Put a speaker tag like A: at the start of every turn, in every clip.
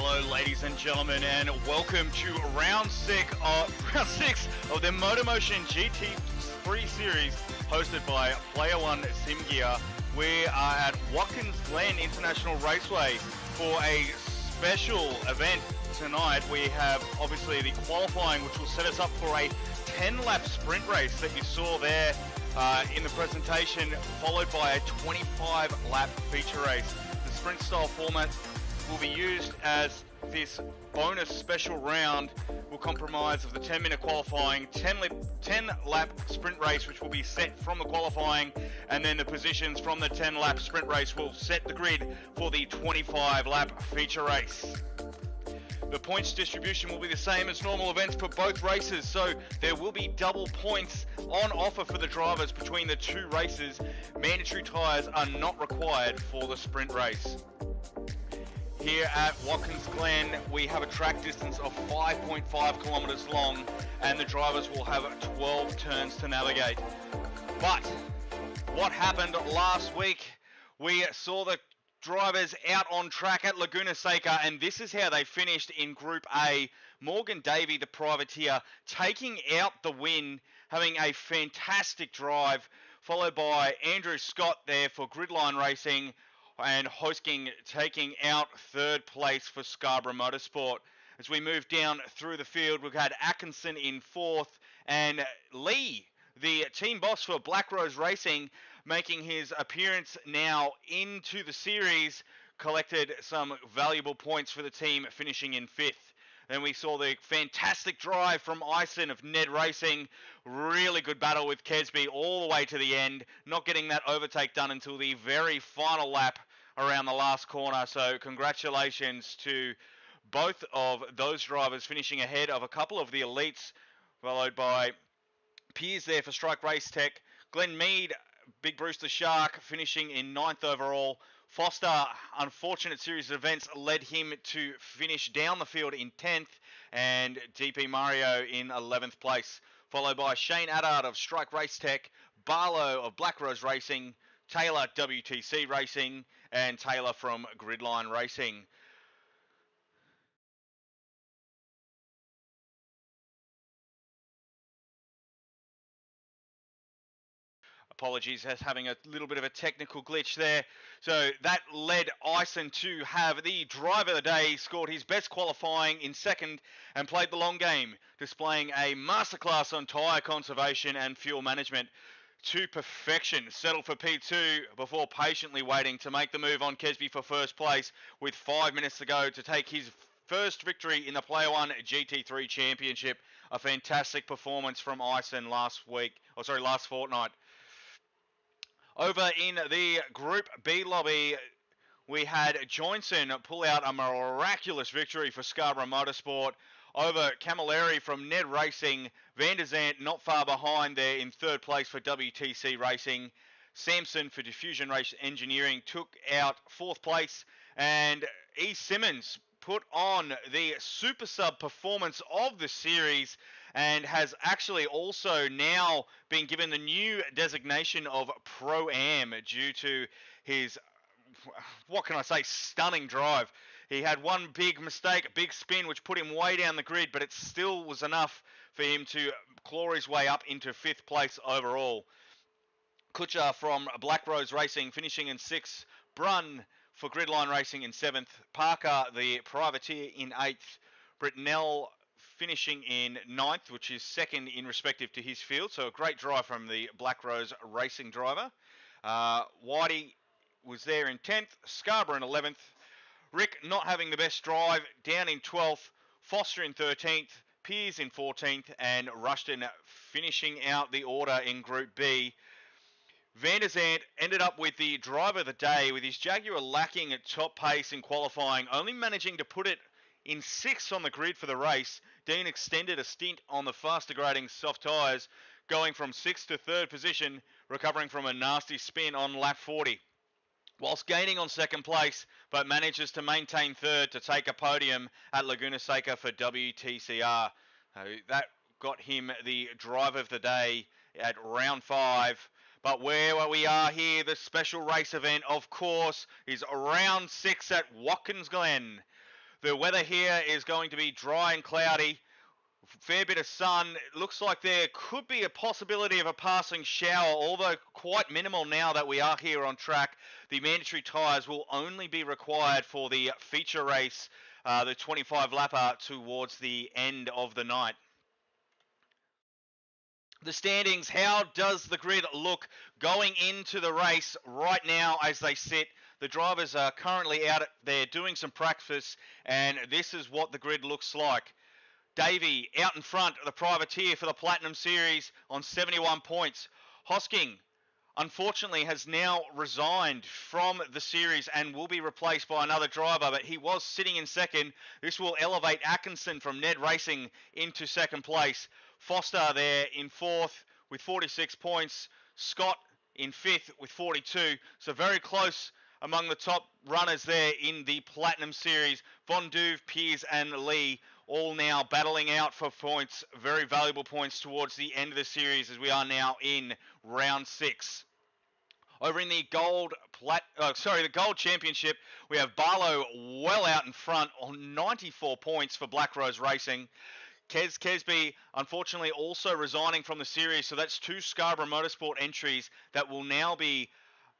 A: Hello, ladies and gentlemen, and welcome to round six of the MotorMotion GT3 Series, hosted by Player1 Sim Gear. We are at Watkins Glen International Raceway for a special event tonight. We have obviously the qualifying, which will set us up for a 10-lap sprint race that you saw there in the presentation, followed by a 25-lap feature race. The sprint style format will be used as this bonus special round will comprise of the 10-minute qualifying, 10-lap sprint race, which will be set from the qualifying, and then the positions from the 10-lap sprint race will set the grid for the 25-lap feature race. The points distribution will be the same as normal events for both races, so there will be double points on offer for the drivers between the two races. Mandatory tyres are not required for the sprint race. Here at Watkins Glen, we have a track distance of 5.5 kilometres long, and the drivers will have 12 turns to navigate. But what happened last week? We saw the drivers out on track at Laguna Seca, and this is how they finished in Group A. Morgan Davey, the privateer, taking out the win, having a fantastic drive, followed by Andrew Scott there for Gridline Racing, and Hosking taking out third place for Scarborough Motorsport. As we move down through the field, we've had Atkinson in fourth, and Lee, the team boss for Black Rose Racing, making his appearance now into the series, collected some valuable points for the team, finishing in fifth. Then we saw the fantastic drive from Ison of NED Racing. Really good battle with Kesby all the way to the end, not getting that overtake done until the very final lap around the last corner. So congratulations to both of those drivers, finishing ahead of a couple of the elites, followed by Piers there for Strike Race Tech. Glenn Mead, Big Bruce the Shark, finishing in 9th overall. Foster, unfortunate series of events led him to finish down the field in 10th, and DP Mario in 11th place, followed by Shane Addard of Strike Race Tech, Barlow of Black Rose Racing, Taylor WTC Racing, and Taylor from Gridline Racing. Apologies, having a little bit of a technical glitch there. So that led Ison to have the driver of the day. He scored his best qualifying in second and played the long game, displaying a masterclass on tyre conservation and fuel management to perfection. Settled for P2 before patiently waiting to make the move on Kesby for first place with 5 minutes to go to take his first victory in the Player1 GT3 Championship. A fantastic performance from Ison last fortnight. Over in the Group B lobby, we had Johnson pull out a miraculous victory for Scarborough Motorsport over Camilleri from NED Racing. Van der Zandt not far behind there in third place for WTC Racing. Sampson for Diffusion Race Engineering took out fourth place, and E. Simmons put on the super sub performance of the series and has actually also now been given the new designation of Pro-Am due to his, what can I say, stunning drive. He had one big mistake, a big spin, which put him way down the grid, but it still was enough for him to claw his way up into fifth place overall. Kutcher from Black Rose Racing finishing in sixth. Brunn for Gridline Racing in seventh. Parker, the privateer, in eighth. Britnell finishing in ninth, which is second in respective to his field. So a great drive from the Black Rose Racing driver. Whitey was there in 10th. Scarborough in 11th. Rick not having the best drive, down in 12th. Foster in 13th. Piers in 14th. And Rushton finishing out the order in Group B. Van der Zandt ended up with the driver of the day, with his Jaguar lacking at top pace in qualifying, only managing to put it in sixth on the grid for the race. Dean extended a stint on the faster grading soft tyres, going from sixth to third position, recovering from a nasty spin on lap 40. Whilst gaining on second place, but manages to maintain third to take a podium at Laguna Seca for WTCR. That got him the driver of the day at round 5. But where we are here, the special race event, of course, is round 6 at Watkins Glen. The weather here is going to be dry and cloudy. Fair bit of sun. It looks like there could be a possibility of a passing shower, although quite minimal now that we are here on track. The mandatory tyres will only be required for the feature race, the 25 lapper towards the end of the night. The standings, how does the grid look going into the race right now as they sit? The drivers are currently out there doing some practice, and this is what the grid looks like. Davey out in front of the privateer for the Platinum Series on 71 points. Hosking, unfortunately, has now resigned from the series and will be replaced by another driver, but he was sitting in second. This will elevate Atkinson from NED Racing into second place. Foster there in fourth with 46 points. Scott in fifth with 42. So very close among the top runners there in the Platinum Series. Von Duve, Piers and Lee all now battling out for points, very valuable points towards the end of the series as we are now in round 6. Over in the Gold Championship, we have Barlow well out in front on 94 points for Black Rose Racing. Kes Kesby, unfortunately, also resigning from the series, so that's 2 Scarborough Motorsport entries that will now be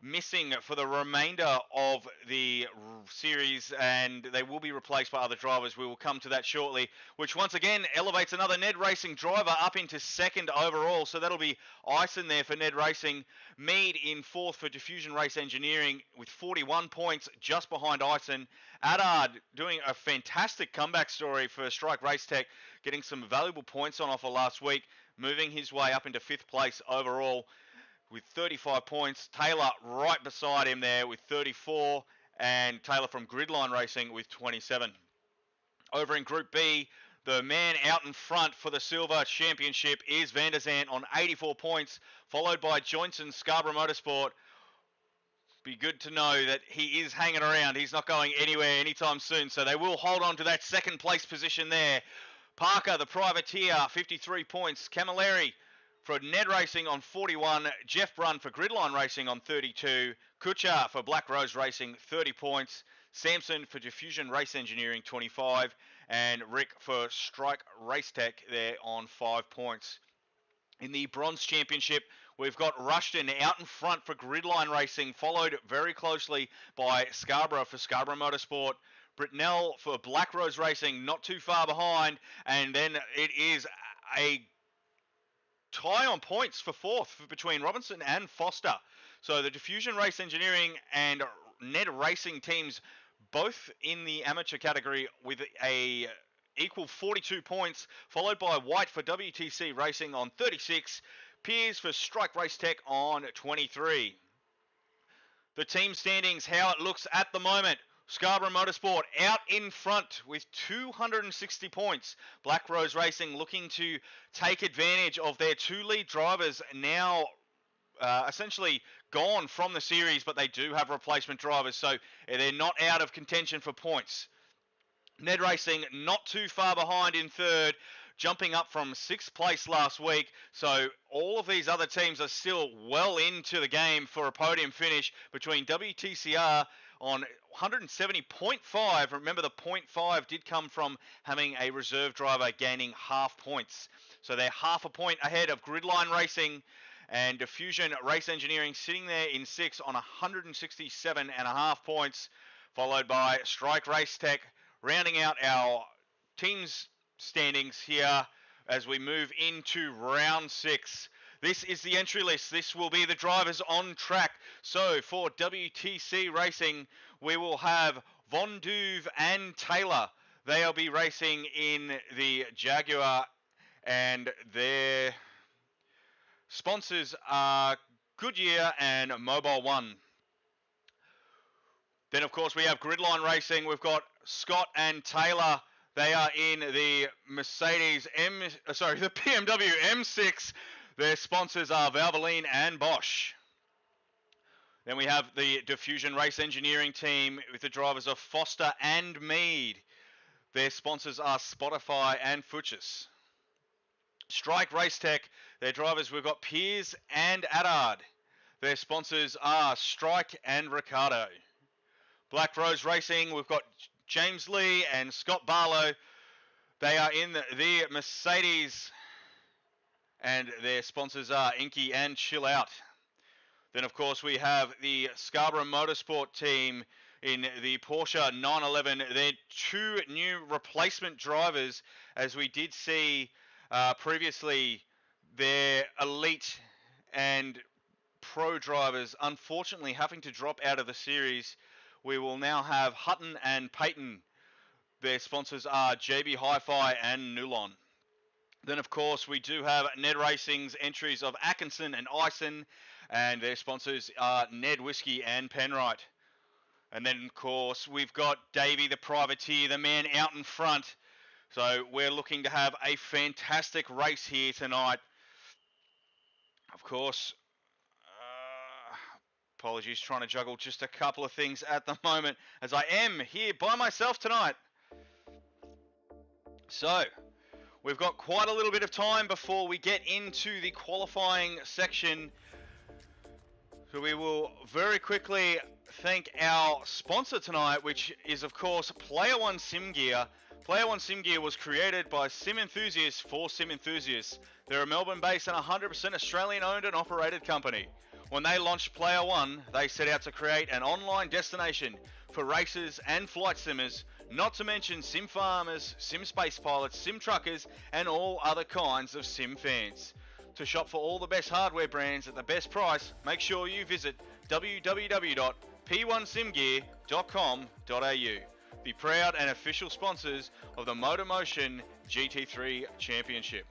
A: missing for the remainder of the series, and they will be replaced by other drivers. We will come to that shortly, which once again elevates another NED Racing driver up into second overall. So that'll be Ison there for NED Racing. Mead in fourth for Diffusion Race Engineering with 41 points, just behind Ison. Adard doing a fantastic comeback story for Strike Race Tech, getting some valuable points on offer last week, moving his way up into 5th place overall with 35 points. Taylor right beside him there with 34, and Taylor from Gridline Racing with 27. Over in Group B, the man out in front for the Silver Championship is Van der Zandt on 84 points, followed by Johnson Scarborough Motorsport. Be good to know that he is hanging around. He's not going anywhere anytime soon, so they will hold on to that second place position there. Parker, the privateer, 53 points. Camilleri for NED Racing on 41, Jeff Brunn for Gridline Racing on 32, Kutcher for Black Rose Racing 30 points, Sampson for Diffusion Race Engineering 25, and Rick for Strike Race Tech there on 5 points. In the Bronze Championship, we've got Rushton out in front for Gridline Racing, followed very closely by Scarborough for Scarborough Motorsport. Britnell for Black Rose Racing not too far behind, and then it is a tie on points for fourth between Robinson and Foster. So the Diffusion Race Engineering and NED Racing teams both in the amateur category with a equal 42 points, followed by White for WTC-Racing on 36, Piers for Strike Race Tech on 23. The team standings, how it looks at the moment. Scarborough Motorsport out in front with 260 points. Black Rose Racing looking to take advantage of their 2 lead drivers now essentially gone from the series, but they do have replacement drivers, so they're not out of contention for points. NED Racing not too far behind in third, jumping up from 6th place last week. So all of these other teams are still well into the game for a podium finish between WTCR on 170.5. Remember, the 0.5 did come from having a reserve driver gaining half points. So they're half a point ahead of Gridline Racing, and Diffusion Race Engineering sitting there in 6th on 167.5 points, followed by Strike Race Tech, rounding out our teams standings here as we move into round 6. This is the entry list. This will be the drivers on track. So for WTC Racing, we will have Von Duve and Taylor. They'll be racing in the Jaguar, and their sponsors are Goodyear and Mobile One. Then, of course, we have Gridline Racing. We've got Scott and Taylor. They are in the the BMW M6. Their sponsors are Valvoline and Bosch. Then we have the Diffusion Race Engineering team with the drivers of Foster and Mead. Their sponsors are Spotify and Fuchs. Strike Race Tech, their drivers, we've got Piers and Adard. Their sponsors are Strike and Ricardo. Black Rose Racing, we've got James Lee and Scott Barlow. They are in the Mercedes, and their sponsors are Inky and Chill Out. Then, of course, we have the Scarborough Motorsport team in the Porsche 911. They're two new replacement drivers, as we did see previously. Their elite and pro drivers, unfortunately, having to drop out of the series. We will now have Hutton and Payton. Their sponsors are JB Hi-Fi and Nulon. Then, of course, we do have NED Racing's entries of Atkinson and Ison, and their sponsors are Ned Whiskey and Penrite. And then, of course, we've got Davey the Privateer, the man out in front. So we're looking to have a fantastic race here tonight. Of course, apologies, trying to juggle just a couple of things at the moment, as I am here by myself tonight. So, we've got quite a little bit of time before we get into the qualifying section. So we will very quickly thank our sponsor tonight, which is, of course, Player1 Sim Gear. Player1 Sim Gear was created by sim enthusiasts for sim enthusiasts. They're a Melbourne-based and 100% Australian-owned and operated company. When they launched Player1, they set out to create an online destination for racers and flight simmers, not to mention sim farmers, sim space pilots, sim truckers, and all other kinds of sim fans. To shop for all the best hardware brands at the best price, make sure you visit www.p1simgear.com.au. The proud and official sponsors of the MotorMotion GT3 Championship.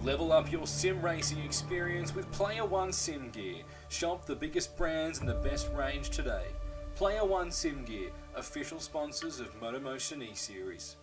B: Level up your sim racing experience with Player1 Sim Gear. Shop the biggest brands and the best range today. Player1 Sim Gear, official sponsors of MotorMotion E-Series.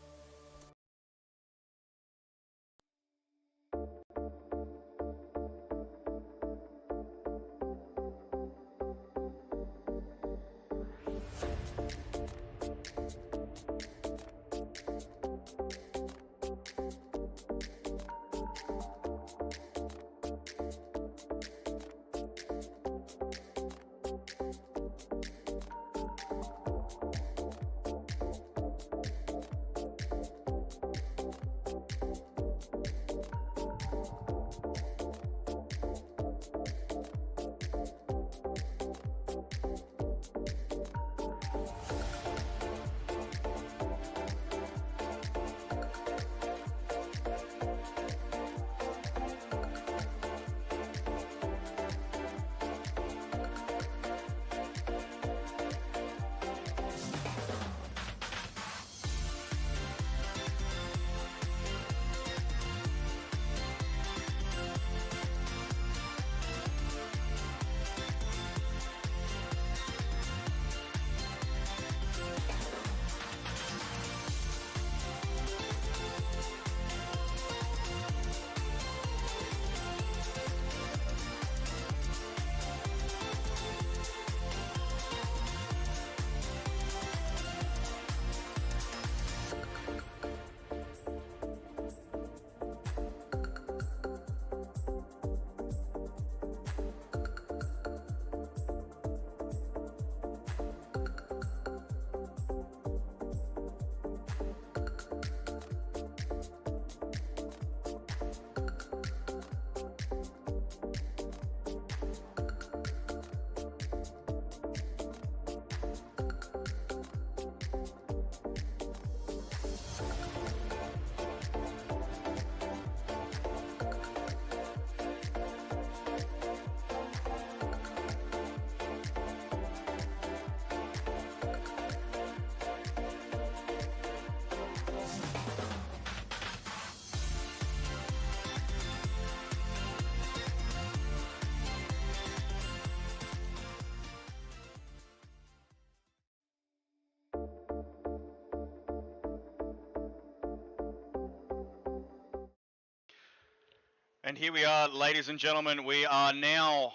A: And here we are, ladies and gentlemen. We are now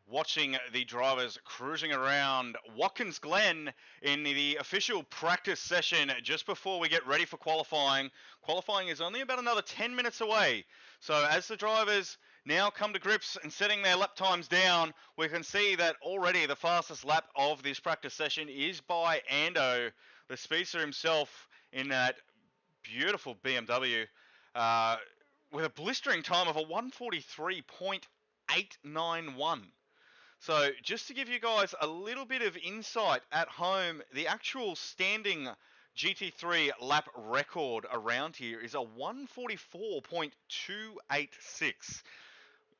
A: watching the drivers cruising around Watkins Glen in the official practice session just before we get ready for qualifying. Qualifying is only about another 10 minutes away. So as the drivers now come to grips and setting their lap times down, we can see that already the fastest lap of this practice session is by Ando, the speedster himself, in that beautiful BMW. With a blistering time of a 143.891. So just to give you guys a little bit of insight at home, the actual standing GT3 lap record around here is a 144.286.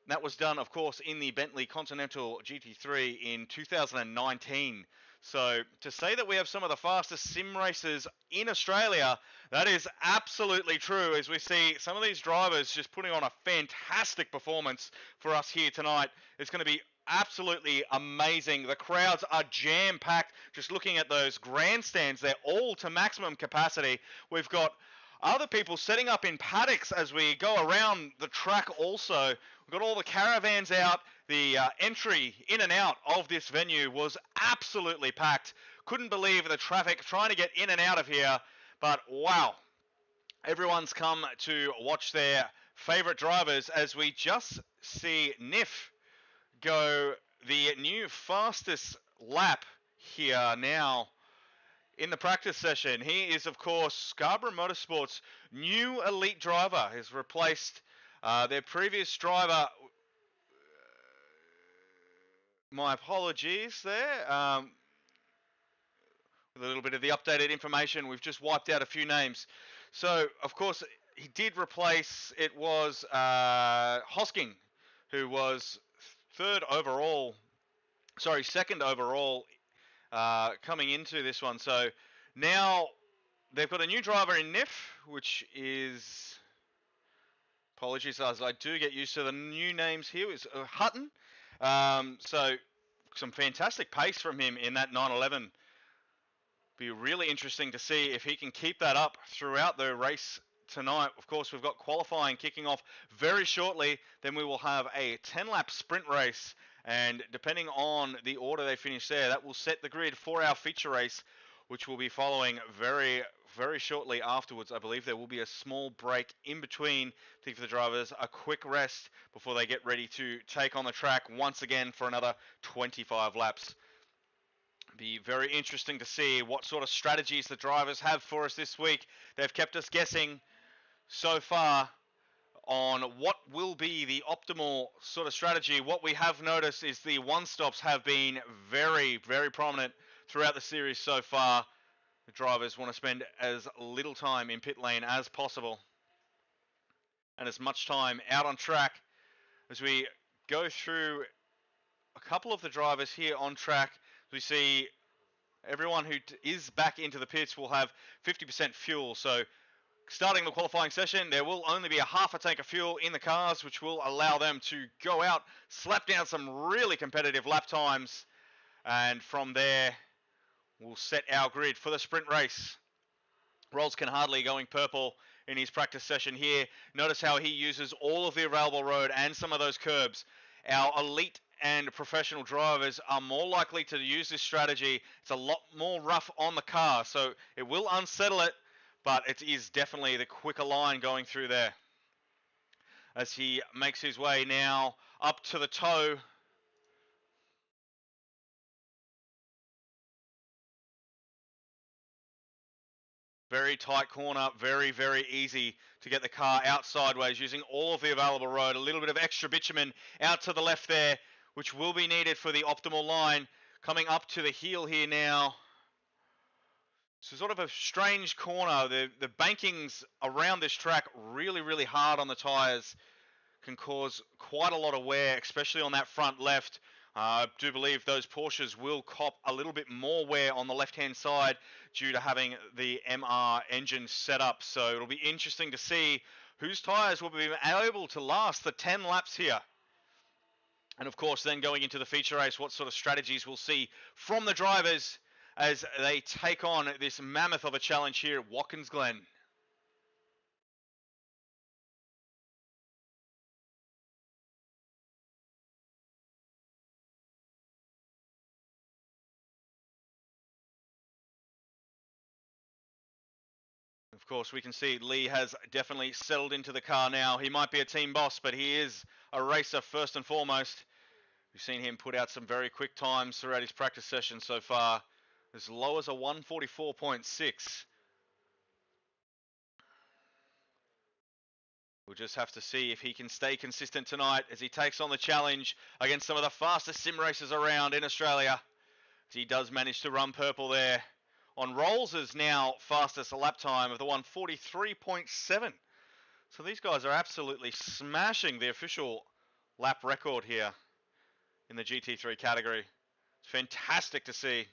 A: That was done, of course, in the Bentley Continental GT3 in 2019. So to say that we have some of the fastest sim racers in Australia, that is absolutely true, as we see some of these drivers just putting on a fantastic performance for us here tonight. It's going to be absolutely amazing. The crowds are jam-packed. Just looking at those grandstands, they're all to maximum capacity. We've got other people setting up in paddocks as we go around the track also. We've got all the caravans out. The entry in and out of this venue was absolutely packed. Couldn't believe the traffic trying to get in and out of here. But wow, everyone's come to watch their favorite drivers as we just see Niff go the new fastest lap here now in the practice session. He is, of course, Scarborough Motorsport's new elite driver. He's replaced their previous driver. My apologies there. With a little bit of the updated information, we've just wiped out a few names. So, of course, he did replace, it was Hosking, who was second overall coming into this one. So now they've got a new driver in Niff, which is, apologies as I do get used to the new names here, is Hutton. So some fantastic pace from him in that 911. Be really interesting to see if he can keep that up throughout the race tonight. Of course, we've got qualifying kicking off very shortly. Then we will have a 10-lap sprint race, and depending on the order they finish there, that will set the grid for our feature race, which will be following very, very shortly afterwards. I believe there will be a small break in between to give the drivers a quick rest before they get ready to take on the track once again for another 25 laps. Be very interesting to see what sort of strategies the drivers have for us this week. They've kept us guessing so far on what will be the optimal sort of strategy. What we have noticed is the one-stops have been very, very prominent throughout the series so far. The drivers want to spend as little time in pit lane as possible and as much time out on track. As we go through a couple of the drivers here on track, we see everyone who is back into the pits will have 50% fuel. So starting the qualifying session, there will only be a half a tank of fuel in the cars, which will allow them to go out, slap down some really competitive lap times, and from there we'll set our grid for the sprint race. Rolls Can Hardly going purple in his practice session here. Notice how he uses all of the available road and some of those curbs. Our elite and professional drivers are more likely to use this strategy. It's a lot more rough on the car, so it will unsettle it, but it is definitely the quicker line going through there. As he makes his way now up to the toe. Very tight corner, very, very easy to get the car out sideways using all of the available road. A little bit of extra bitumen out to the left there, which will be needed for the optimal line. Coming up to the heel here now. So sort of a strange corner. The bankings around this track really, really hard on the tyres. Can cause quite a lot of wear, especially on that front left. I do believe those Porsches will cop a little bit more wear on the left-hand side due to having the MR engine set up. So it'll be interesting to see whose tyres will be able to last the 10 laps here. And of course, then going into the feature race, what sort of strategies we'll see from the drivers as they take on this mammoth of a challenge here at Watkins Glen. course, we can see Lee has definitely settled into the car now. He might be a team boss, but he is a racer first and foremost. We've seen him put out some very quick times throughout his practice session so far, as low as a 1:44.6. We'll just have to see if he can stay consistent tonight as he takes on the challenge against some of the fastest sim racers around in Australia. As he does manage to run purple there on Rolls' now fastest lap time of the 1:43.7. So these guys are absolutely smashing the official lap record here in the GT3 category. It's fantastic to see.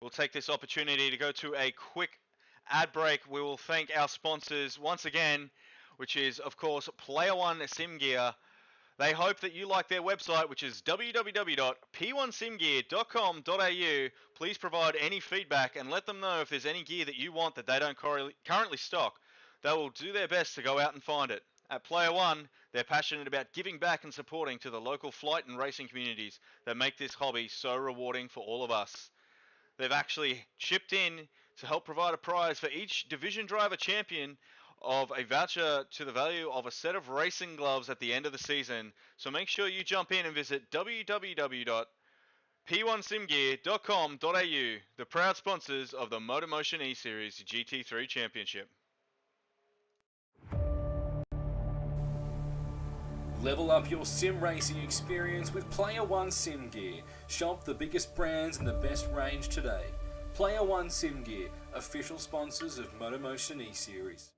A: We'll take this opportunity to go to a quick ad break. We will thank our sponsors once again, which is, of course, Player1 Sim Gear. They hope that you like their website, which is www.p1simgear.com.au. Please provide any feedback and let them know if there's any gear that you want that they don't currently stock. They will do their best to go out and find it. At Player One, they're passionate about giving back and supporting to the local flight and racing communities that make this hobby so rewarding for all of us. They've actually chipped in to help provide a prize for each division driver champion of a voucher to the value of a set of racing gloves at the end of the season. So make sure you jump in and visit www.p1simgear.com.au, the proud sponsors of the MotorMotion E-Series GT3 Championship.
B: Level up your sim racing experience with Player1 Sim Gear. Shop the biggest brands and the best range today. Player1 Sim Gear, official sponsors of MotorMotion E-Series.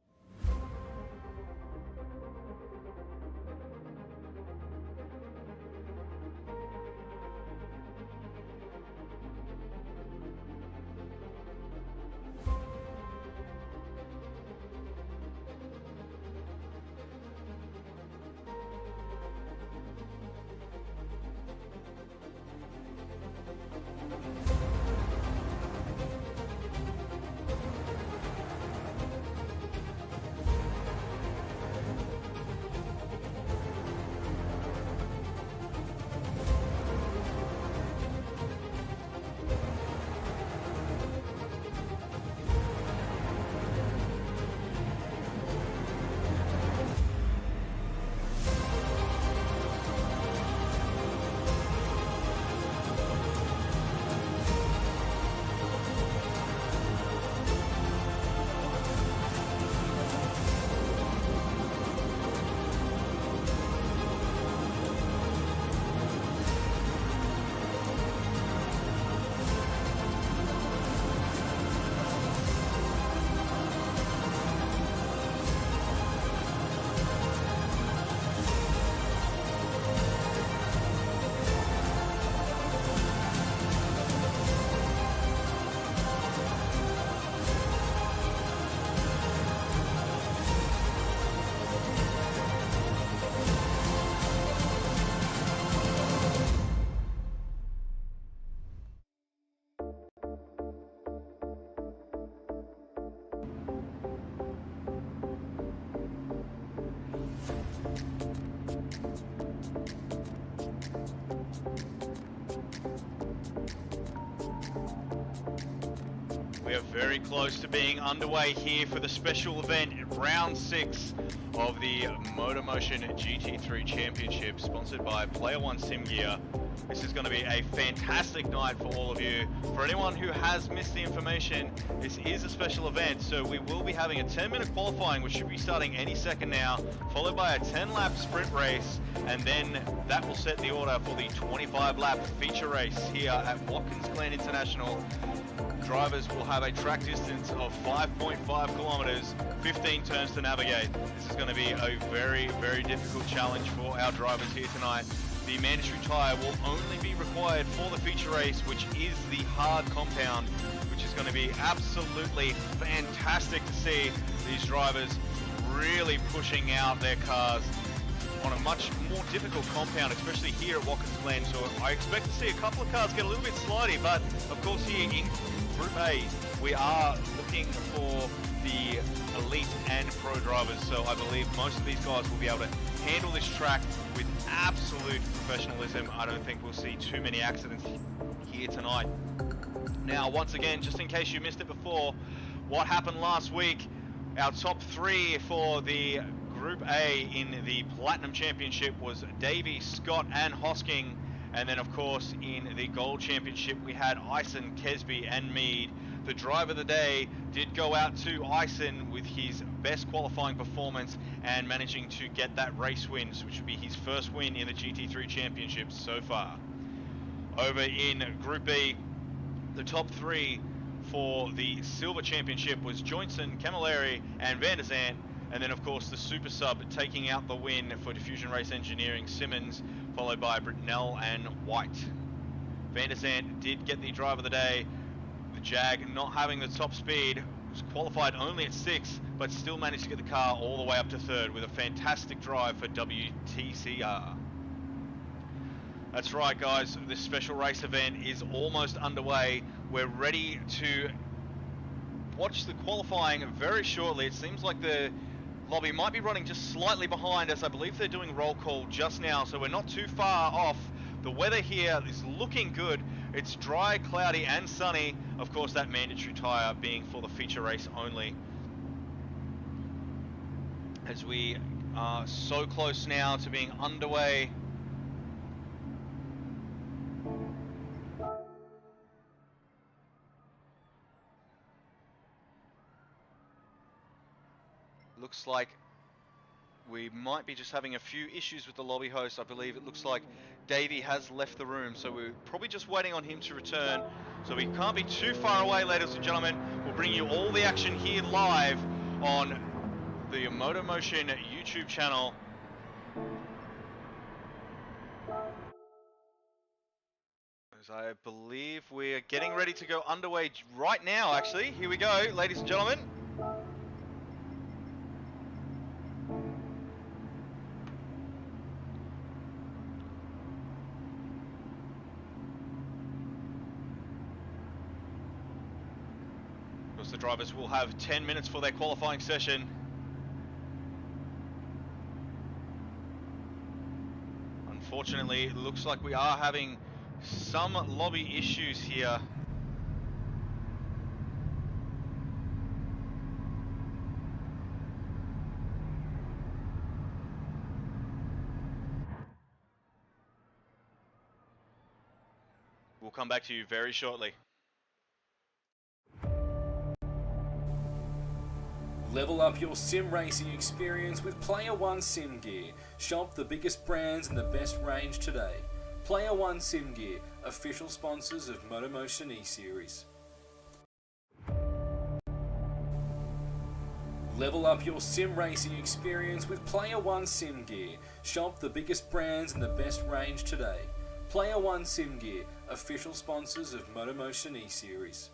A: We are very close to being underway here for the special event, round 6 of the MotorMotion GT3 Championship, sponsored by Player1 Sim Gear. This is going to be a fantastic night for all of you. For anyone who has missed the information, this is a special event, so we will be having a 10-minute qualifying, which should be starting any second now, followed by a 10-lap sprint race, and then that will set the order for the 25-lap feature race here at Watkins Glen International. Drivers will have a track distance of 5.5 kilometers, 15 turns to navigate. This is going to be a very, very difficult challenge for our drivers here tonight. The mandatory tyre will only be required for the feature race, which is the hard compound, which is going to be absolutely fantastic to see these drivers really pushing out their cars on a much more difficult compound, especially here at Watkins Glen. So I expect to see a couple of cars get a little bit slidey, but of course here in Group A, we are looking for the elite and pro drivers, so I believe most of these guys will be able to handle this track with absolute professionalism. I don't think we'll see too many accidents here tonight. Now, once again, just in case you missed it before, what happened last week, our top three for the Group A in the Platinum Championship was Davey, Scott and Hosking. And then, of course, in the Gold Championship, we had Ison, Kesby and Mead. The driver of the day did go out to Ison with his best qualifying performance and managing to get that race win, which would be his first win in the GT3 Championship so far. Over in Group B, the top three for the Silver Championship was Joinson, Camilleri and Van der Zandt. And then, of course, the Super Sub taking out the win for Diffusion Race Engineering, Simmons, followed by Britnell and White. Van der Zandt did get the driver of the day. The Jag, not having the top speed, was qualified only at 6th, but still managed to get the car all the way up to 3rd with a fantastic drive for WTCR. That's right, guys, this special race event is almost underway. We're ready to watch the qualifying very shortly. It seems like the lobby might be running just slightly behind, as I believe they're doing roll call just now, so we're not too far off. The weather here is looking good. It's dry, cloudy and sunny. Of course, that mandatory tyre being for the feature race only. As we are so close now to being underway. Looks like we might be just having a few issues with the lobby host. I believe it looks like Davey has left the room, so we're probably just waiting on him to return. So we can't be too far away, ladies and gentlemen. We'll bring you all the action here live on the MotorMotion YouTube channel. As I believe we're getting ready to go underway right now, actually. Here we go, ladies and gentlemen. The drivers will have 10 minutes for their qualifying session. Unfortunately, it looks like we are having some lobby issues here. We'll come back to you very shortly.
B: Level up your sim racing experience with Player1 Sim Gear. Shop the biggest brands and the best range today. Player1 Sim Gear, official sponsors of MotorMotion E-Series. Level up your sim racing experience with Player1 Sim Gear. Shop the biggest brands and the best range today. Player1 Sim Gear, official sponsors of MotorMotion E-Series.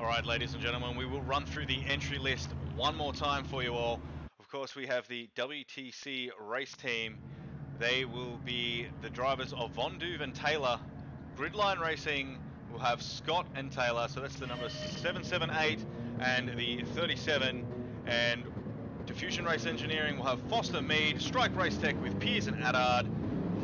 A: Alright, ladies and gentlemen, we will run through the entry list one more time for you all. Of course, we have the WTC race team. They will be the drivers of Von Duve and Taylor. Gridline Racing will have Scott and Taylor, so that's the number 778 and the 37. And Diffusion Race Engineering will have Foster, Mead, Strike Race Tech with Piers and Addard,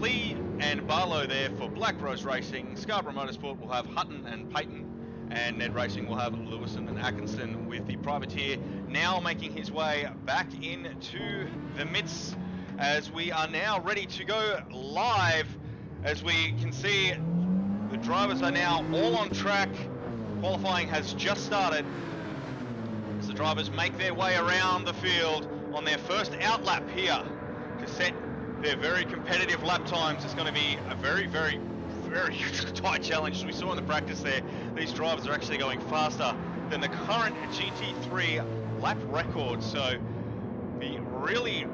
A: Lee and Barlow there for Black Rose Racing. Scarborough Motorsport will have Hutton and Payton, and NED Racing will have Lewison and Atkinson, with the privateer now making his way back into the midst as we are now ready to go live. As we can see, the drivers are now all on track. Qualifying has just started as the drivers make their way around the field on their first out lap here to set their very competitive lap times. It's going to be a very tight challenge. As we saw in the practice there, these drivers are actually going faster than the current GT3 lap record, so be really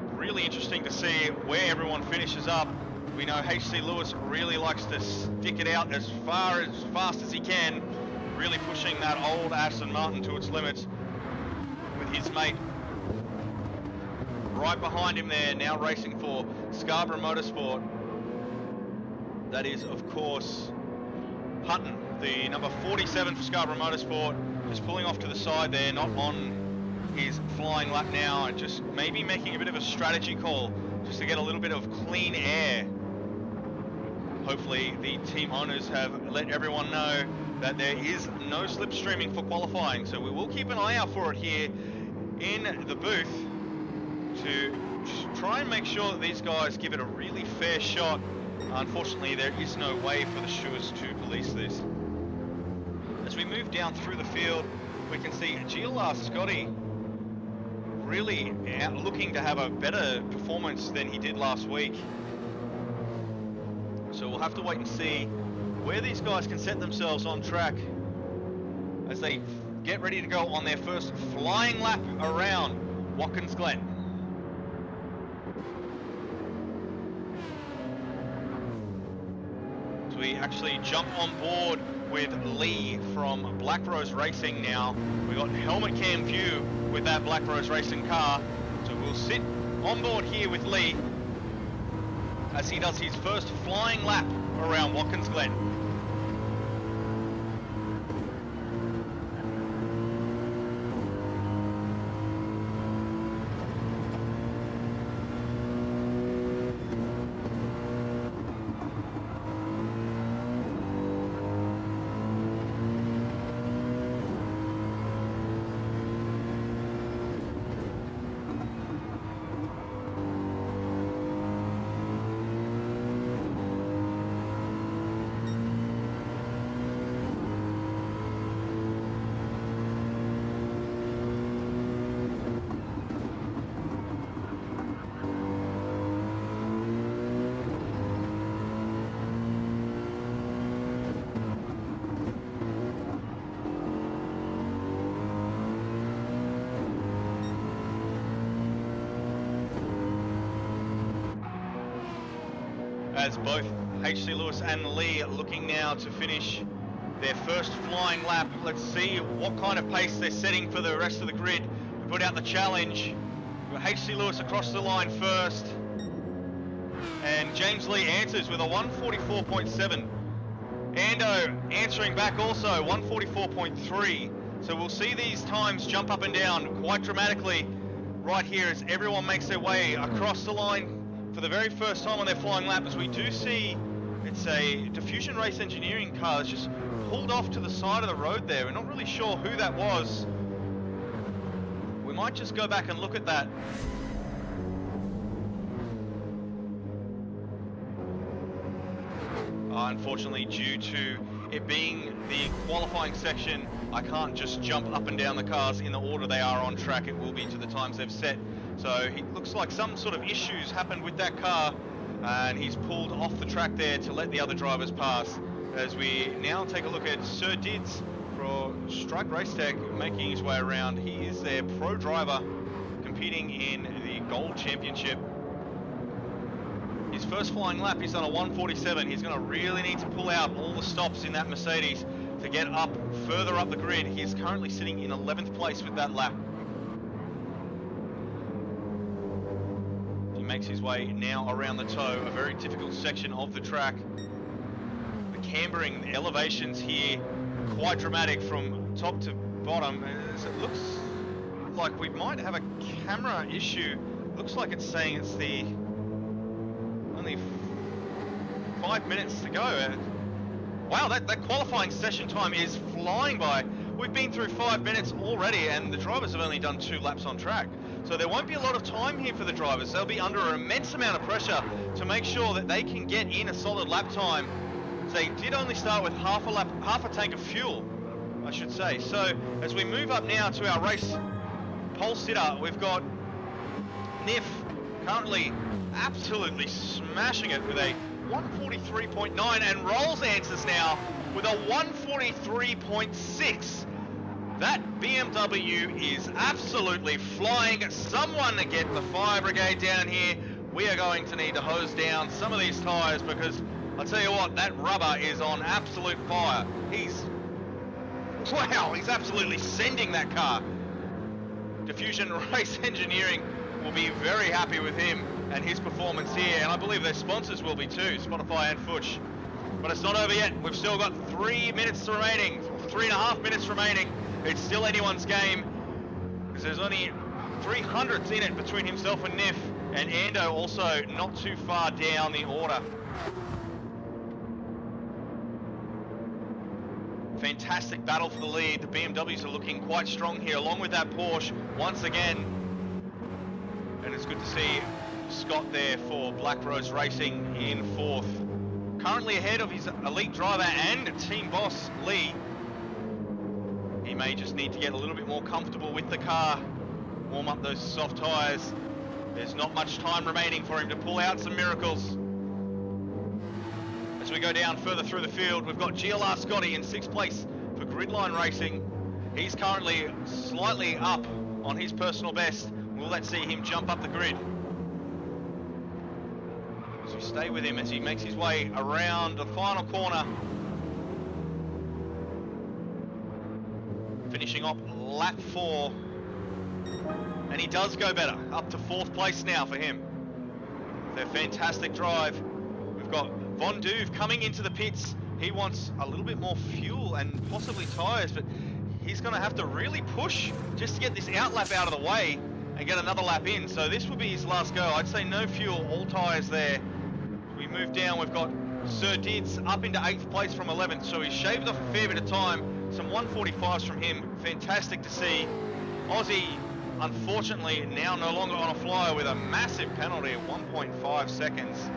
A: interesting to see where everyone finishes up. We know HC Lewis really likes to stick it out as fast as he can, really pushing that old Aston Martin to its limits, with his mate right behind him there, now racing for Scarborough Motorsport. That is, of course, Hutton, the number 47 for Scarborough Motorsport, just pulling off to the side there, not on his flying lap now, and just maybe making a bit of a strategy call just to get a little bit of clean air. Hopefully the team owners have let everyone know that there is no slipstreaming for qualifying, so we will keep an eye out for it here in the booth to try and make sure that these guys give it a really fair shot. Unfortunately, there is no way for the stewards to police this. As we move down through the field, we can see GLR Scotty really looking to have a better performance than he did last week. So we'll have to wait and see where these guys can set themselves on track as they get ready to go on their first flying lap around Watkins Glen. So we actually jump on board with Lee from Black Rose Racing now. We got helmet cam view with that Black Rose Racing car. So we'll sit on board here with Lee as he does his first flying lap around Watkins Glen. As both HC Lewis and Lee are looking now to finish their first flying lap. Let's see what kind of pace they're setting for the rest of the grid to put out the challenge. We've got HC Lewis across the line first, and James Lee answers with a 144.7. Ando answering back also 144.3. So we'll see these times jump up and down quite dramatically right here as everyone makes their way across the line for the very first time on their flying lap, as we do see it's a Diffusion Race Engineering car that's just pulled off to the side of the road there. We're not really sure who that was. We might just go back and look at that. Unfortunately, due to it being the qualifying section, I can't just jump up and down the cars in the order they are on track. It will be to the times they've set. So it looks like some sort of issues happened with that car, and he's pulled off the track there to let the other drivers pass. As we now take a look at Sir Dids for Strike Race Tech making his way around. He is their pro driver competing in the Gold Championship. His first flying lap, he's done a 147. He's going to really need to pull out all the stops in that Mercedes to get up further up the grid. He's currently sitting in 11th place with that lap. He makes his way now around the toe, a very difficult section of the track. The cambering elevations here, quite dramatic from top to bottom. As it looks like we might have a camera issue. Looks like it's saying it's the only 5 minutes to go. Wow, that qualifying session time is flying by. We've been through 5 minutes already, and the drivers have only done 2 laps on track. So there won't be a lot of time here for the drivers. They'll be under an immense amount of pressure to make sure that they can get in a solid lap time. They did only start with half a tank of fuel, I should say. So as we move up now to our race pole sitter, we've got Niff currently absolutely smashing it with a 143.9, and Rolls answers now with a 143.6. That BMW is absolutely flying. Someone to get the fire brigade down here. We are going to need to hose down some of these tyres, because I'll tell you what, that rubber is on absolute fire. Wow, he's absolutely sending that car. Diffusion Race Engineering will be very happy with him and his performance here, and I believe their sponsors will be too, Spotify and Fuchs. But it's not over yet. We've still got 3 minutes remaining, 3.5 minutes remaining. It's still anyone's game, because there's only 300s in it between himself and Niff, and Ando also not too far down the order. Fantastic battle for the lead. The BMWs are looking quite strong here, along with that Porsche once again. And it's good to see Scott there for Black Rose Racing in 4th. Currently ahead of his elite driver and team boss, Lee. He may just need to get a little bit more comfortable with the car, warm up those soft tyres. There's not much time remaining for him to pull out some miracles. As we go down further through the field, we've got GLR Scotty in 6th place for Gridline Racing. He's currently slightly up on his personal best. Will that see him jump up the grid? So we stay with him as he makes his way around the final corner. Finishing up lap 4. And he does go better, up to 4th place now for him. It's a fantastic drive. We've got Von Duve coming into the pits. He wants a little bit more fuel and possibly tyres, but he's going to have to really push just to get this outlap out of the way and get another lap in. So this will be his last go. I'd say no fuel, all tyres there. We move down, we've got Sir Dids up into 8th place from 11th, so he's shaved off a fair bit of time. Some 145s from him, fantastic to see. Aussie, unfortunately, now no longer on a flyer with a massive penalty of 1.5 seconds.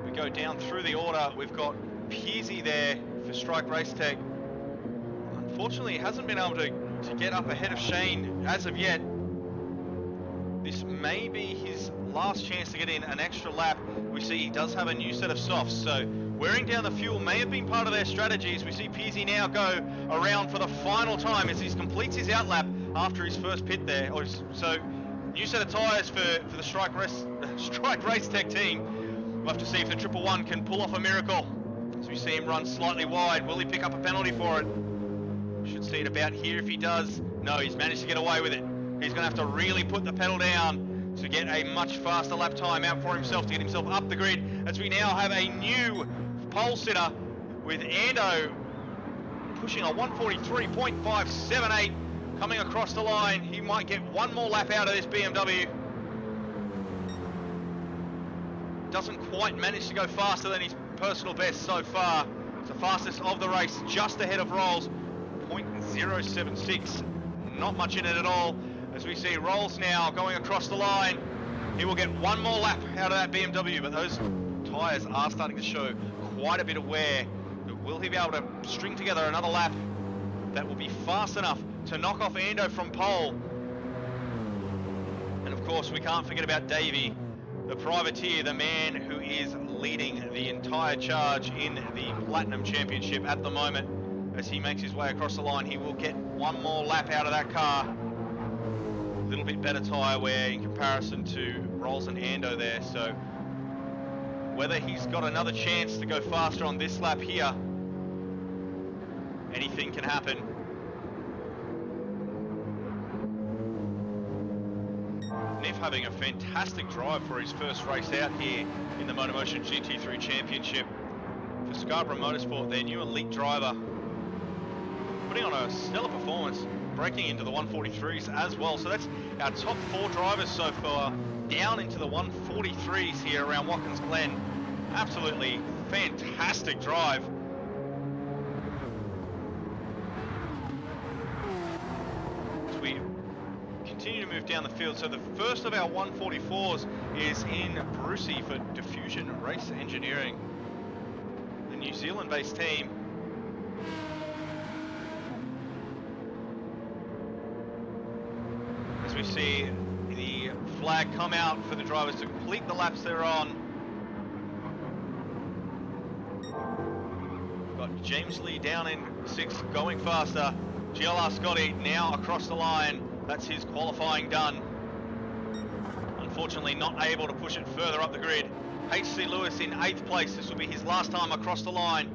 A: We go down through the order, we've got Pearsey there for Strike Race Tech. Unfortunately, he hasn't been able to get up ahead of Shane as of yet. This may be his last chance to get in an extra lap. We see he does have a new set of softs, so wearing down the fuel may have been part of their strategies. We see Pearsey now go around for the final time as he completes his outlap after his first pit there. So, new set of tyres for the Strike Race Tech team. We'll have to see if the 111 can pull off a miracle. So we see him run slightly wide. Will he pick up a penalty for it? Should see it about here if he does. No, he's managed to get away with it. He's going to have to really put the pedal down to get a much faster lap time out for himself to get himself up the grid, as we now have a new pole sitter with Ando pushing a 143.578 coming across the line. He might get one more lap out of this BMW. Doesn't quite manage to go faster than his personal best so far. It's the fastest of the race, just ahead of Rolls, 0.076. Not much in it at all. As we see Rolls now going across the line, he will get one more lap out of that BMW, but those tyres are starting to show quite a bit of wear. But will he be able to string together another lap that will be fast enough to knock off Ando from pole? And of course, we can't forget about Davey, the privateer, the man who is leading the entire charge in the Platinum Championship at the moment. As he makes his way across the line, he will get one more lap out of that car. A little bit better tyre wear in comparison to Rolls and Ando there, so whether he's got another chance to go faster on this lap here. Anything can happen. Neff having a fantastic drive for his first race out here in the MotorMotion GT3 Championship for Scarborough Motorsport, their new elite driver, putting on a stellar performance, breaking into the 143s as well. So that's our top 4 drivers so far, down into the 143s here around Watkins Glen. Absolutely fantastic drive. As we continue to move down the field, so the first of our 144s is in Brucey for Diffusion Race Engineering, the New Zealand-based team. As we see the flag come out for the drivers to complete the laps they're on. Got James Lee down in 6th, going faster. GLR Scotty now across the line. That's his qualifying done. Unfortunately not able to push it further up the grid. HC Lewis in 8th place. This will be his last time across the line.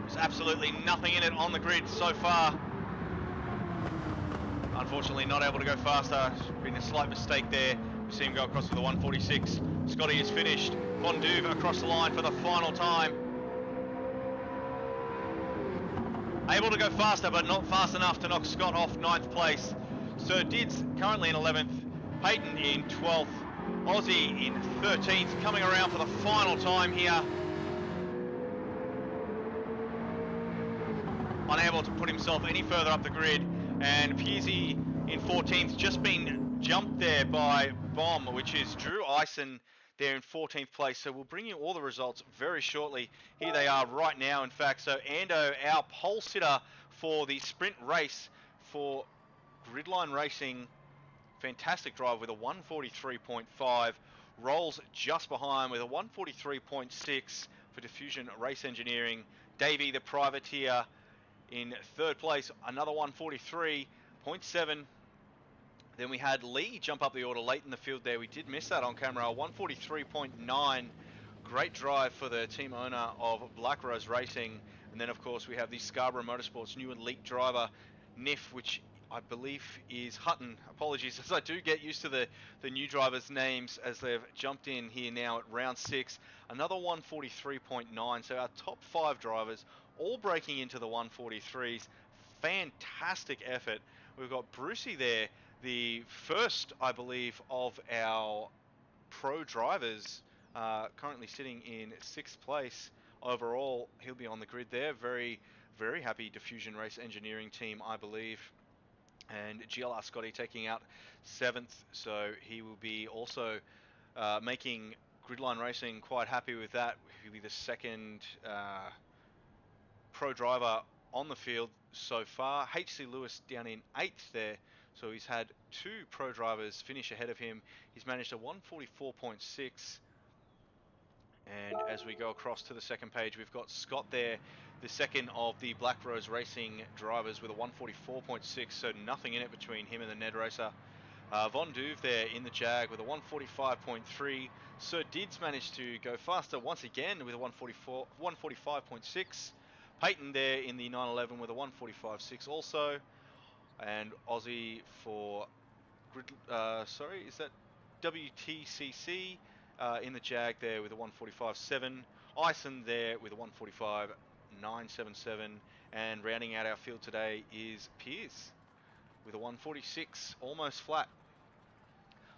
A: There's absolutely nothing in it on the grid so far. Unfortunately not able to go faster. Been a slight mistake there. We see him go across with the 146. Scotty is finished. Von Duve across the line for the final time. Able to go faster, but not fast enough to knock Scott off 9th place. Sir Dids currently in 11th. Peyton in 12th. Aussie in 13th, coming around for the final time here. Unable to put himself any further up the grid. And Pearsey in 14th, just been jumped there by Bomb, which is Drew Ison there in 14th place. So we'll bring you all the results very shortly. Here they are right now, in fact. So Ando, our pole sitter for the sprint race for Gridline Racing, fantastic drive with a 143.5. Rolls just behind with a 143.6 for Diffusion Race Engineering. Davey, the privateer, in 3rd place, another 143.7. Then we had Lee jump up the order late in the field there. We did miss that on camera. 143.9. Great drive for the team owner of Black Rose Racing. And then, of course, we have the Scarborough Motorsport's new elite driver, Niff, which I believe is Hutton. Apologies, as I do get used to the new drivers' names as they've jumped in here now at round 6. Another 143.9. So our top 5 drivers all breaking into the 143s. Fantastic effort. We've got Brucey there, the first, I believe, of our pro drivers, currently sitting in 6th place overall. He'll be on the grid there. Very, very happy Diffusion Race Engineering team, I believe. And GLR Scotty taking out 7th, so he will be also making Gridline Racing quite happy with that. He'll be the second pro driver on the field so far. HC Lewis down in 8th there, so he's had 2 pro drivers finish ahead of him. He's managed a 144.6. And as we go across to the second page, we've got Scott there, the second of the Black Rose Racing drivers with a 144.6, so nothing in it between him and the NED Racer. Von Duve there in the Jag with a 145.3. Sir Dids managed to go faster once again with a 145.6. Peyton there in the 911 with a 145.6 also. And Aussie for is that WTCC in the Jag there with a 145.7. Ison there with a 145.977. And rounding out our field today is Pierce with a 146, almost flat.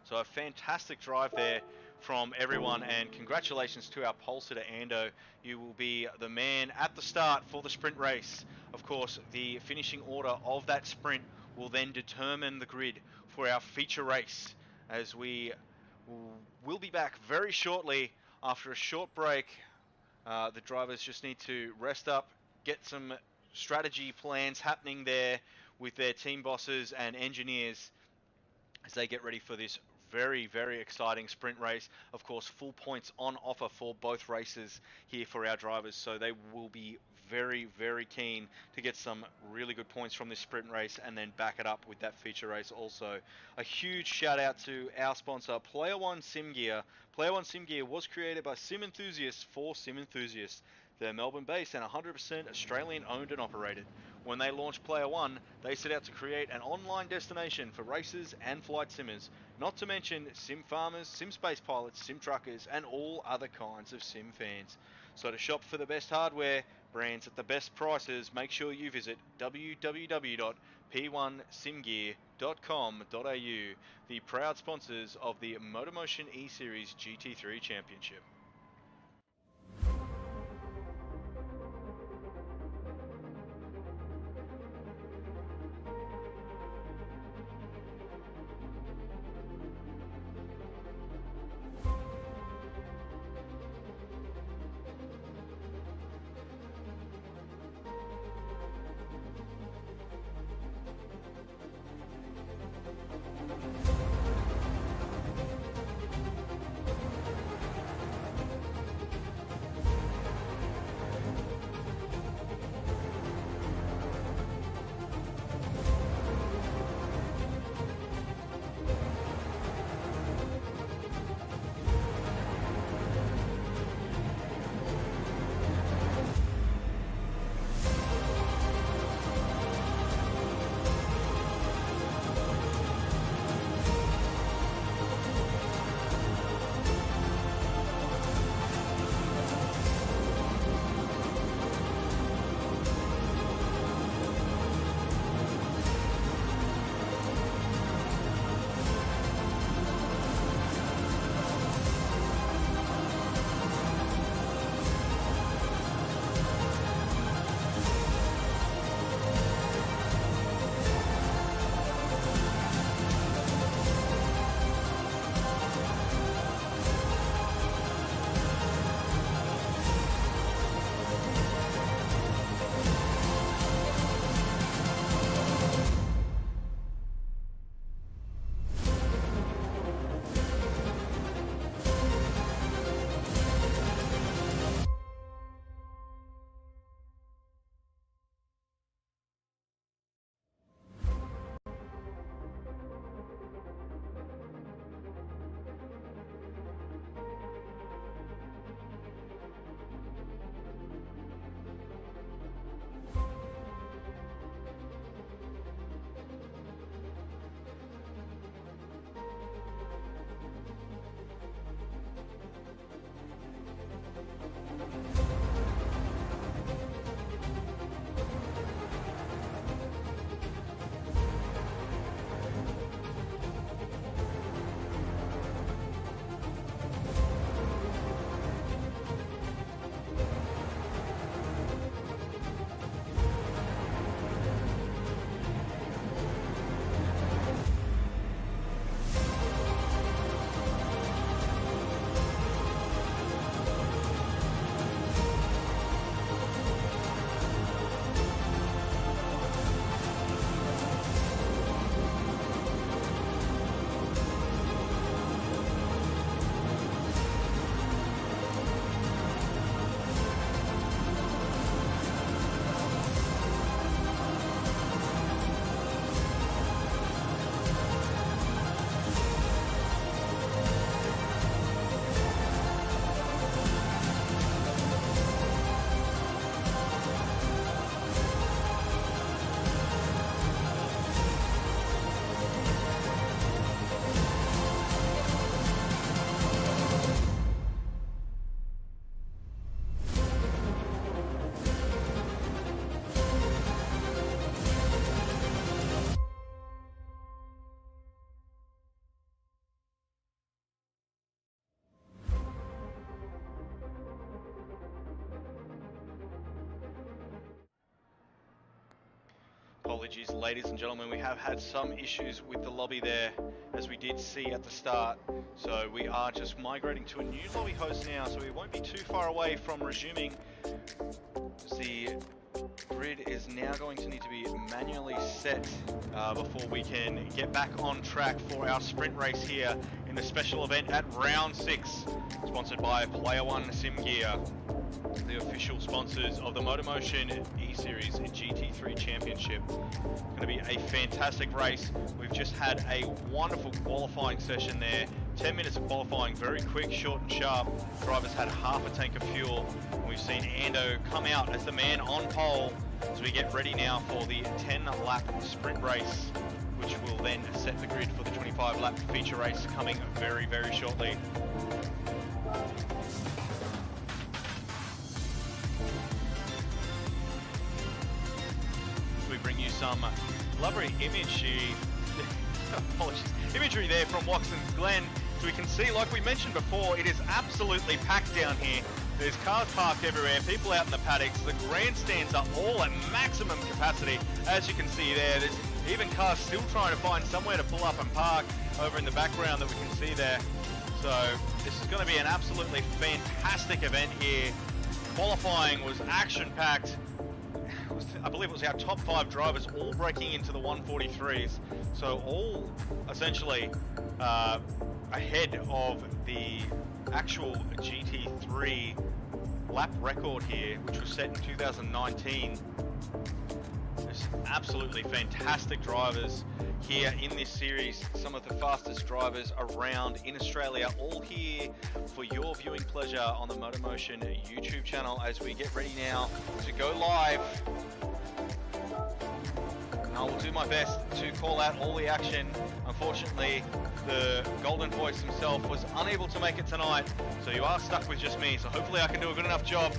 A: So a fantastic drive there from everyone, and congratulations to our pole sitter Ando. You will be the man at the start for the sprint race. Of course, the finishing order of that sprint will then determine the grid for our feature race, as we will be back very shortly after a short break. The drivers just need to rest up, get some strategy plans happening there with their team bosses and engineers as they get ready for this very, very exciting sprint race. Of course, full points on offer for both races here for our drivers, so they will be very, very keen to get some really good points from this sprint race and then back it up with that feature race also. A huge shout out to our sponsor, Player1 Sim Gear. Player1 Sim Gear was created by sim enthusiasts for sim enthusiasts. They're Melbourne-based and 100% Australian-owned and operated. When they launched Player1, they set out to create an online destination for racers and flight simmers, not to mention sim farmers, sim space pilots, sim truckers, and all other kinds of sim fans. So to shop for the best hardware, brands at the best prices, make sure you visit www.p1simgear.com.au, the proud sponsors of the MotorMotion E-Series GT3 Championship. Apologies, ladies and gentlemen, we have had some issues with the lobby there, as we did see at the start. So we are just migrating to a new lobby host now, so we won't be too far away from resuming the Grid is now going to need to be manually set before we can get back on track for our sprint race here in the special event at round 6, sponsored by Player1 Sim Gear, the official sponsors of the MotorMotion E-Series GT3 Championship. It's going to be a fantastic race. We've just had a wonderful qualifying session there. 10 minutes of qualifying, very quick, short and sharp. Drivers had half a tank of fuel. And we've seen Ando come out as the man on pole as we get ready now for the 10-lap sprint race, which will then set the grid for the 25-lap feature race coming very, very shortly. We bring you some lovely imagery there from Watkins Glen. So we can see, like we mentioned before, it is absolutely packed down here. There's cars parked everywhere, people out in the paddocks. The grandstands are all at maximum capacity. As you can see there, there's even cars still trying to find somewhere to pull up and park over in the background that we can see there. So this is going to be an absolutely fantastic event here. Qualifying was action-packed. I believe it was our top 5 drivers all breaking into the 143s. So all essentially ahead of the actual GT3 lap record here, which was set in 2019. There's absolutely fantastic drivers here in this series. Some of the fastest drivers around in Australia, all here for your viewing pleasure on the MotorMotion YouTube channel as we get ready now to go live. I will do my best to call out all the action. Unfortunately, the Golden Voice himself was unable to make it tonight, so you are stuck with just me, so hopefully I can do a good enough job.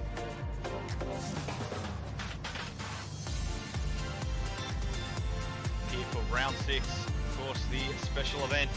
A: Here for round 6, of course, the special event.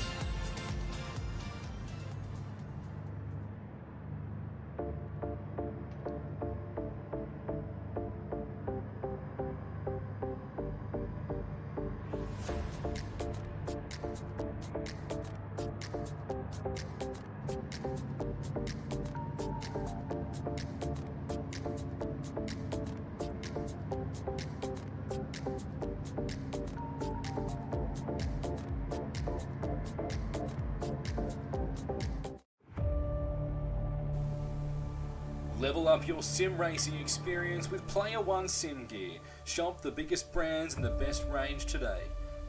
B: Level up your sim racing experience with Player1 Sim Gear. Shop the biggest brands and the best range today.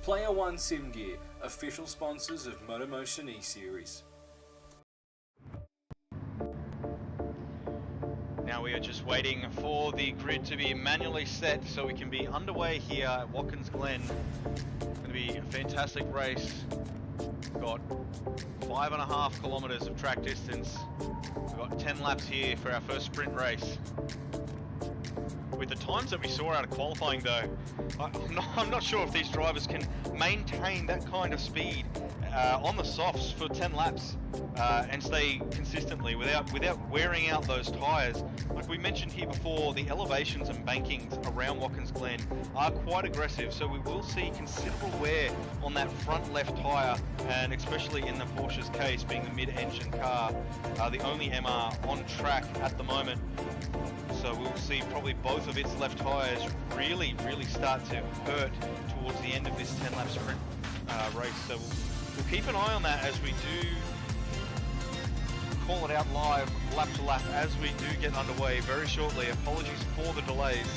B: Player1 Sim Gear, official sponsors of MotorMotion E-Series.
A: Now we are just waiting for the grid to be manually set so we can be underway here at Watkins Glen. It's going to be a fantastic race. We've got 5.5 kilometers of track distance. We've got 10 laps here for our first sprint race. With the times that we saw out of qualifying though, I'm not sure if these drivers can maintain that kind of speed on the softs for 10 laps and stay consistently without wearing out those tyres. Like we mentioned here before, the elevations and bankings around Watkins Glen are quite aggressive, so we will see considerable wear on that front left tyre, and especially in the Porsche's case, being the mid-engine car, the only MR on track at the moment. So we'll see probably both of its left tyres really start to hurt towards the end of this 10-lap sprint race. So we'll keep an eye on that as we do call it out live, lap to lap, as we do get underway very shortly. Apologies for the delays.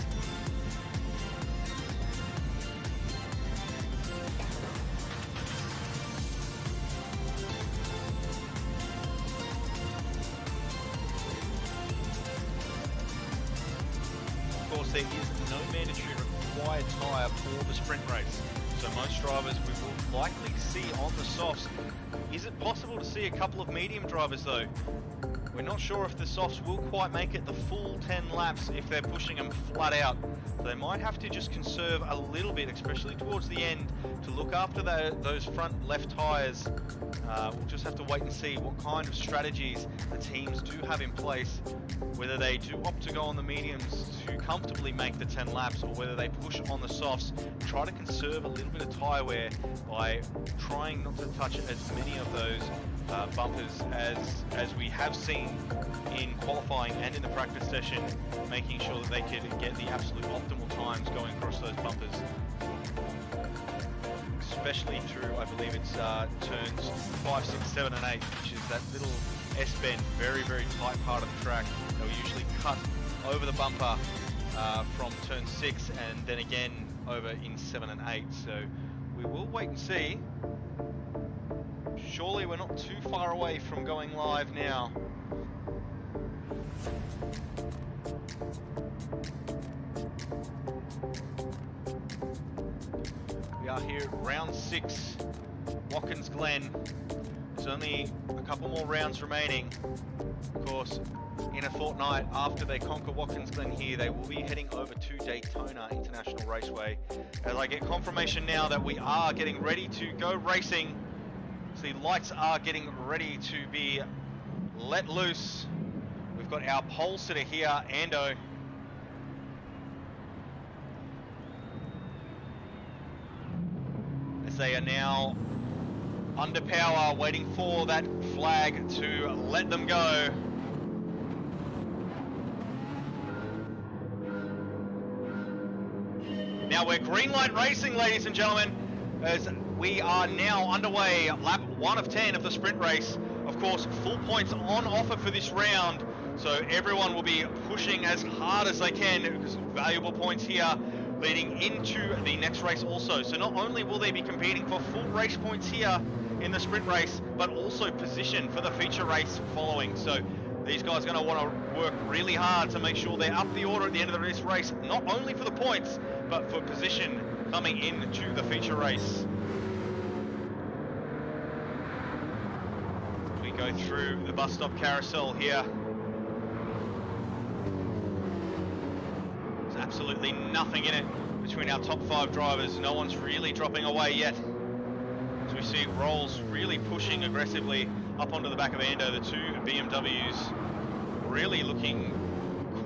A: Of course, there is no mandatory required tyre for the sprint race, so most drivers we will likely see on the softs. Is it possible to see a couple of medium drivers though? We're not sure if the softs will quite make it the full 10 laps if they're pushing them flat out. So they might have to just conserve a little bit, especially towards the end, to look after those front left tyres. We'll just have to wait and see what kind of strategies the teams do have in place, whether they do opt to go on the mediums to comfortably make the 10 laps, or whether they push on the softs, try to conserve a little bit of tyre wear by trying not to touch as many of those bumpers as we have seen in qualifying and in the practice session, making sure that they could get the absolute optimal times going across those bumpers. Especially through, I believe it's turns 5, 6, 7 and 8, which is that little S-bend, very, very tight part of the track. They'll usually cut over the bumper from turn 6 and then again over in 7 and 8. So we will wait and see. Surely we're not too far away from going live now. We are here at round 6, Watkins Glen. There's only a couple more rounds remaining. Of course, in a fortnight after they conquer Watkins Glen here, they will be heading over to Daytona International Raceway. As I get confirmation now that we are getting ready to go racing. So the lights are getting ready to be let loose. We've got our pole sitter here, Ando. As they are now under power, waiting for that flag to let them go. Now we're Gridline Racing, ladies and gentlemen, as we are now underway, lap 1 of 10 of the sprint race. Of course, full points on offer for this round, so everyone will be pushing as hard as they can, because valuable points here leading into the next race also. So not only will they be competing for full race points here in the sprint race, but also position for the feature race following. So these guys are going to want to work really hard to make sure they're up the order at the end of this race, not only for the points, but for position coming into the feature race. We go through the bus stop carousel here. There's absolutely nothing in it between our top 5 drivers. No one's really dropping away yet. As we see Rolls really pushing aggressively up onto the back of Ando, the 2 BMWs really looking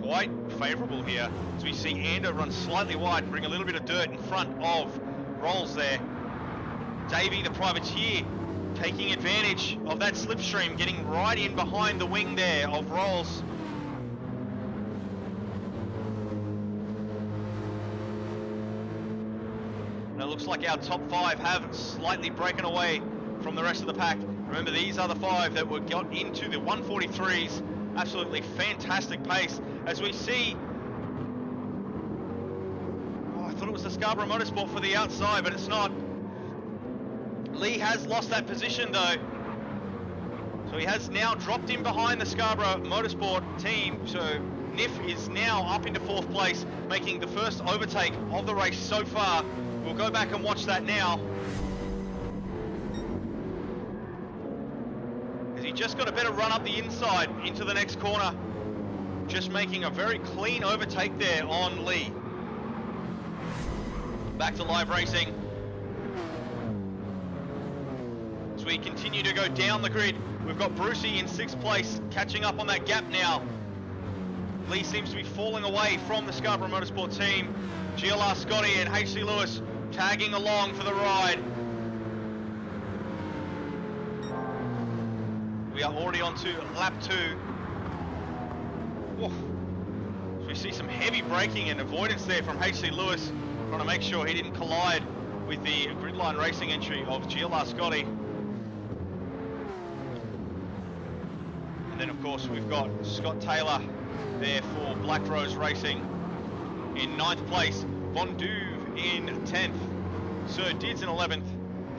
A: quite favourable here. As we see Ando run slightly wide, bring a little bit of dirt in front of Rolls there. Davey, the privateer, taking advantage of that slipstream, getting right in behind the wing there of Rolls. And it looks like our top 5 have slightly broken away from the rest of the pack. Remember, these are the 5 that were got into the 143s. Absolutely fantastic pace. As we see, I thought it was the Scarborough Motorsport for the outside, but it's not. Lee has lost that position though. So he has now dropped in behind the Scarborough Motorsport team. So Niff is now up into 4th place, making the first overtake of the race so far. We'll go back and watch that now. As he just got a better run up the inside into the next corner. Just making a very clean overtake there on Lee. Back to live racing. As we continue to go down the grid, we've got Brucey in 6th place, catching up on that gap now. Lee seems to be falling away from the Scarborough Motorsport team. GLR Scotty and HC Lewis tagging along for the ride. We are already on to lap 2. Whoa. So we see some heavy braking and avoidance there from HC Lewis, trying to make sure he didn't collide with the Gridline Racing entry of GLR Scotty. And then of course we've got Scott Taylor there for Black Rose Racing in 9th place, Von Duve in 10th, Sir Dids in 11th,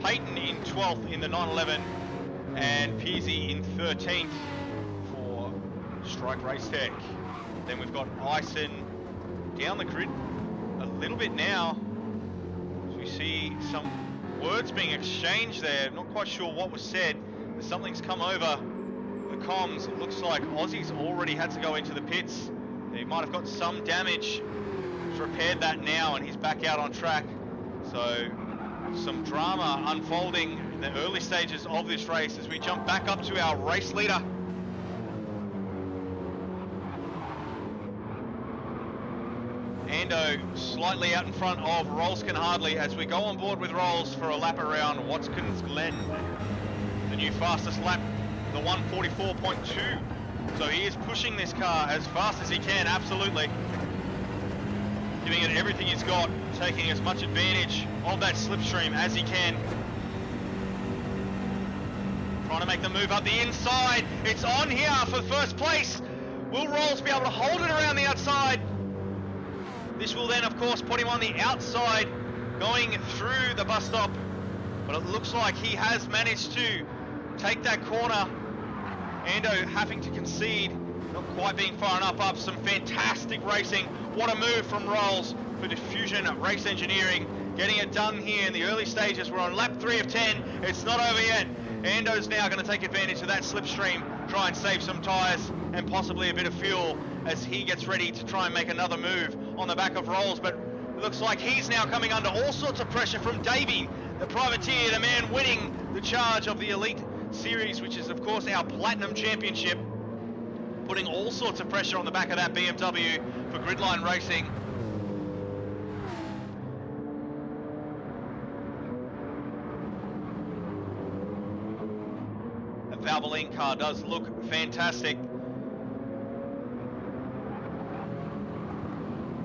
A: Peyton in 12th in the 911, and Pearsey in 13th for Strike Race Tech. Then we've got Ison down the grid a little bit now. So we see some words being exchanged there. Not quite sure what was said. Something's come over the comms. It looks like Aussie's already had to go into the pits. He might have got some damage. He's repaired that now and he's back out on track. So some drama unfolding in the early stages of this race as we jump back up to our race leader. Ando slightly out in front of Rolls Can Hardly as we go on board with Rolls for a lap around Watkins Glen. The new fastest lap the 144.2. So he is pushing this car as fast as he can, absolutely. Giving it everything he's got, taking as much advantage of that slipstream as he can. Trying to make the move up the inside. It's on here for first place. Will Rolls be able to hold it around the outside? This will then, of course, put him on the outside, going through the bus stop. But it looks like he has managed to take that corner. Ando having to concede, not quite being far enough up. Some fantastic racing. What a move from Rolls for Diffusion Race Engineering. Getting it done here in the early stages. We're on lap 3 of 10. It's not over yet. Ando's now going to take advantage of that slipstream, try and save some tyres and possibly a bit of fuel as he gets ready to try and make another move on the back of Rolls. But it looks like he's now coming under all sorts of pressure from Davey, the privateer, the man winning the charge of the Elite Series, which is of course our Platinum Championship, putting all sorts of pressure on the back of that BMW for Gridline Racing. The Valvoline car does look fantastic.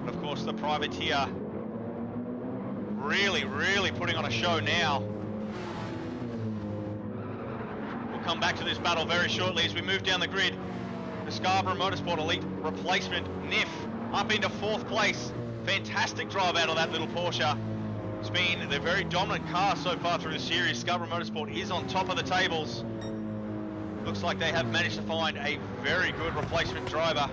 A: But of course the privateer really putting on a show now. We'll come back to this battle very shortly as we move down the grid. The Scarborough Motorsport Elite replacement, NIF, up into 4th place. Fantastic drive out of that little Porsche. It's been the very dominant car so far through the series. Scarborough Motorsport is on top of the tables. Looks like they have managed to find a very good replacement driver.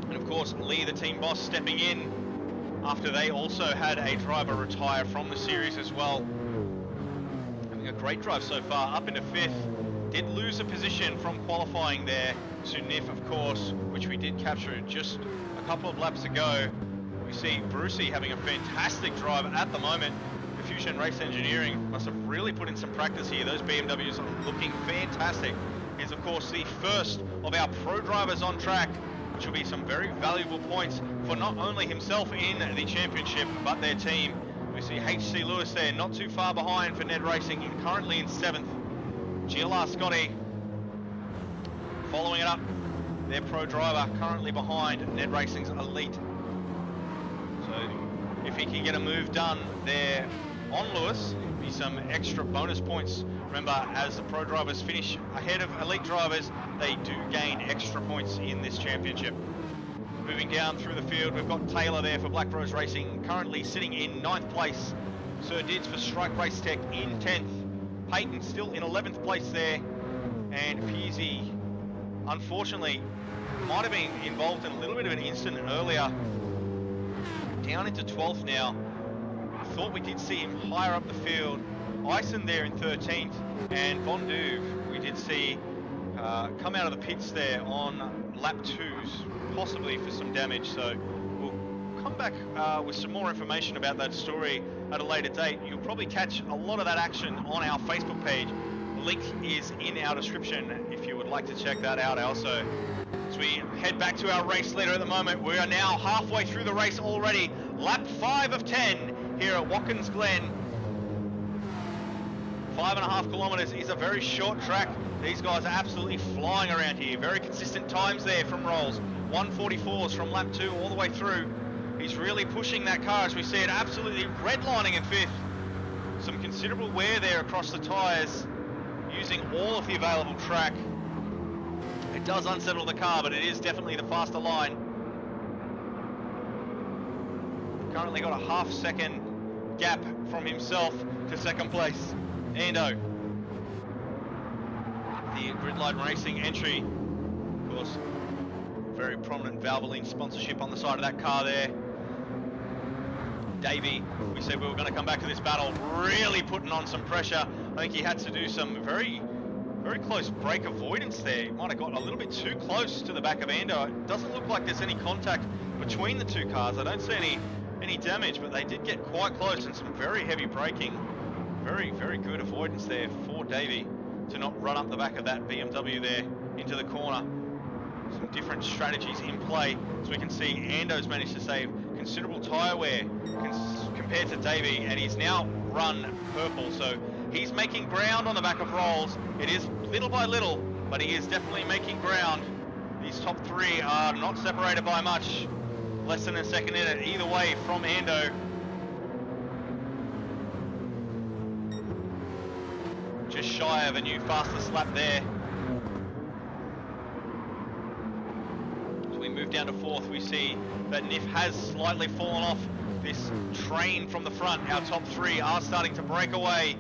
A: And of course, Lee, the team boss, stepping in after they also had a driver retire from the series as well. Having a great drive so far, up into 5th. Did lose a position from qualifying there to NIF, of course, which we did capture just a couple of laps ago. We see Brucey having a fantastic drive at the moment. Diffusion Race Engineering must have really put in some practice here. Those BMWs are looking fantastic. Here's, of course, the first of our pro drivers on track, which will be some very valuable points for not only himself in the championship, but their team. We see HC Lewis there, not too far behind for NED Racing, currently in 7th. GLR Scotty following it up. Their pro driver currently behind NED Racing's Elite. So if he can get a move done there on Lewis, it'll be some extra bonus points. Remember, as the pro drivers finish ahead of Elite drivers, they do gain extra points in this championship. Moving down through the field, we've got Taylor there for Black Rose Racing, currently sitting in 9th place. Sir Dids for Strike Race Tech in 10th. Peyton still in 11th place there. And Peasy, unfortunately, might have been involved in a little bit of an incident earlier. Down into 12th now. I thought we did see him higher up the field. Ison there in 13th, and Von Duve we did see come out of the pits there on lap 2s, possibly for some damage. So we'll come back with some more information about that story at a later date. You'll probably catch a lot of that action on our Facebook page. The link is in our description if you would like to check that out also. As we head back to our race leader at the moment, we are now halfway through the race already. Lap 5 of 10 here at Watkins Glen. 5.5 kilometers is a very short track. These guys are absolutely flying around here. Very consistent times there from Rolls. 144s from lap 2 all the way through. He's really pushing that car as we see it absolutely redlining in 5th. Some considerable wear there across the tyres, using all of the available track. It does unsettle the car, but it is definitely the faster line. Currently got a half-second gap from himself to 2nd place. Ando, the Gridline Racing entry, of course, very prominent Valvoline sponsorship on the side of that car there. Davey, we said we were going to come back to this battle, really putting on some pressure. I think he had to do some very close brake avoidance there. He might have got a little bit too close to the back of Ando. It doesn't look like there's any contact between the two cars. I don't see any damage, but they did get quite close and some very heavy braking. Very good avoidance there for Davey to not run up the back of that BMW there into the corner. Some different strategies in play. As we can see, Ando's managed to save considerable tyre wear compared to Davey, and he's now run purple, so He's making ground on the back of Rolls. It is little by little, but he is definitely making ground. These top three are not separated by much. Less than a second in it, either way from Ando. Just shy of a new fastest lap there. As we move down to fourth, we see that Nif has slightly fallen off this train from the front. Our top three are starting to break away.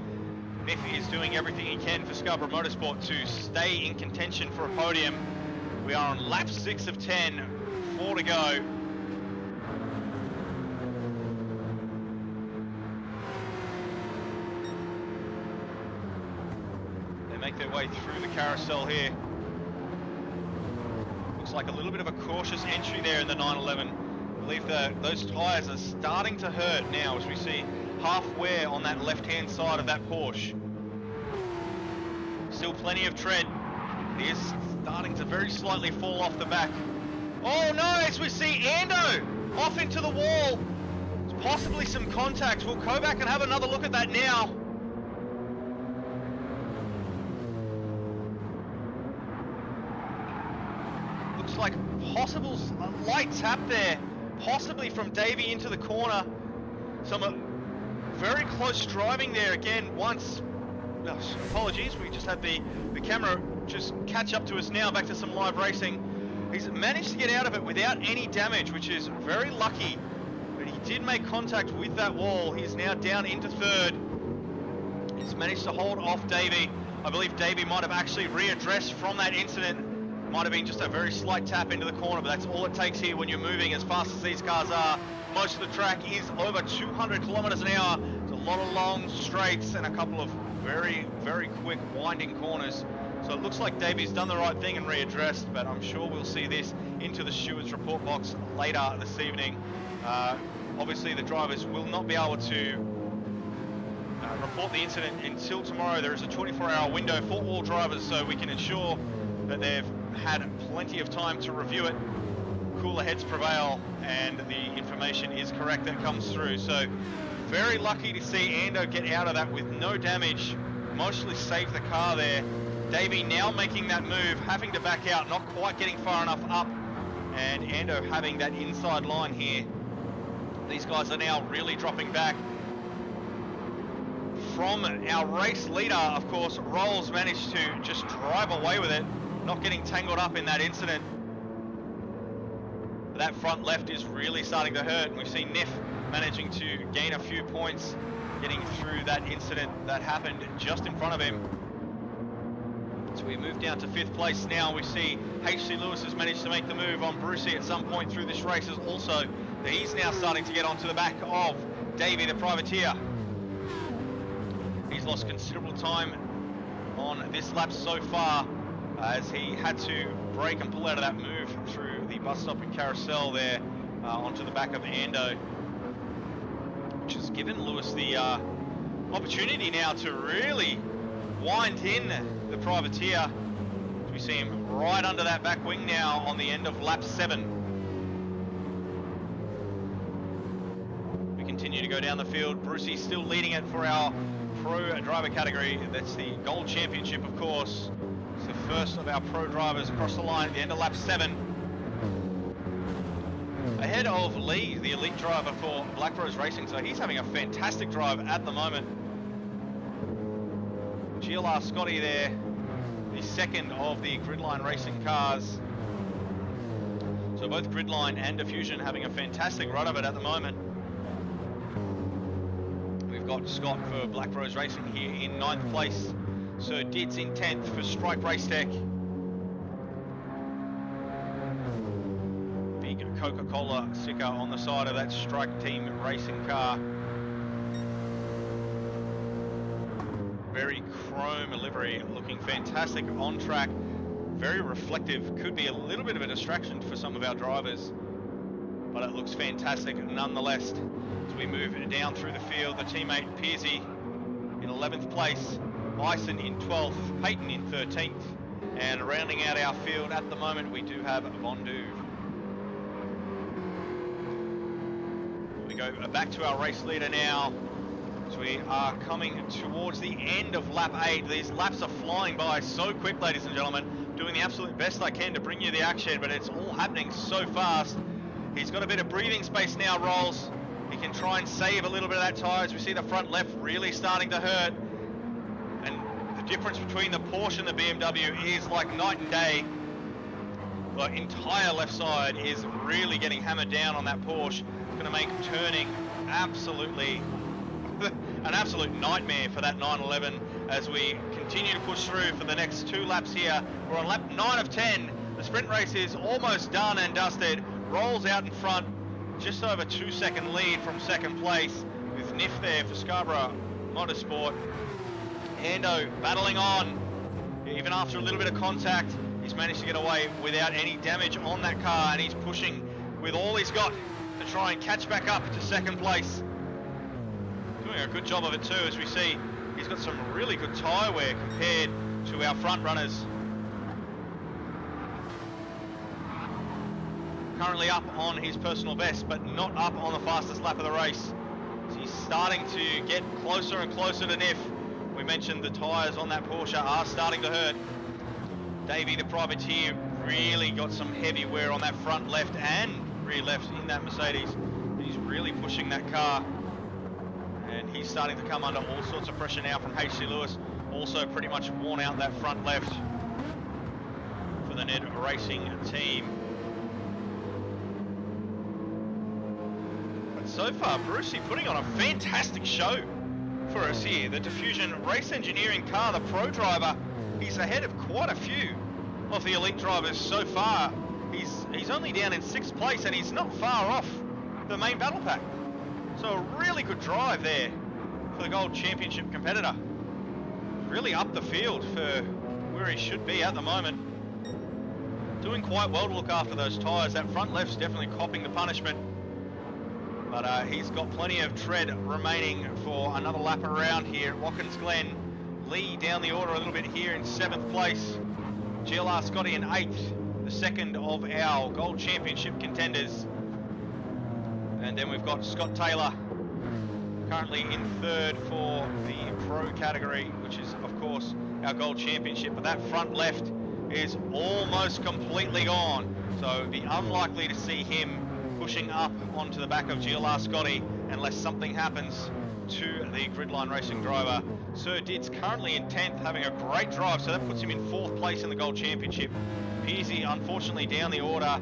A: Nif is doing everything he can for Scarborough Motorsport to stay in contention for a podium. We are on lap 6 of 10, 4 to go. They make their way through the carousel here. Looks like a little bit of a cautious entry there in the 911. I believe that those tyres are starting to hurt now as we see half wear on that left-hand side of that Porsche. Still plenty of tread. It is starting to very slightly fall off the back. Oh no, as we see Ando off into the wall. It's possibly some contact. We'll go back and have another look at that now. Looks like possible light tap there, possibly from Davey into the corner. Some very close driving there again once. Oh, apologies, we just had the camera just catch up to us now, back to some live racing. He's managed to get out of it without any damage, which is very lucky, but he did make contact with that wall. He's now down into third. He's managed to hold off Davey. I believe Davey might have actually readdressed from that incident. Might have been just a very slight tap into the corner, but that's all it takes here when you're moving as fast as these cars are. Most of the track is over 200 kilometers an hour. There's a lot of long straights and a couple of very, very quick winding corners. So it looks like Davey's done the right thing and readdressed, but I'm sure we'll see this into the steward's report box later this evening. Obviously the drivers will not be able to report the incident until tomorrow. There is a 24-hour window for all drivers, so we can ensure that they've had plenty of time to review it. Cooler heads prevail and the information is correct that comes through. So very lucky to see Ando get out of that with no damage, mostly saved the car there. Davey now making that move, having to back out, not quite getting far enough up, and Ando having that inside line here. These guys are now really dropping back. From our race leader, of course, Rolls managed to just drive away with it, not getting tangled up in that incident. But that front left is really starting to hurt, and we've seen Nif managing to gain a few points, getting through that incident that happened just in front of him. So we move down to 5th place now. We see HC Lewis has managed to make the move on Brucey at some point through this race also. He's now starting to get onto the back of Davey the privateer. He's lost considerable time on this lap so far as he had to brake and pull out of that move through the bus stop and carousel there onto the back of Ando, which has given Lewis the opportunity now to really wind in the privateer. We see him right under that back wing now on the end of lap 7. We continue to go down the field. Brucey's still leading it for our pro driver category. That's the Gold Championship, of course. It's the first of our pro drivers across the line at the end of lap 7. Ahead of Lee, the elite driver for Black Rose Racing, so he's having a fantastic drive at the moment. GLR Scotty there, the second of the Gridline Racing cars. So both Gridline and Diffusion having a fantastic run of it at the moment. We've got Scott for Black Rose Racing here in 9th place. Sir Dids in 10th for Strike Race Tech. Big Coca-Cola sticker on the side of that Strike Team Racing car. Very chrome livery, looking fantastic on track. Very reflective, could be a little bit of a distraction for some of our drivers, but it looks fantastic nonetheless. As we move down through the field, the teammate Pearsey in 11th place, Bison in 12th, Peyton in 13th, and rounding out our field at the moment we do have Von Duve. We go back to our race leader now, As we are coming towards the end of lap 8. These laps are flying by so quick, ladies and gentlemen. Doing the absolute best I can to bring you the action, but it's all happening so fast. He's got a bit of breathing space now, Rolls. He can try and save a little bit of that tyre as we see the front left really starting to hurt. And the difference between the Porsche and the BMW is like night and day. The entire left side is really getting hammered down on that Porsche. It's going to make turning absolutely an absolute nightmare for that 911 as we continue to push through for the next 2 laps here. We're on lap 9 of 10. The sprint race is almost done and dusted. Rolls out in front, just over 2-second lead from second place with Niff there for Scarborough Motorsport. Ando battling on, even after a little bit of contact. He's managed to get away without any damage on that car, and he's pushing with all he's got to try and catch back up to second place. Doing a good job of it too, as we see he's got some really good tyre wear compared to our front runners. Currently up on his personal best, but not up on the fastest lap of the race. So he's starting to get closer and closer to Niff. We mentioned the tyres on that Porsche are starting to hurt. Davey, the privateer, really got some heavy wear on that front left and rear left in that Mercedes. He's really pushing that car, and he's starting to come under all sorts of pressure now from HC Lewis. Also pretty much worn out that front left for the NED Racing team. But so far, Brucey putting on a fantastic show for us here. The Diffusion race engineering car, the pro driver, he's ahead of quite a few of the elite drivers so far. He's only down in 6th place, and he's not far off the main battle pack. So a really good drive there for the Gold Championship competitor. Really up the field for where he should be at the moment. Doing quite well to look after those tyres. That front left's definitely copping the punishment. But he's got plenty of tread remaining for another lap around here at Watkins Glen. Lee down the order a little bit here in 7th place. GLR Scotty in 8th, the second of our Gold Championship contenders. And then we've got Scott Taylor currently in 3rd for the Pro category, which is of course our Gold Championship. But that front left is almost completely gone. So it'd be unlikely to see him pushing up onto the back of GLR Scotty unless something happens to the Gridline Racing driver. Sir Did's currently in 10th, having a great drive, so that puts him in 4th place in the Gold Championship. Pearsey unfortunately down the order,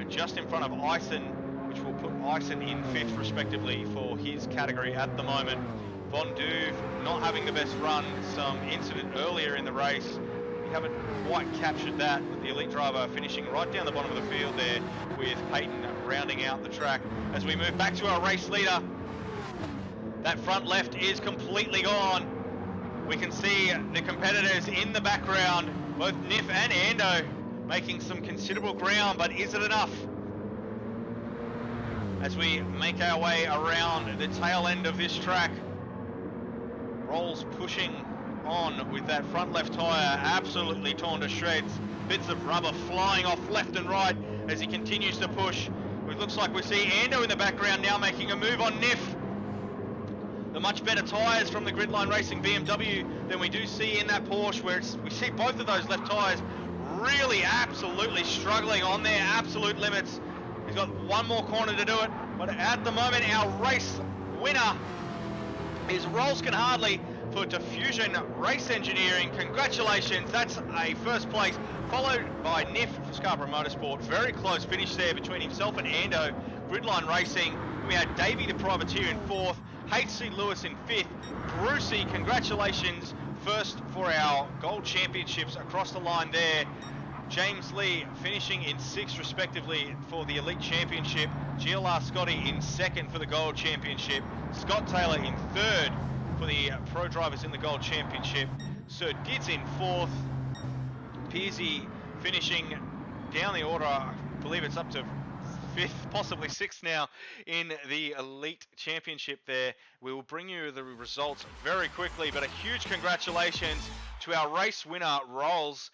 A: just in front of Ison, which will put Ison in 5th respectively for his category at the moment. Von Duve not having the best run, some incident earlier in the race. We haven't quite captured that, with the elite driver finishing right down the bottom of the field there, with Peyton rounding out the track. As we move back to our race leader, that front left is completely gone. We can see the competitors in the background, both Niff and Ando, making some considerable ground, but is it enough? As we make our way around the tail end of this track, Rolls pushing on with that front left tyre absolutely torn to shreds. Bits of rubber flying off left and right as he continues to push. It looks like we see Ando in the background now making a move on Niff. The much better tyres from the Gridline Racing BMW than we do see in that Porsche, where we see both of those left tyres really absolutely struggling on their absolute limits. He's got one more corner to do it, but at the moment our race winner is Rolls Can Hardly for Diffusion Race Engineering. Congratulations, that's a 1st place, followed by Niff for Scarborough Motorsport. Very close finish there between himself and Ando. Gridline Racing, we had Davey the Privateer in 4th, HC Lewis in 5th. Brucey, congratulations, 1st for our Gold Championships across the line there. James Lee finishing in 6th respectively for the Elite Championship. GLR Scotty in 2nd for the Gold Championship. Scott Taylor in 3rd for the Pro drivers in the Gold Championship. Sir Dids in 4th. Pearsey finishing down the order, I believe it's up to 5th, possibly 6th now in the Elite Championship there. We will bring you the results very quickly, but a huge congratulations to our race winner, Rolls.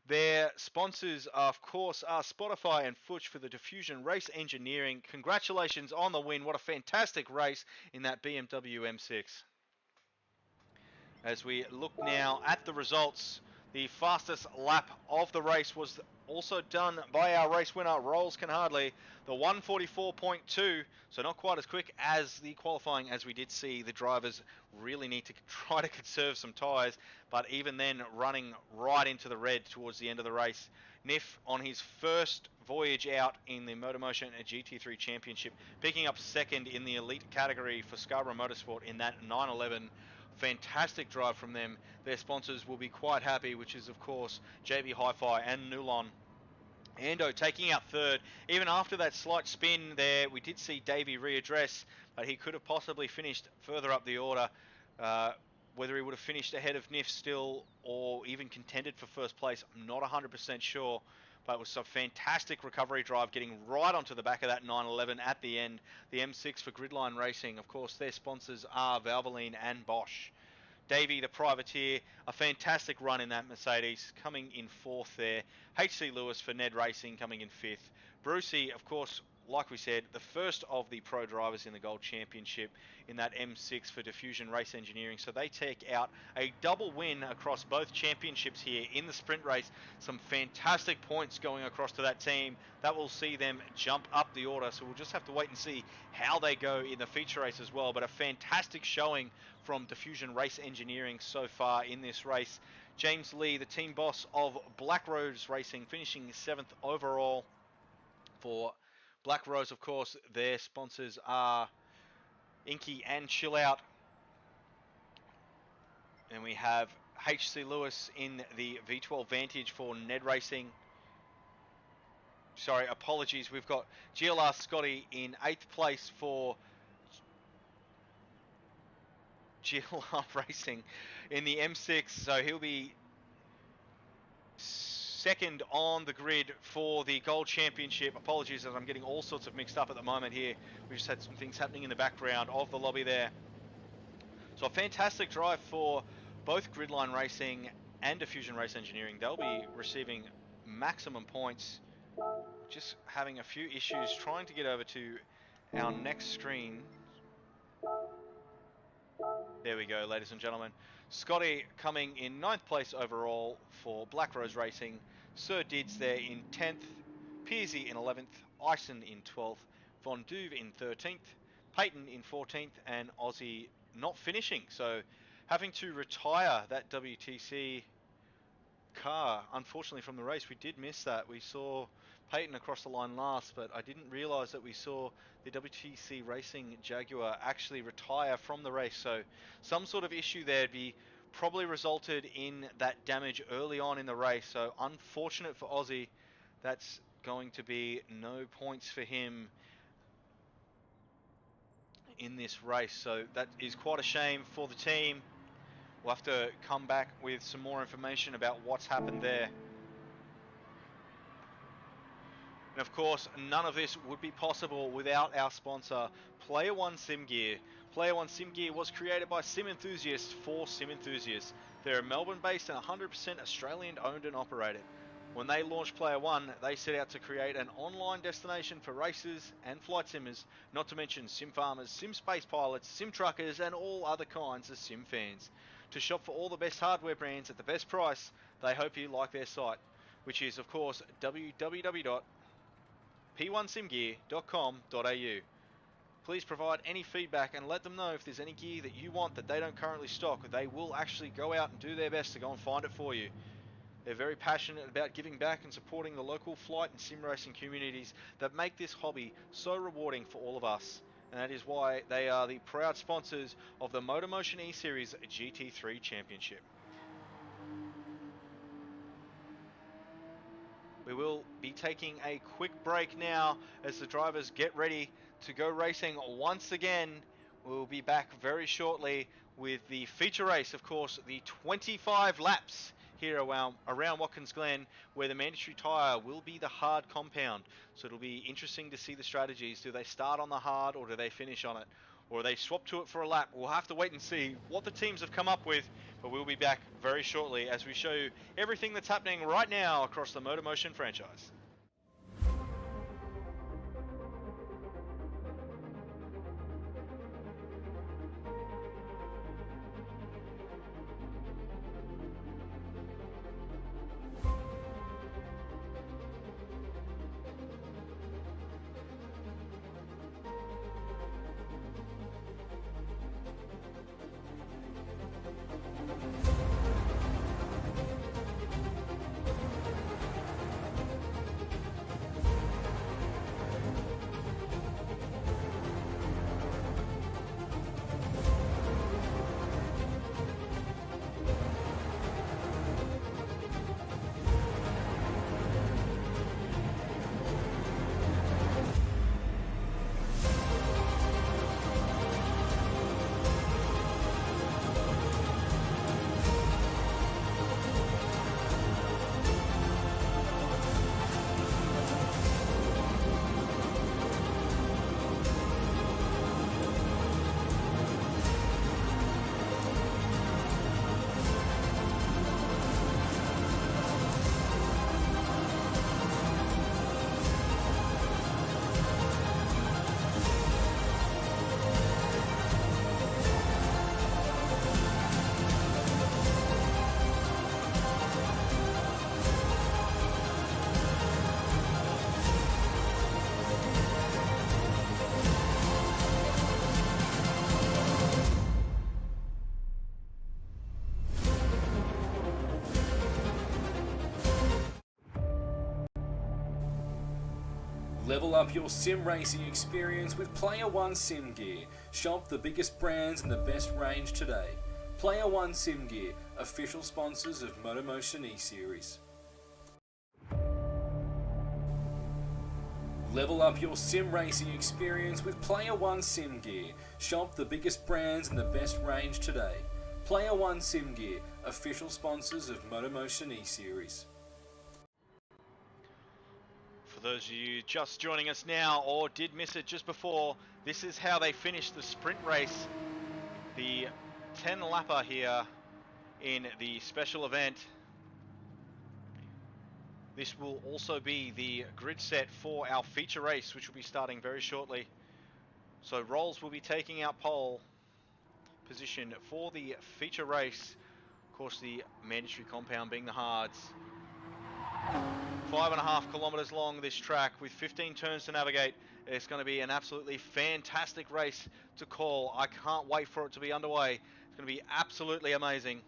A: Their sponsors, of course, are Spotify and Fuchs for the Diffusion Race Engineering. Congratulations on the win. What a fantastic race in that BMW M6. As we look now at the results, the fastest lap of the race was also done by our race winner, Rolls Can Hardly, the 144.2, so not quite as quick as the qualifying, as we did see the drivers really need to try to conserve some tyres, but even then running right into the red towards the end of the race. Niff on his first voyage out in the MotorMotion GT3 Championship, picking up second in the elite category for Scarborough Motorsport in that 911. Fantastic drive from them. Their sponsors will be quite happy, which is of course JB Hi-Fi and Nulon. Ando taking out third. Even after that slight spin there, we did see Davey readdress, but he could have possibly finished further up the order. Whether he would have finished ahead of Niff still or even contended for first place, I'm not 100% sure. But it was a fantastic recovery drive, getting right onto the back of that 911 at the end. The M6 for Gridline Racing. Of course, their sponsors are Valvoline and Bosch. Davey, the privateer, a fantastic run in that Mercedes, coming in fourth there. HC Lewis for NED Racing coming in fifth. Brucey, of course, like we said, the first of the pro drivers in the Gold Championship in that M6 for Diffusion Race Engineering. So they take out a double win across both championships here in the sprint race. Some fantastic points going across to that team. That will see them jump up the order. So we'll just have to wait and see how they go in the feature race as well. But a fantastic showing from Diffusion Race Engineering so far in this race. James Lee, the team boss of Black Rose Racing, finishing 7th overall for Black Rose. Of course, their sponsors are Inky and Chill Out. And we have HC Lewis in the V12 Vantage for NED Racing. Sorry, apologies. We've got GLR Scotty in 8th place for GLR Racing in the M6. So he'll be second on the grid for the Gold Championship. Apologies as I'm getting all sorts of mixed up at the moment here. We just had some things happening in the background of the lobby there. So a fantastic drive for both Gridline Racing and Diffusion Race Engineering. They'll be receiving maximum points. Just having a few issues trying to get over to our next screen. There we go, ladies and gentlemen. Scotty coming in 9th place overall for Black Rose Racing. Sir Dids there in 10th. Pearsey in 11th. Ison in 12th. Von Duve in 13th. Peyton in 14th. And Aussie not finishing. So having to retire that WTC car, unfortunately, from the race. We did miss that. We saw Peyton across the line last, but I didn't realise that we saw the WTC-Racing Jaguar actually retire from the race. So some sort of issue there probably resulted in that damage early on in the race. So unfortunate for Aussie. That's going to be no points for him in this race. So that is quite a shame for the team. We'll have to come back with some more information about what's happened there. And of course, none of this would be possible without our sponsor, Player1 Sim Gear. Player1 Sim Gear was created by sim enthusiasts for sim enthusiasts. They're Melbourne-based and 100% Australian owned and operated. When they launched Player1, they set out to create an online destination for racers and flight simmers, not to mention sim farmers, sim space pilots, sim truckers, and all other kinds of sim fans. To shop for all the best hardware brands at the best price, they hope you like their site, which is, of course, www.p1simgear.com.au. Please provide any feedback and let them know if there's any gear that you want that they don't currently stock. They will actually go out and do their best to go and find it for you. They're very passionate about giving back and supporting the local flight and sim racing communities that make this hobby so rewarding for all of us. And that is why they are the proud sponsors of the MotorMotion E-Series GT3 Championship. We will be taking a quick break now as the drivers get ready to go racing once again. We'll be back very shortly with the feature race, of course, the 25 laps here around Watkins Glen, where the mandatory tyre will be the hard compound. So it'll be interesting to see the strategies. Do they start on the hard or do they finish on it? Or they swap to it for a lap? We'll have to wait and see what the teams have come up with, but we'll be back very shortly as we show you everything that's happening right now across the MotorMotion franchise.
B: Level up your sim racing experience with Player1 Sim Gear. Shop the biggest brands and the best range today. Player1 Sim Gear, official sponsors of MotorMotion E-Series. Level up your sim racing experience with Player1 Sim Gear. Shop the biggest brands and the best range today. Player1 Sim Gear, official sponsors of MotorMotion E-Series.
A: For those of you just joining us now or did miss it just before, this is how they finished the sprint race. The 10 lapper here in the special event. This will also be the grid set for our feature race, which will be starting very shortly. So Rolls will be taking out pole position for the feature race. Of course, the mandatory compound being the hards. 5.5 kilometers long, this track with 15 turns to navigate. It's going to be an absolutely fantastic race to call. I can't wait for it to be underway. It's going to be absolutely amazing.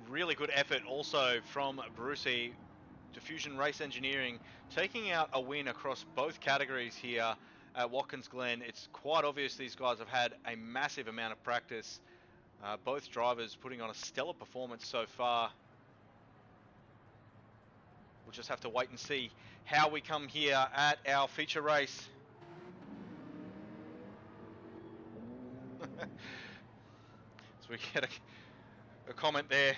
A: Really good effort also from Brucey, Diffusion Race Engineering, taking out a win across both categories here at Watkins Glen. It's quite obvious these guys have had a massive amount of practice. Both drivers putting on a stellar performance so far. We'll just have to wait and see how we come here at our feature race. So we get a comment there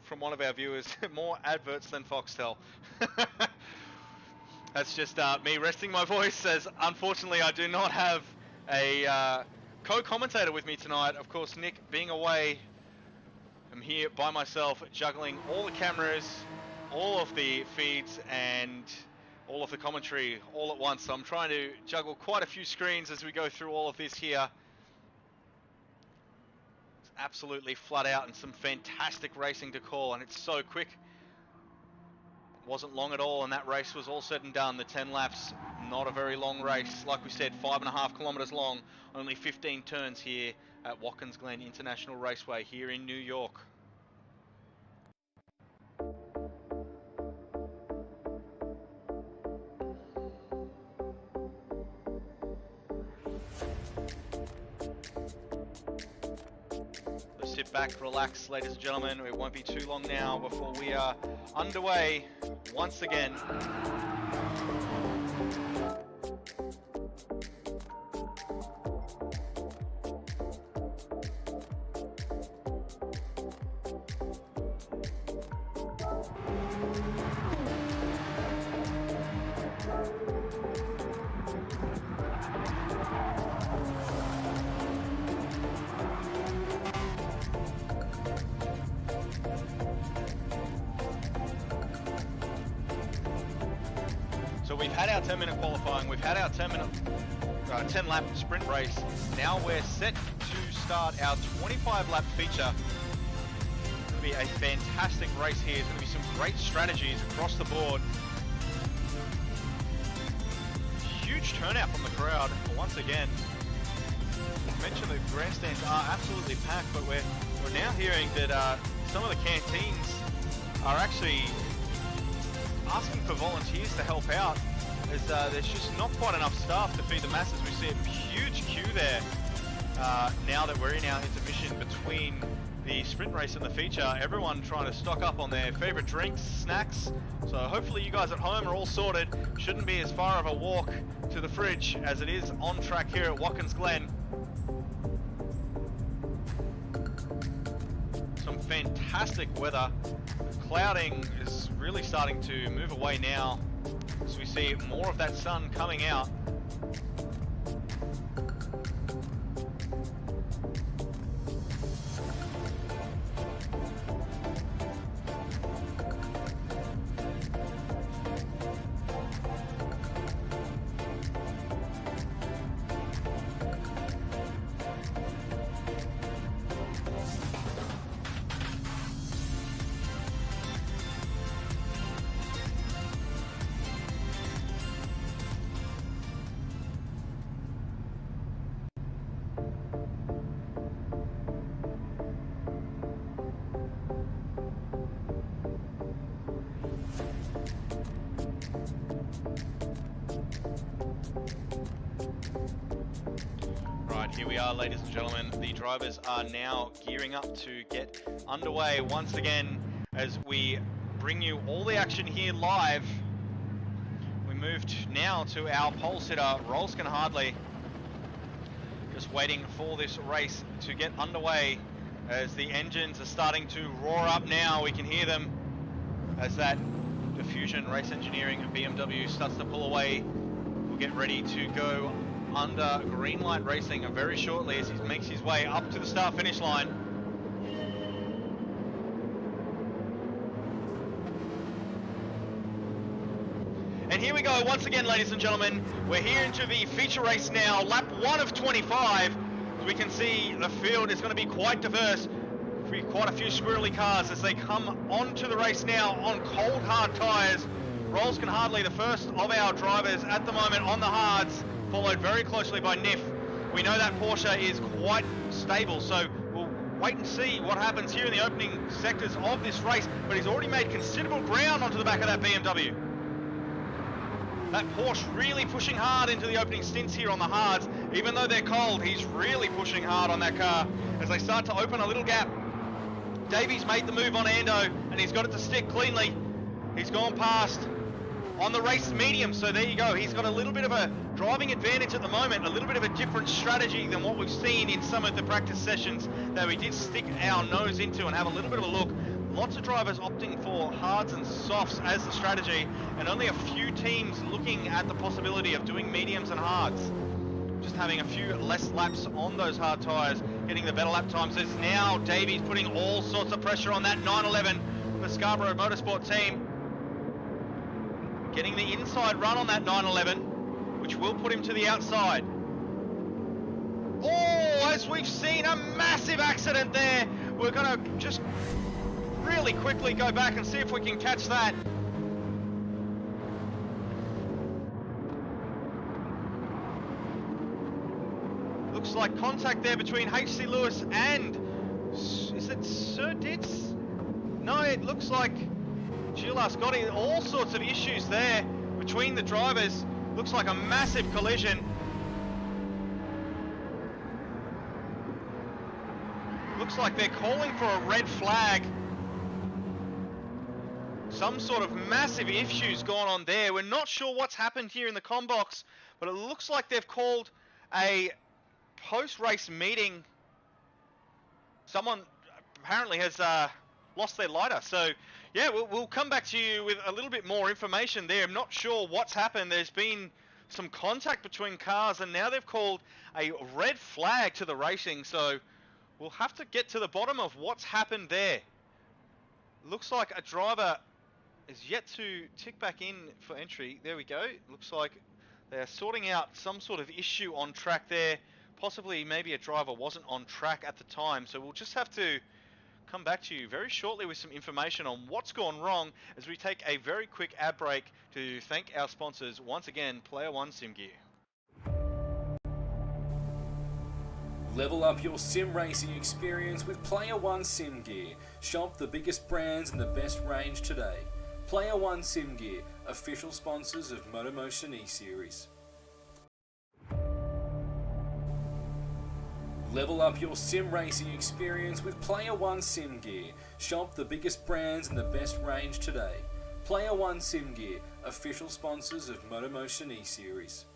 A: from one of our viewers, more adverts than Foxtel. That's just me resting my voice, as unfortunately I do not have a co-commentator with me tonight. Of course, Nick being away, I'm here by myself juggling all the cameras, all of the feeds and all of the commentary all at once. So I'm trying to juggle quite a few screens as we go through all of this here. It's absolutely flat out and some fantastic racing to call, and it's so quick. It wasn't long at all, and that race was all said and done. The 10 laps, not a very long race. Like we said, 5.5 kilometers long, only 15 turns here at Watkins Glen International Raceway here in New York. Sit back, relax, ladies and gentlemen. It won't be too long now before we are underway once again. So we've had our 10-minute qualifying, we've had our 10-lap sprint race. Now we're set to start our 25-lap feature. It's going to be a fantastic race here. There's going to be some great strategies across the board. Huge turnout from the crowd once again. I mentioned the grandstands are absolutely packed, but we're now hearing that some of the canteens are actually asking for volunteers to help out, as there's just not quite enough staff to feed the masses. We see a huge queue there now that we're in our intermission between the sprint race and the feature. Everyone trying to stock up on their favorite drinks, snacks. So hopefully you guys at home are all sorted. Shouldn't be as far of a walk to the fridge as it is on track here at Watkins Glen. Some fantastic weather. Clouding is really starting to move away now, as we see more of that sun coming out. Here we are, ladies and gentlemen. The drivers are now gearing up to get underway once again as we bring you all the action here live. We moved now to our pole sitter, Rolston Hardley. Just waiting for this race to get underway as the engines are starting to roar up now. We can hear them as that Diffusion Race Engineering BMW starts to pull away. We'll get ready to go under Gridline Racing very shortly as he makes his way up to the start finish line. And here we go once again, ladies and gentlemen. We're here into the feature race now, lap 1 of 25. As we can see, the field is going to be quite diverse. Quite a few squirrely cars as they come onto the race now on cold hard tyres. Rolston Hardley, the first of our drivers at the moment on the hards, followed very closely by NIF. We know that Porsche is quite stable, so we'll wait and see what happens here in the opening sectors of this race, but he's already made considerable ground onto the back of that BMW. That Porsche really pushing hard into the opening stints here on the hards. Even though they're cold, he's really pushing hard on that car as they start to open a little gap. Davies made the move on Ando, and he's got it to stick cleanly. He's gone past on the race medium, so there you go. He's got a little bit of a driving advantage at the moment, a little bit of a different strategy than what we've seen in some of the practice sessions that we did stick our nose into and have a little bit of a look. Lots of drivers opting for hards and softs as the strategy, and only a few teams looking at the possibility of doing mediums and hards. Just having a few less laps on those hard tyres, getting the better lap times. There's now Davies putting all sorts of pressure on that 911 for Scarborough Motorsport team. Getting the inside run on that 911, which will put him to the outside. Oh, as we've seen, a massive accident there. We're going to just really quickly go back and see if we can catch that. Looks like contact there between HC Lewis and, is it Sir Ditz? No, it looks like Gilles Ascotti. All sorts of issues there between the drivers. Looks like a massive collision. Looks like they're calling for a red flag. Some sort of massive issues going on there. We're not sure what's happened here in the comm box, but it looks like they've called a post-race meeting. Someone apparently has lost their lighter, so yeah, we'll come back to you with a little bit more information there. I'm not sure what's happened. There's been some contact between cars, and now they've called a red flag to the racing, so we'll have to get to the bottom of what's happened there. Looks like a driver is yet to tick back in for entry. There we go. Looks like they're sorting out some sort of issue on track there. Possibly maybe a driver wasn't on track at the time, so we'll just have to come back to you very shortly with some information on what's gone wrong as we take a very quick ad break to thank our sponsors once again, Player1 Sim Gear.
B: Level up your sim racing experience with Player1 Sim Gear. Shop the biggest brands and the best range today. Player1 Sim Gear, official sponsors of MotorMotion E-Series. Level up your sim racing experience with Player1 Sim Gear. Shop the biggest brands and the best range today. Player1 Sim Gear, official sponsors of MotorMotion E-Series.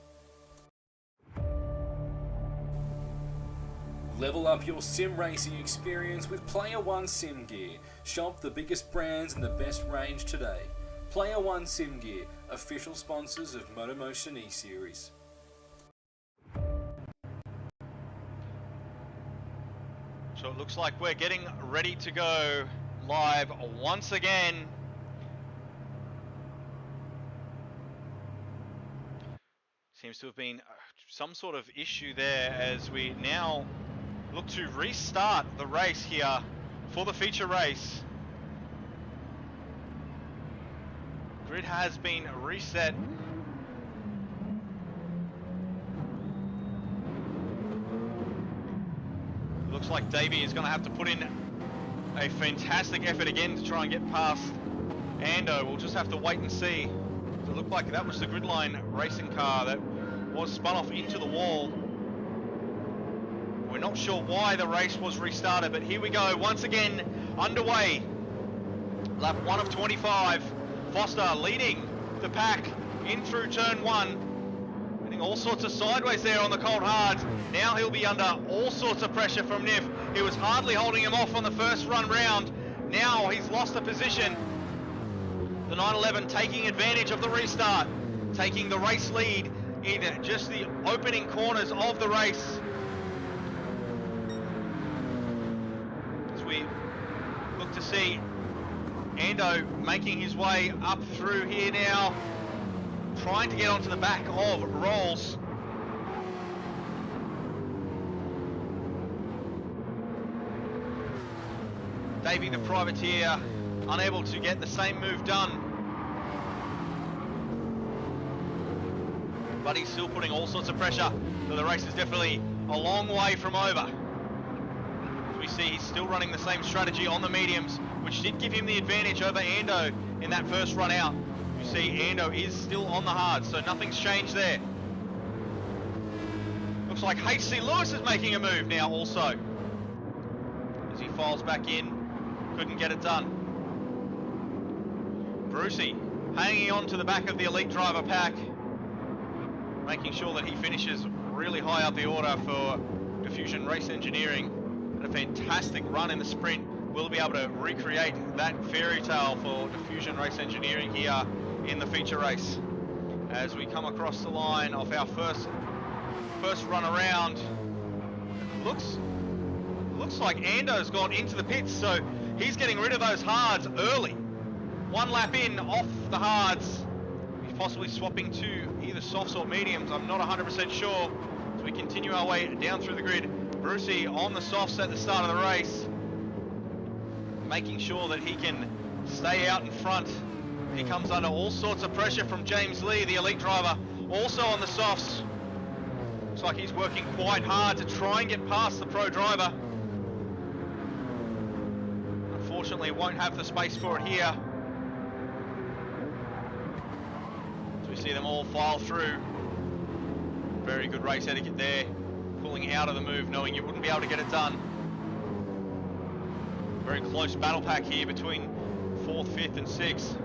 B: Level up your sim racing experience with Player1 Sim Gear. Shop the biggest brands and the best range today. Player1 Sim Gear, official sponsors of MotorMotion E-Series.
A: So it looks like we're getting ready to go live once again. Seems to have been some sort of issue there as we now look to restart the race here for the feature race. Grid has been reset. Looks like Davey is going to have to put in a fantastic effort again to try and get past Ando. We'll just have to wait and see. It looked like that was the Gridline Racing car that was spun off into the wall. We're not sure why the race was restarted, but here we go, once again underway. Lap 1 of 25. Foster leading the pack in through turn 1. Getting all sorts of sideways there on the cold hards. Now he'll be under all sorts of pressure from Niff. He was hardly holding him off on the first run round. Now he's lost the position. The 911 taking advantage of the restart, taking the race lead in just the opening corners of the race. As we look to see Ando making his way up through here now, trying to get onto the back of Rolls. Davey the privateer unable to get the same move done, but he's still putting all sorts of pressure, so the race is definitely a long way from over. As we see, he's still running the same strategy on the mediums, which did give him the advantage over Ando in that first run out. You see Ando is still on the hard, so nothing's changed there. Looks like HC Lewis is making a move now also, as he files back in. Couldn't get it done. Brucey hanging on to the back of the elite driver pack, making sure that he finishes really high up the order for Diffusion Race Engineering. And a fantastic run in the sprint. We'll be able to recreate that fairy tale for Diffusion Race Engineering here in the feature race. As we come across the line of our first run around, looks like Ando's gone into the pits, so he's getting rid of those hards early. One lap in off the hards. He's possibly swapping to either softs or mediums. I'm not 100% sure. As we continue our way down through the grid, Brucey on the softs at the start of the race, making sure that he can stay out in front. He comes under all sorts of pressure from James Lee, the elite driver, also on the softs. Looks like he's working quite hard to try and get past the pro driver. Unfortunately, won't have the space for it here. As we see them all file through. Very good race etiquette there. Pulling out of the move, knowing you wouldn't be able to get it done. Very close battle pack here between 4th, 5th and 6th.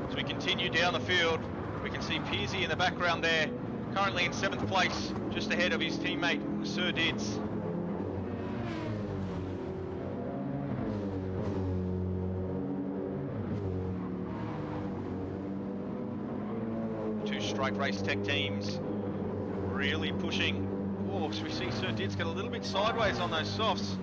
A: As we continue down the field, we can see Pearsey in the background there, currently in 7th place, just ahead of his teammate Sir Dids. Two Strike Race Tech teams really pushing. Oh, so we see Sir Dids get a little bit sideways on those softs.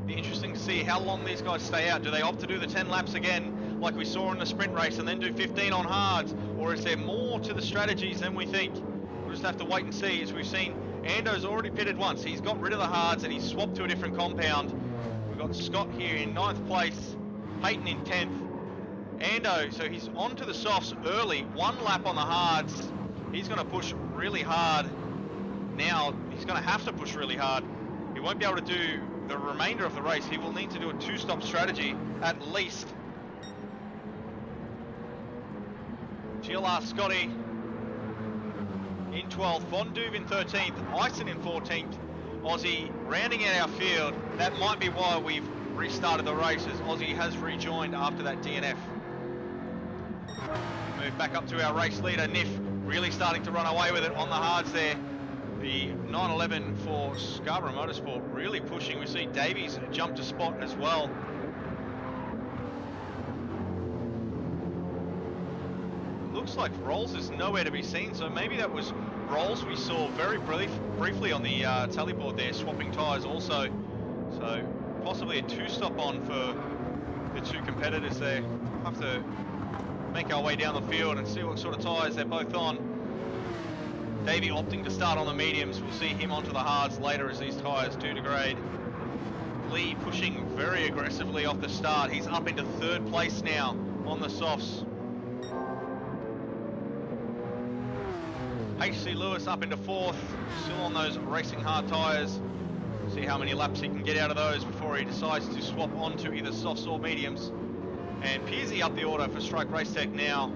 A: Be interesting to see how long these guys stay out. Do they opt to do the 10 laps again, like we saw in the sprint race, and then do 15 on hards? Or is there more to the strategies than we think? We'll just have to wait and see. As we've seen, Ando's already pitted once. He's got rid of the hards and he's swapped to a different compound. We've got Scott here in 9th place, Peyton in 10th. Ando, so he's onto the softs early, 1 lap on the hards. He's going to push really hard. Now, he's going to have to push really hard. He won't be able to do the remainder of the race. He will need to do a 2-stop strategy at least. GLR Scotty in 12th, Von Duve in 13th, Ison in 14th, Aussie rounding out our field. That might be why we've restarted the race, as Aussie has rejoined after that DNF. Move back up to our race leader, Niff, really starting to run away with it on the hards there. The 911 for Scarborough Motorsport really pushing. We see Davies jump to spot as well. Looks like Rolls is nowhere to be seen, so maybe that was Rolls we saw very briefly on the tally board there, swapping tyres also. So possibly a 2-stop on for the two competitors there. Have to make our way down the field and see what sort of tyres they're both on. Davey opting to start on the mediums. We'll see him onto the hards later as these tyres do degrade. Lee pushing very aggressively off the start. He's up into 3rd place now on the softs. HC Lewis up into 4th, still on those racing hard tyres. See how many laps he can get out of those before he decides to swap onto either softs or mediums. And Pearsey up the order for Strike Race Tech now,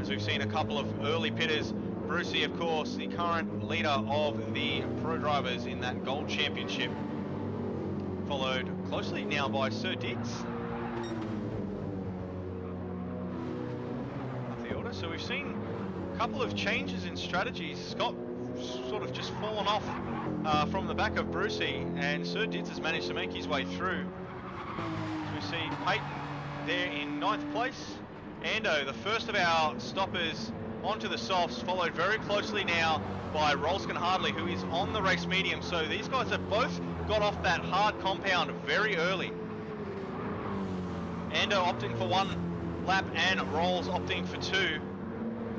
A: as we've seen a couple of early pitters. Brucey, of course, the current leader of the pro drivers in that Gold Championship, followed closely now by Sir Diggs. Up the order. So we've seen a couple of changes in strategies. Scott sort of just fallen off from the back of Brucey, and Sir Diggs has managed to make his way through. So we see Peyton there in 9th place. Ando, the first of our stoppers onto the softs, followed very closely now by Rolskin Hardley, who is on the race medium. So these guys have both got off that hard compound very early. Ando opting for 1 lap and Rolls opting for 2.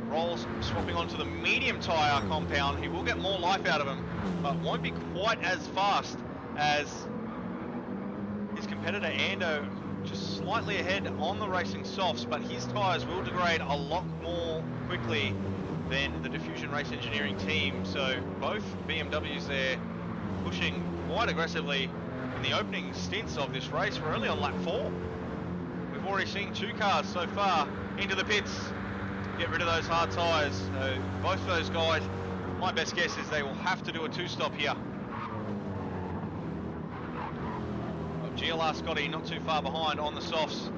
A: Rolls swapping onto the medium tyre compound. He will get more life out of him, but won't be quite as fast as his competitor Ando, just slightly ahead on the racing softs, but his tyres will degrade a lot more quickly than the Diffusion Race Engineering team. So both BMWs there pushing quite aggressively in the opening stints of this race. We're only on lap 4. We've already seen 2 cars so far into the pits, get rid of those hard tyres. So both of those guys, my best guess is they will have to do a 2-stop here. GLR Scotty not too far behind on the softs.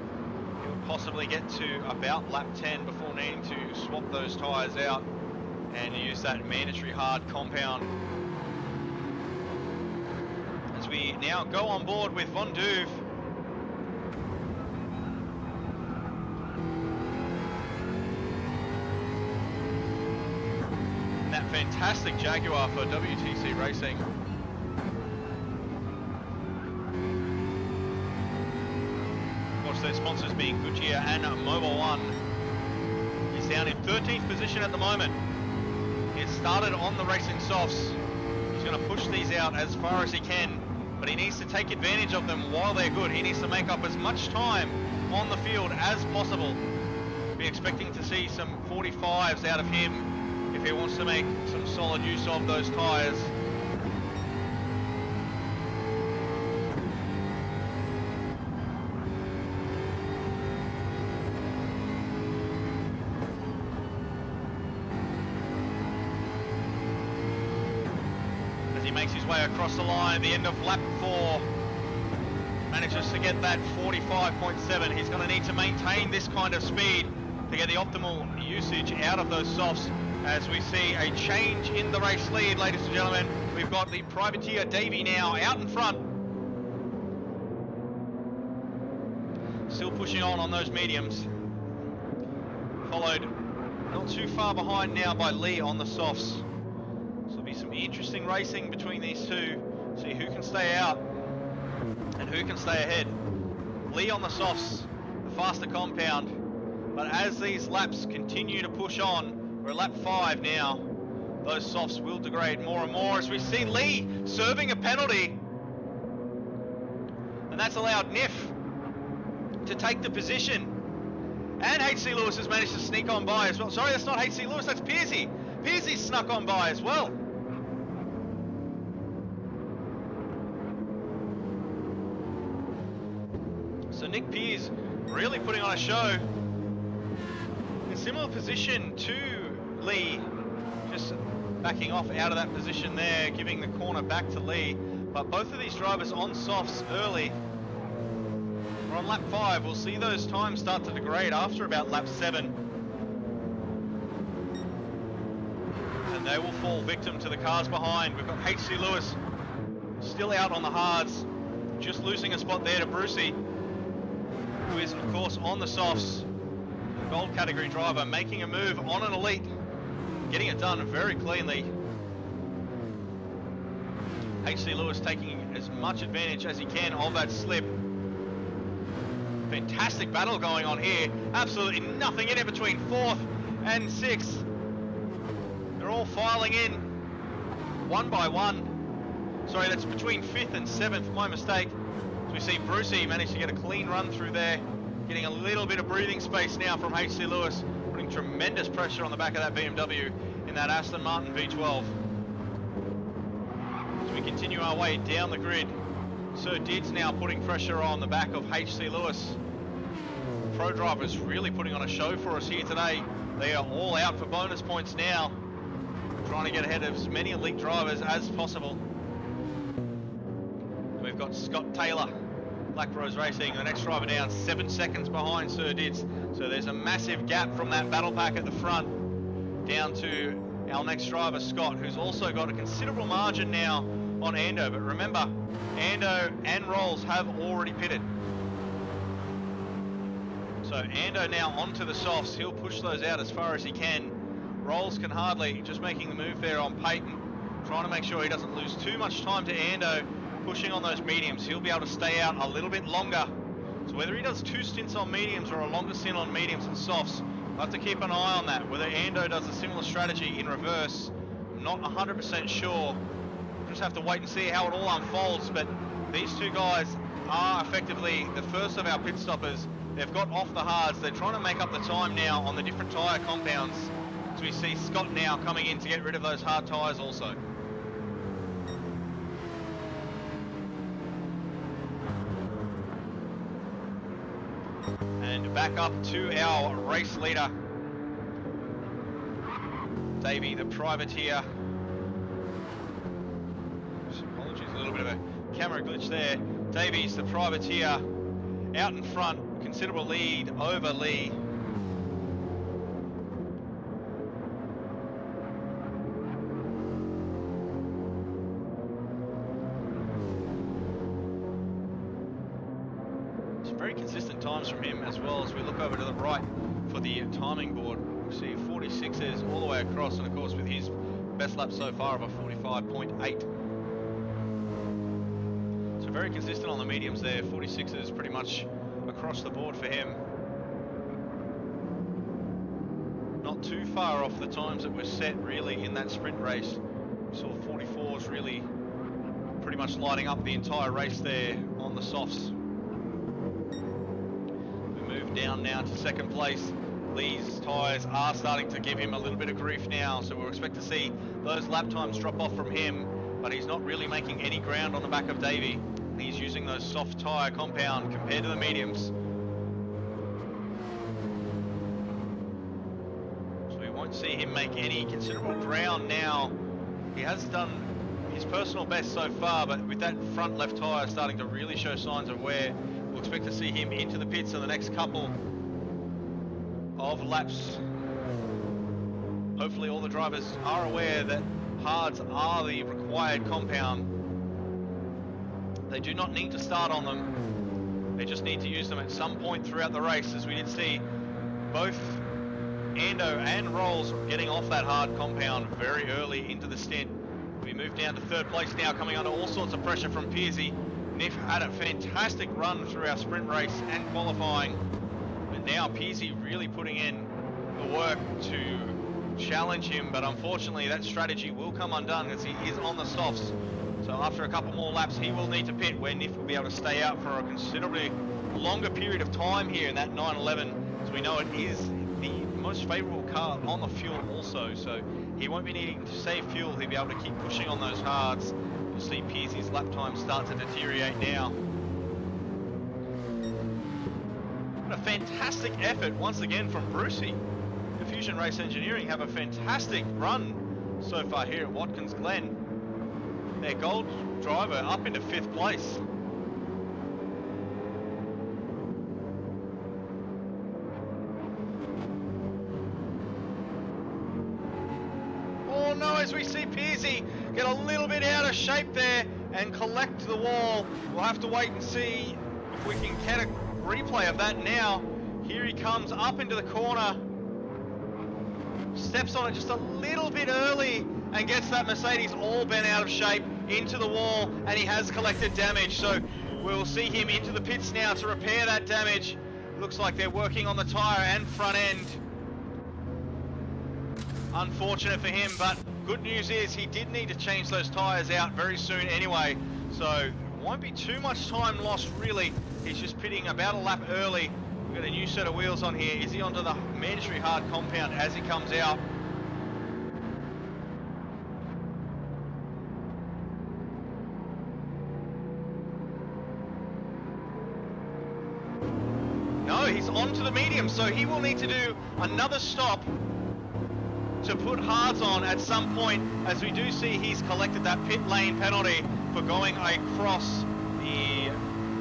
A: He'll possibly get to about lap 10 before needing to swap those tyres out and use that mandatory hard compound. As we now go on board with Von Duve. And that fantastic Jaguar for WTC Racing. Their sponsors being Goodyear and Mobile One. He's down in 13th position at the moment. He started on the racing softs. He's going to push these out as far as he can, but he needs to take advantage of them while they're good. He needs to make up as much time on the field as possible. Be expecting to see some 45s out of him if he wants to make some solid use of those tyres. Makes his way across the line at the end of lap 4. Manages to get that 45.7. He's going to need to maintain this kind of speed to get the optimal usage out of those softs. As we see a change in the race lead, ladies and gentlemen. We've got the privateer Davey now out in front. Still pushing on those mediums. Followed not too far behind now by Lee on the softs. Some interesting racing between these two. See who can stay out and who can stay ahead. Lee on the softs, the faster compound. But as these laps continue to push on, we're at lap 5 now. Those softs will degrade more and more as we see Lee serving a penalty. And that's allowed Niff to take the position. And HC Lewis has managed to sneak on by as well. Sorry, that's not HC Lewis, that's Piercy. Piercy snuck on by as well. So Nick Pearce really putting on a show. In a similar position to Lee, just backing off out of that position there, giving the corner back to Lee. But both of these drivers on softs early. We're on lap 5. We'll see those times start to degrade after about lap 7. And they will fall victim to the cars behind. We've got HC Lewis still out on the hards, just losing a spot there to Brucey, who is of course on the softs. A gold category driver making a move on an elite, getting it done very cleanly. HC Lewis taking as much advantage as he can of that slip. Fantastic battle going on here. Absolutely nothing in it between 4th and 6th. They're all filing in one by one. Sorry, that's between 5th and 7th, my mistake. So we see Brucey managed to get a clean run through there, getting a little bit of breathing space now from HC Lewis, putting tremendous pressure on the back of that BMW in that Aston Martin V12. As we continue our way down the grid, Sir Diggs now putting pressure on the back of HC Lewis. pro drivers really putting on a show for us here today. They are all out for bonus points now, trying to get ahead of as many elite drivers as possible. We've got Scott Taylor, Black Rose Racing, the next driver down, 7 seconds behind Sir Dids. So there's a massive gap from that battle pack at the front down to our next driver, Scott, who's also got a considerable margin now on Ando. But remember, Ando and Rolls have already pitted. So Ando now onto the softs. He'll push those out as far as he can. Rolls can hardly, just making the move there on Peyton, trying to make sure he doesn't lose too much time to Ando, pushing on those mediums. He'll be able to stay out a little bit longer. So whether he does 2 stints on mediums or a longer stint on mediums and softs, we'll have to keep an eye on that. Whether Ando does a similar strategy in reverse, I'm not 100% sure. We'll just have to wait and see how it all unfolds. But these two guys are effectively the first of our pit stoppers. They've got off the hards. They're trying to make up the time now on the different tyre compounds. So we see Scott now coming in to get rid of those hard tyres also. And back up to our race leader, Davey the privateer. Apologies, a little bit of a camera glitch there. Davey's the privateer out in front, considerable lead over Lee. Very consistent times from him, as well as we look over to the right for the timing board. We see 46s all the way across, and of course with his best lap so far of a 45.8. So very consistent on the mediums there. 46s pretty much across the board for him. Not too far off the times that were set really in that sprint race. We saw 44s really pretty much lighting up the entire race there on the softs. Down now to second place. Lee's tyres are starting to give him a little bit of grief now, so we'll expect to see those lap times drop off from him, but he's not really making any ground on the back of Davey. He's using those soft tyre compound compared to the mediums. So we won't see him make any considerable ground now. He has done his personal best so far, but with that front left tyre starting to really show signs of wear, we'll expect to see him into the pits in the next couple of laps. Hopefully all the drivers are aware that hards are the required compound. They do not need to start on them. They just need to use them at some point throughout the race, as we did see both Ando and Rolls getting off that hard compound very early into the stint. We move down to third place now, coming under all sorts of pressure from Piercy. Niff had a fantastic run through our sprint race and qualifying, but now Piercy really putting in the work to challenge him, but unfortunately that strategy will come undone as he is on the softs. So after a couple more laps he will need to pit, where Niff will be able to stay out for a considerably longer period of time here in that 911, as we know it is the most favourable car on the fuel also, so he won't be needing to save fuel. He'll be able to keep pushing on those hards. You'll see Piercy's lap time start to deteriorate now. What a fantastic effort once again from Brucey. Diffusion Race Engineering have a fantastic run so far here at Watkins Glen. Their gold driver up into 5th place. Oh no, as we see Piercy get a little bit out of shape there and collect the wall. We'll have to wait and see if we can get a replay of that now. Here he comes up into the corner, steps on it just a little bit early and gets that Mercedes all bent out of shape into the wall, and he has collected damage. So we'll see him into the pits now to repair that damage. Looks like they're working on the tyre and front end. Unfortunate for him, but good news is he did need to change those tyres out very soon anyway, so won't be too much time lost really. He's just pitting about a lap early. We've got a new set of wheels on here. Is he onto the mandatory hard compound as he comes out? No, he's onto the medium, so he will need to do another stop to put hards on at some point, as we do see he's collected that pit lane penalty for going across the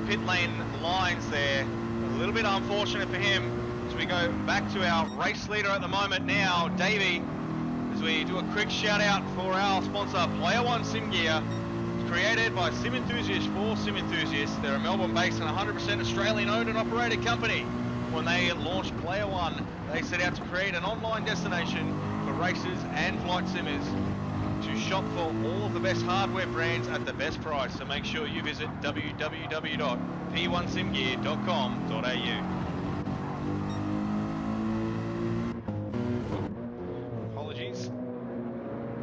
A: pit lane lines there. A little bit unfortunate for him. As we go back to our race leader at the moment now, Davey, as we do a quick shout out for our sponsor, Player1 Sim Gear, created by sim enthusiasts for sim enthusiasts. They're a Melbourne-based and 100% Australian-owned and operated company. When they launched Player1, they set out to create an online destination for racers and flight simmers to shop for all of the best hardware brands at the best price. So make sure you visit www.p1simgear.com.au. Apologies.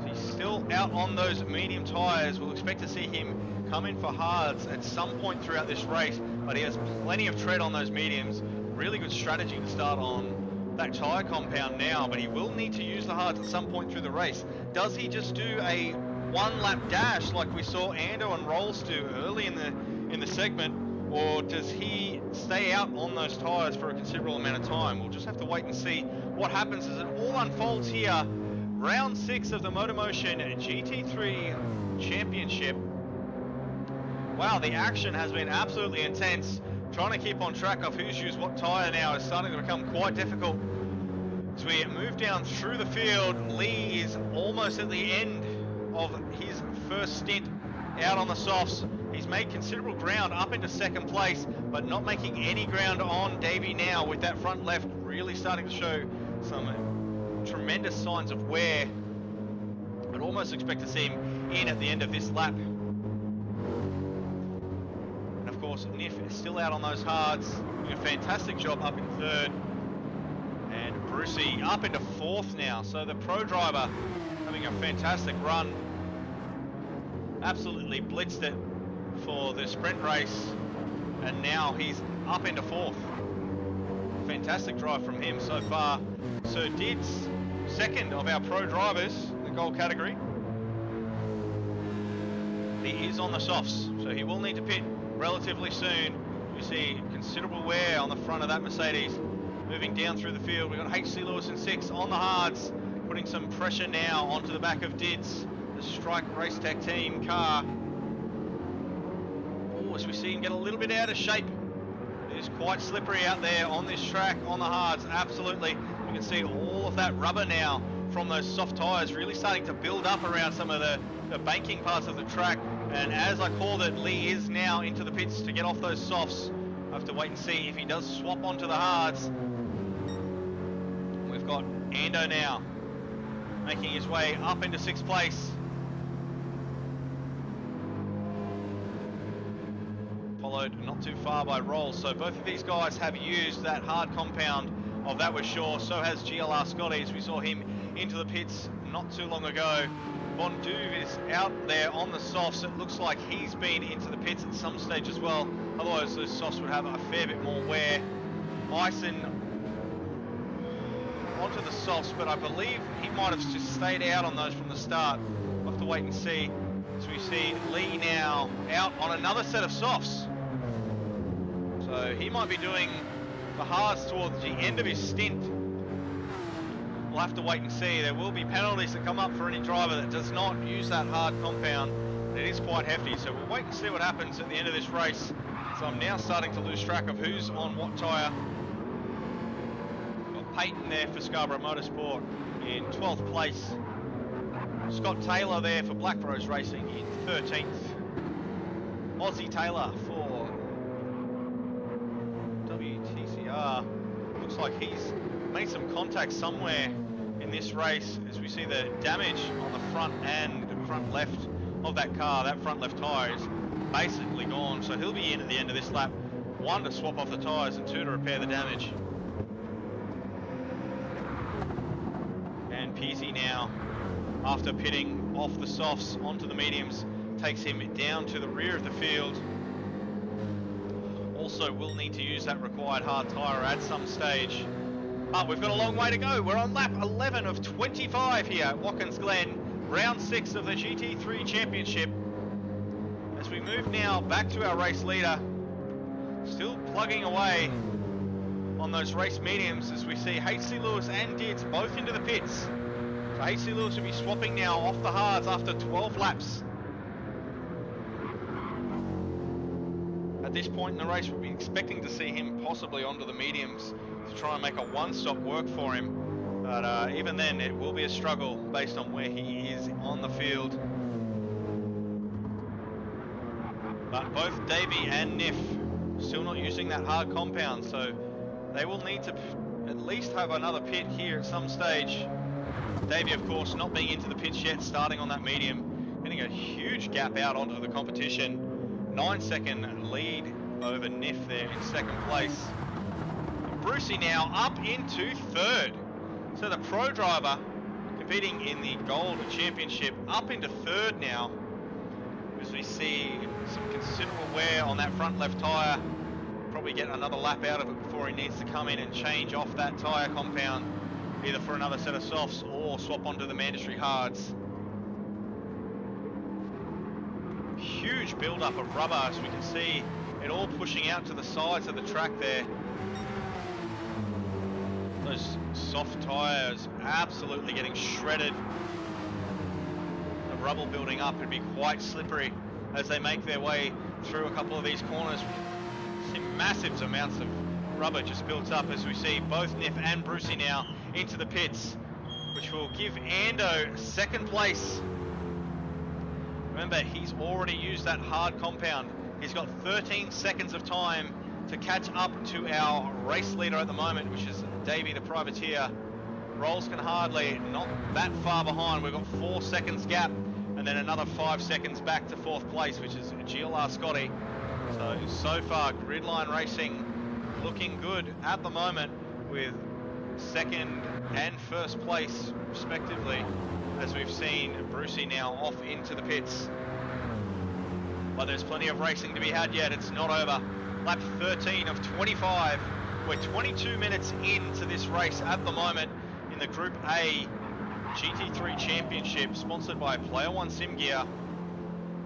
A: He's still out on those medium tyres. We'll expect to see him come in for hards at some point throughout this race, but he has plenty of tread on those mediums. Really good strategy to start on that tyre compound now, but he will need to use the hards at some point through the race. Does he just do a one-lap dash like we saw Ando and Rolls do early in the segment, or does he stay out on those tyres for a considerable amount of time? We'll just have to wait and see what happens as it all unfolds here. Round 6 of the MotorMotion GT3 Championship. Wow, the action has been absolutely intense. Trying to keep on track of who's used what tyre now is starting to become quite difficult. As we move down through the field, Lee is almost at the end of his first stint out on the softs. He's made considerable ground up into second place, but not making any ground on Davey now, with that front left really starting to show some tremendous signs of wear. I'd almost expect to see him in at the end of this lap. Of course, Niff is still out on those hards, doing a fantastic job up in third, and Brucey up into fourth now. So the pro driver having a fantastic run, absolutely blitzed it for the sprint race, and now he's up into fourth. Fantastic drive from him so far. So Dids, second of our pro drivers in the gold category. He is on the softs, so he will need to pit relatively soon. We see considerable wear on the front of that Mercedes. Moving down through the field, we've got HC Lewis in 6 on the hards, putting some pressure now onto the back of Dids, the Strike Race Tech team car. Oh, as we see him get a little bit out of shape. It is quite slippery out there on this track, on the hards, absolutely. You can see all of that rubber now from those soft tyres really starting to build up around some of the banking parts of the track. And as I called it, Lee is now into the pits to get off those softs. I have to wait and see if he does swap onto the hards. We've got Ando now making his way up into 6th place. Followed not too far by Rolls. So both of these guys have used that hard compound of That Was Sure. So has GLR Scotties. We saw him into the pits not too long ago. Bonduve is out there on the softs. It looks like he's been into the pits at some stage as well. Otherwise, those softs would have a fair bit more wear. Bison onto the softs, but I believe he might have just stayed out on those from the start. We'll have to wait and see. As we see Lee now out on another set of softs. So he might be doing the hards towards the end of his stint. We'll have to wait and see. There will be penalties that come up for any driver that does not use that hard compound. It is quite hefty, so we'll wait and see what happens at the end of this race. So I'm now starting to lose track of who's on what tyre. Got Peyton there for Scarborough Motorsport in 12th place. Scott Taylor there for Black Rose Racing in 13th. Aussie Taylor for WTC-R. Looks like he's made some contact somewhere in this race, as we see the damage on the front and front left of that car. That front left tyre is basically gone, so he'll be in at the end of this lap. 1 to swap off the tyres and 2 to repair the damage. And Pearcey now, after pitting off the softs onto the mediums, takes him down to the rear of the field. Also will need to use that required hard tyre at some stage. But we've got a long way to go. We're on lap 11 of 25 here at Watkins Glen, round 6 of the GT3 Championship. As we move now back to our race leader, still plugging away on those race mediums, as we see HC Lewis and Dids both into the pits. So HC Lewis will be swapping now off the hards after 12 laps. At this point in the race, we'll be expecting to see him possibly onto the mediums to try and make a one-stop work for him. But even then, it will be a struggle based on where he is on the field. But both Davey and Niff still not using that hard compound, so they will need to at least have another pit here at some stage. Davey, of course, not being into the pits yet, starting on that medium, getting a huge gap out onto the competition. 9-second lead over Niff there in second place. And Brucey now up into third. So the pro driver competing in the Gold Championship up into third now, as we see some considerable wear on that front left tyre. Probably get another lap out of it before he needs to come in and change off that tyre compound, either for another set of softs or swap onto the mandatory hards. Huge build-up of rubber, as we can see it all pushing out to the sides of the track there. Those soft tyres absolutely getting shredded. The rubble building up, it'd be quite slippery as they make their way through a couple of these corners. See massive amounts of rubber just built up, as we see both Niff and Brucey now into the pits, which will give Ando second place. Remember, he's already used that hard compound. He's got 13 seconds of time to catch up to our race leader at the moment, which is Davey the Privateer. Rolls can hardly, not that far behind. We've got 4 seconds gap, and then another 5 seconds back to fourth place, which is GLR Scotty. So far, Gridline Racing looking good at the moment, with second and first place respectively, as we've seen Brucey now off into the pits. But there's plenty of racing to be had yet. It's not over. Lap 13 of 25. We're 22 minutes into this race at the moment in the Group A GT3 Championship, sponsored by Player1 Sim Gear.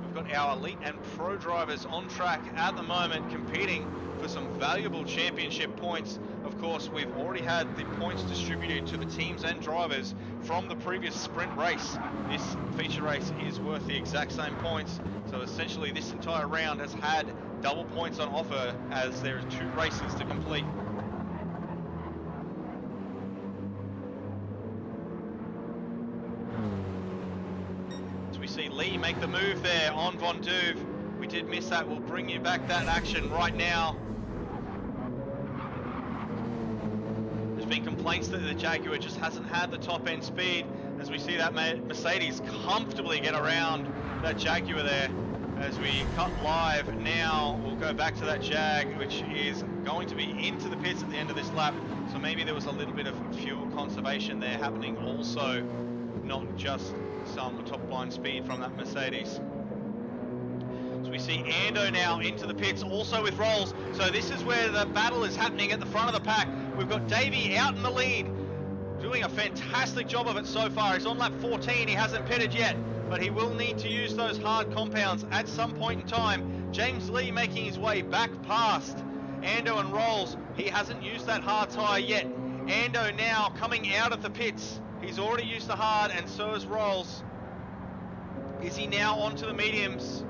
A: We've got our elite and pro drivers on track at the moment, competing for some valuable championship points. Of course, we've already had the points distributed to the teams and drivers from the previous sprint race. This feature race is worth the exact same points, so essentially this entire round has had double points on offer, as there are 2 races to complete. So we see Lee make the move there on Von Duve. We did miss that. We'll bring you back that action right now. There's been complaints that the Jaguar just hasn't had the top end speed, as we see that Mercedes comfortably get around that Jaguar there. As we cut live now, we'll go back to that Jag, which is going to be into the pits at the end of this lap. So maybe there was a little bit of fuel conservation there happening also, not just some top line speed from that Mercedes. So we see Ando now into the pits, also with Rolls. So this is where the battle is happening at the front of the pack. We've got Davey out in the lead, doing a fantastic job of it so far. He's on lap 14, he hasn't pitted yet, but he will need to use those hard compounds at some point in time. James Lee making his way back past Ando and Rolls. He hasn't used that hard tyre yet. Ando now coming out of the pits. He's already used the hard, and so has Rolls. Is he now onto the mediums?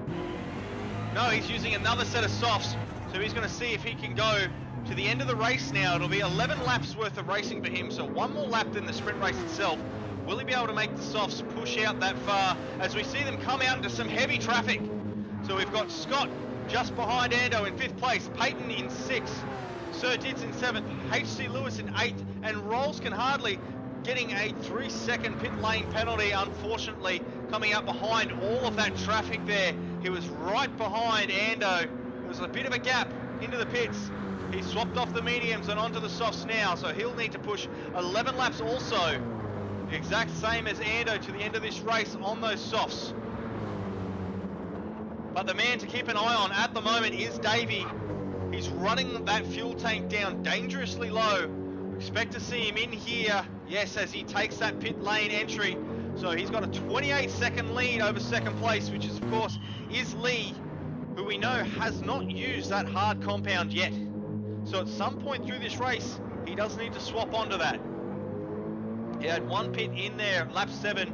A: No, he's using another set of softs, so he's going to see if he can go to the end of the race now. It'll be 11 laps worth of racing for him, so 1 more lap than the sprint race itself. Will he be able to make the softs push out that far, as we see them come out into some heavy traffic? So we've got Scott just behind Ando in 5th place, Peyton in 6th, Sir Dids in 7th, HC Lewis in 8th, and Rolls can hardly, getting a 3-second pit lane penalty, unfortunately, coming up behind all of that traffic there. He was right behind Ando. There was a bit of a gap into the pits. He swapped off the mediums and onto the softs now, so he'll need to push 11 laps also. The exact same as Ando to the end of this race on those softs. But the man to keep an eye on at the moment is Davey. He's running that fuel tank down dangerously low. Expect to see him in here, yes, as he takes that pit lane entry. So he's got a 28-second lead over second place, which is, of course, is Lee, who we know has not used that hard compound yet. So at some point through this race, he does need to swap onto that. He had one pit in there, lap 7.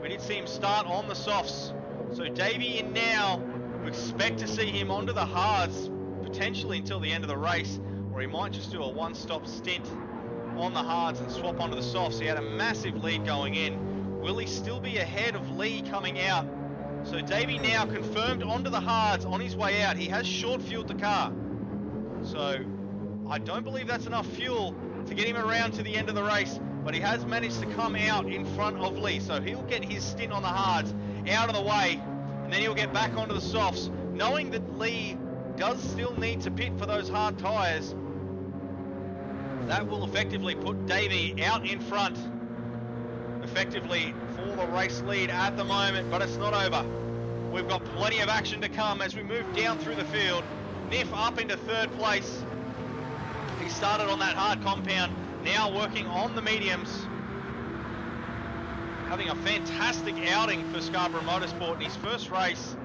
A: We did see him start on the softs. So Davey in now. We expect to see him onto the hards, potentially until the end of the race, or he might just do a one-stop stint on the hards and swap onto the softs. He had a massive lead going in. Will he still be ahead of Lee coming out? So Davey now confirmed onto the hards on his way out. He has short fueled the car. So I don't believe that's enough fuel to get him around to the end of the race, but he has managed to come out in front of Lee. So he'll get his stint on the hards out of the way, and then he'll get back onto the softs, knowing that Lee does still need to pit for those hard tyres. That will effectively put Davey out in front, effectively for the race lead at the moment, but it's not over. We've got plenty of action to come as we move down through the field. Niff up into 3rd place. He started on that hard compound, now working on the mediums. Having a fantastic outing for Scarborough Motorsport in his first race.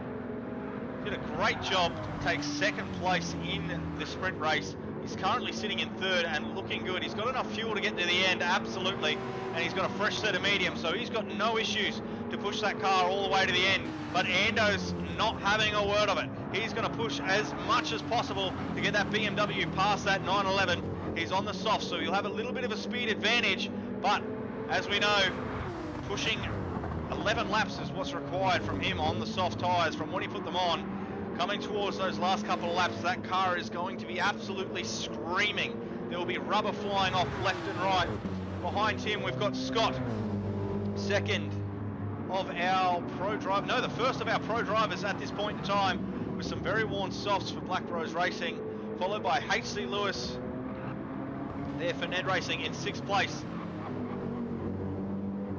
A: Did a great job to take 2nd place in the sprint race. He's currently sitting in 3rd and looking good. He's got enough fuel to get to the end, absolutely. And he's got a fresh set of mediums, so he's got no issues to push that car all the way to the end. But Ando's not having a word of it. He's going to push as much as possible to get that BMW past that 911. He's on the soft, so he'll have a little bit of a speed advantage. But as we know, pushing 11 laps is what's required from him on the soft tyres from when he put them on. Coming towards those last couple of laps, that car is going to be absolutely screaming. There will be rubber flying off left and right. Behind him, we've got Scott, second of our pro drive. No, the first of our pro drivers at this point in time, with some very worn softs for Black Rose Racing, followed by HC Lewis there for NED Racing in 6th place.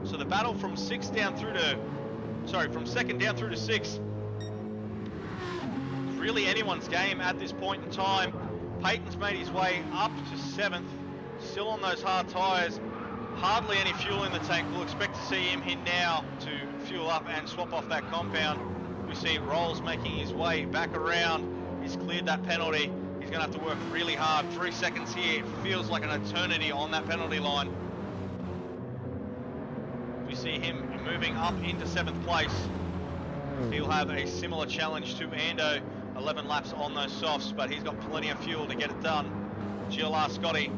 A: So the battle from 6th down through to, from 2nd down through to 6th, really anyone's game at this point in time. Peyton's made his way up to 7th, still on those hard tyres, hardly any fuel in the tank. We'll expect to see him in now to fuel up and swap off that compound. We see Rolls making his way back around. He's cleared that penalty. He's going to have to work really hard. 3 seconds here, it feels like an eternity on that penalty line. We see him moving up into 7th place. He'll have a similar challenge to Ando, 11 laps on those softs, but he's got plenty of fuel to get it done. GLR Scotty,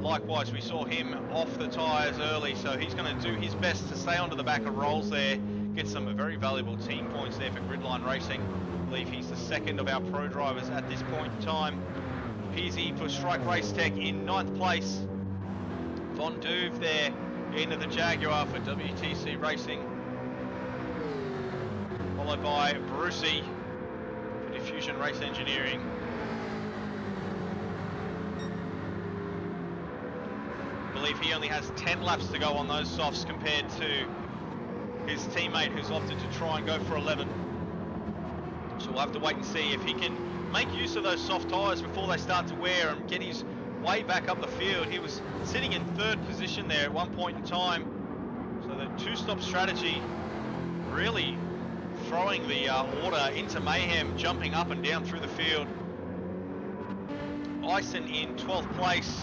A: likewise, we saw him off the tyres early, so he's going to do his best to stay onto the back of Rolls there, get some very valuable team points there for Gridline Racing. I believe he's the 2nd of our pro drivers at this point in time. Peasy for Strike Race Tech in 9th place. Von Duve there into the Jaguar for WTC Racing, followed by Brucey for Diffusion Race Engineering. I believe he only has 10 laps to go on those softs compared to his teammate who's opted to try and go for 11. So we'll have to wait and see if he can make use of those soft tyres before they start to wear and get his way back up the field. He was sitting in 3rd position there at one point in time. So the 2-stop strategy really throwing the order into mayhem, jumping up and down through the field. Ison in 12th place,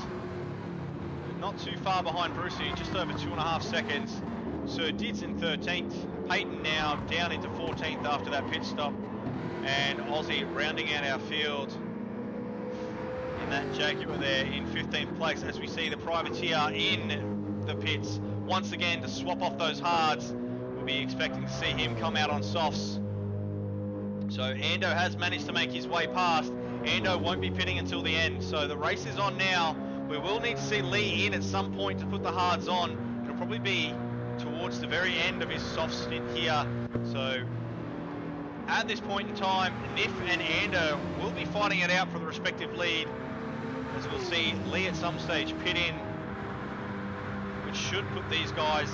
A: not too far behind Brucey, just over 2.5 seconds. Sir Dids in 13th. Peyton now down into 14th after that pit stop. And Aussie rounding out our field in that Jaguar there in 15th place, as we see the privateer in the pits once again to swap off those hards. We'll be expecting to see him come out on softs. So Ando has managed to make his way past. Ando won't be pitting until the end, so the race is on now. We will need to see Lee in at some point to put the hards on. It'll probably be towards the very end of his soft stint here. So at this point in time, Niff and Ando will be fighting it out for the respective lead, as we'll see Lee at some stage pit in, which should put these guys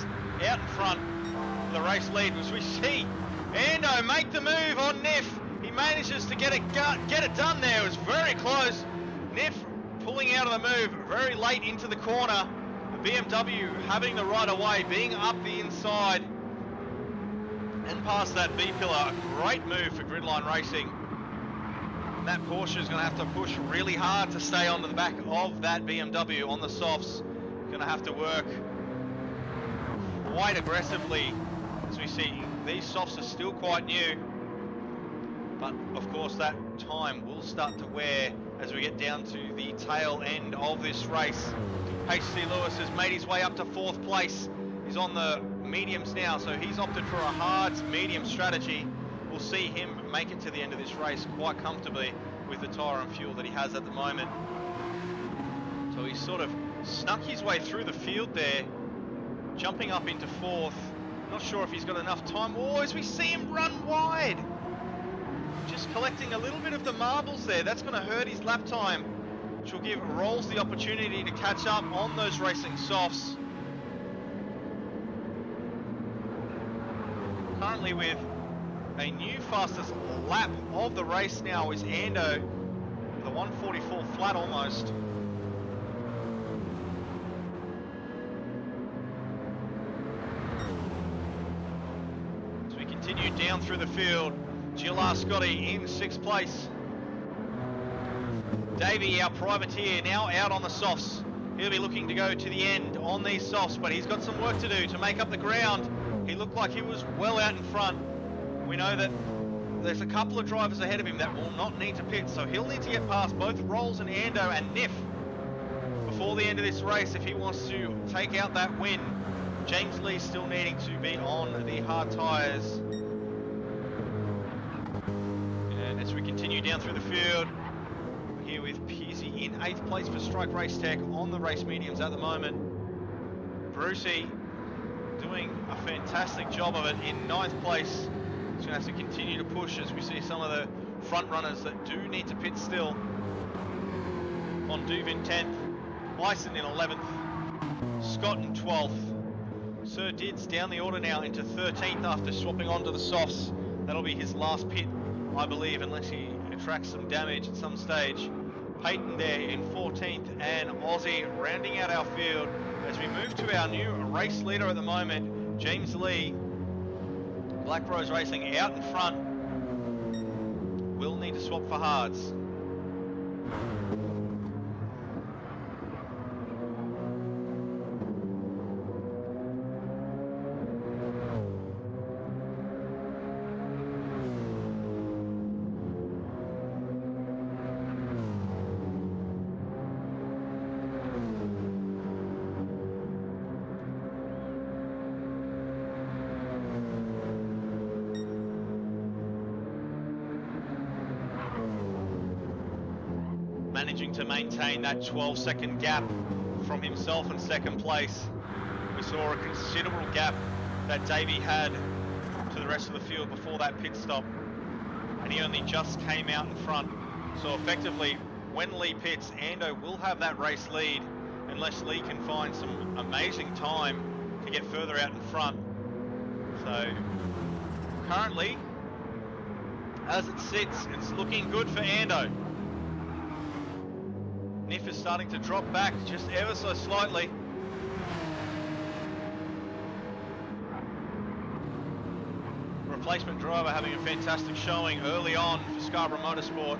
A: out in front of the race lead, as we see Ando make the move on Niff. He manages to get it done there. It was very close. Niff pulling out of the move very late into the corner. The BMW having the right of way, being up the inside and past that B pillar. A great move for Gridline Racing. That Porsche is going to have to push really hard to stay onto the back of that BMW on the softs. Going to have to work quite aggressively. As we see, these softs are still quite new. But of course that time will start to wear as we get down to the tail end of this race. HC Lewis has made his way up to 4th place. He's on the mediums now, so he's opted for a hard medium strategy. We'll see him make it to the end of this race quite comfortably with the tyre and fuel that he has at the moment. So he's sort of snuck his way through the field there, jumping up into 4th. Not sure if he's got enough time. Oh, as we see him run wide. Just collecting a little bit of the marbles there. That's going to hurt his lap time, which will give Rolls the opportunity to catch up on those racing softs. Currently with a new fastest lap of the race now is Ando, with a 144 flat almost. As we continue down through the field, Gillar Scotty in 6th place. Davey, our privateer, now out on the softs. He'll be looking to go to the end on these softs, but he's got some work to do to make up the ground. He looked like he was well out in front. We know that there's a couple of drivers ahead of him that will not need to pit, so he'll need to get past both Rolls and Ando and Niff before the end of this race if he wants to take out that win. James Lee still needing to be on the hard tyres. And as we continue down through the field, we're here with Pearsey in 8th place for Strike Race Tech on the race mediums at the moment. Brucey doing a fantastic job of it in 9th place. He's going to have to continue to push as we see some of the front runners that do need to pit still. Monduve in 10th, Bison in 11th, Scott in 12th. Sir Dids down the order now into 13th after swapping onto the softs. That'll be his last pit, I believe, unless he attracts some damage at some stage. Peyton there in 14th, and Aussie rounding out our field as we move to our new race leader at the moment, James Lee. Black Rose Racing out in front. Will need to swap for hards. Managing to maintain that 12-second gap from himself in 2nd place. We saw a considerable gap that Davey had to the rest of the field before that pit stop, and he only just came out in front. So effectively, when Lee pits, Ando will have that race lead unless Lee can find some amazing time to get further out in front. So currently, as it sits, it's looking good for Ando. Niff is starting to drop back just ever so slightly. Replacement driver having a fantastic showing early on for Scarborough Motorsport.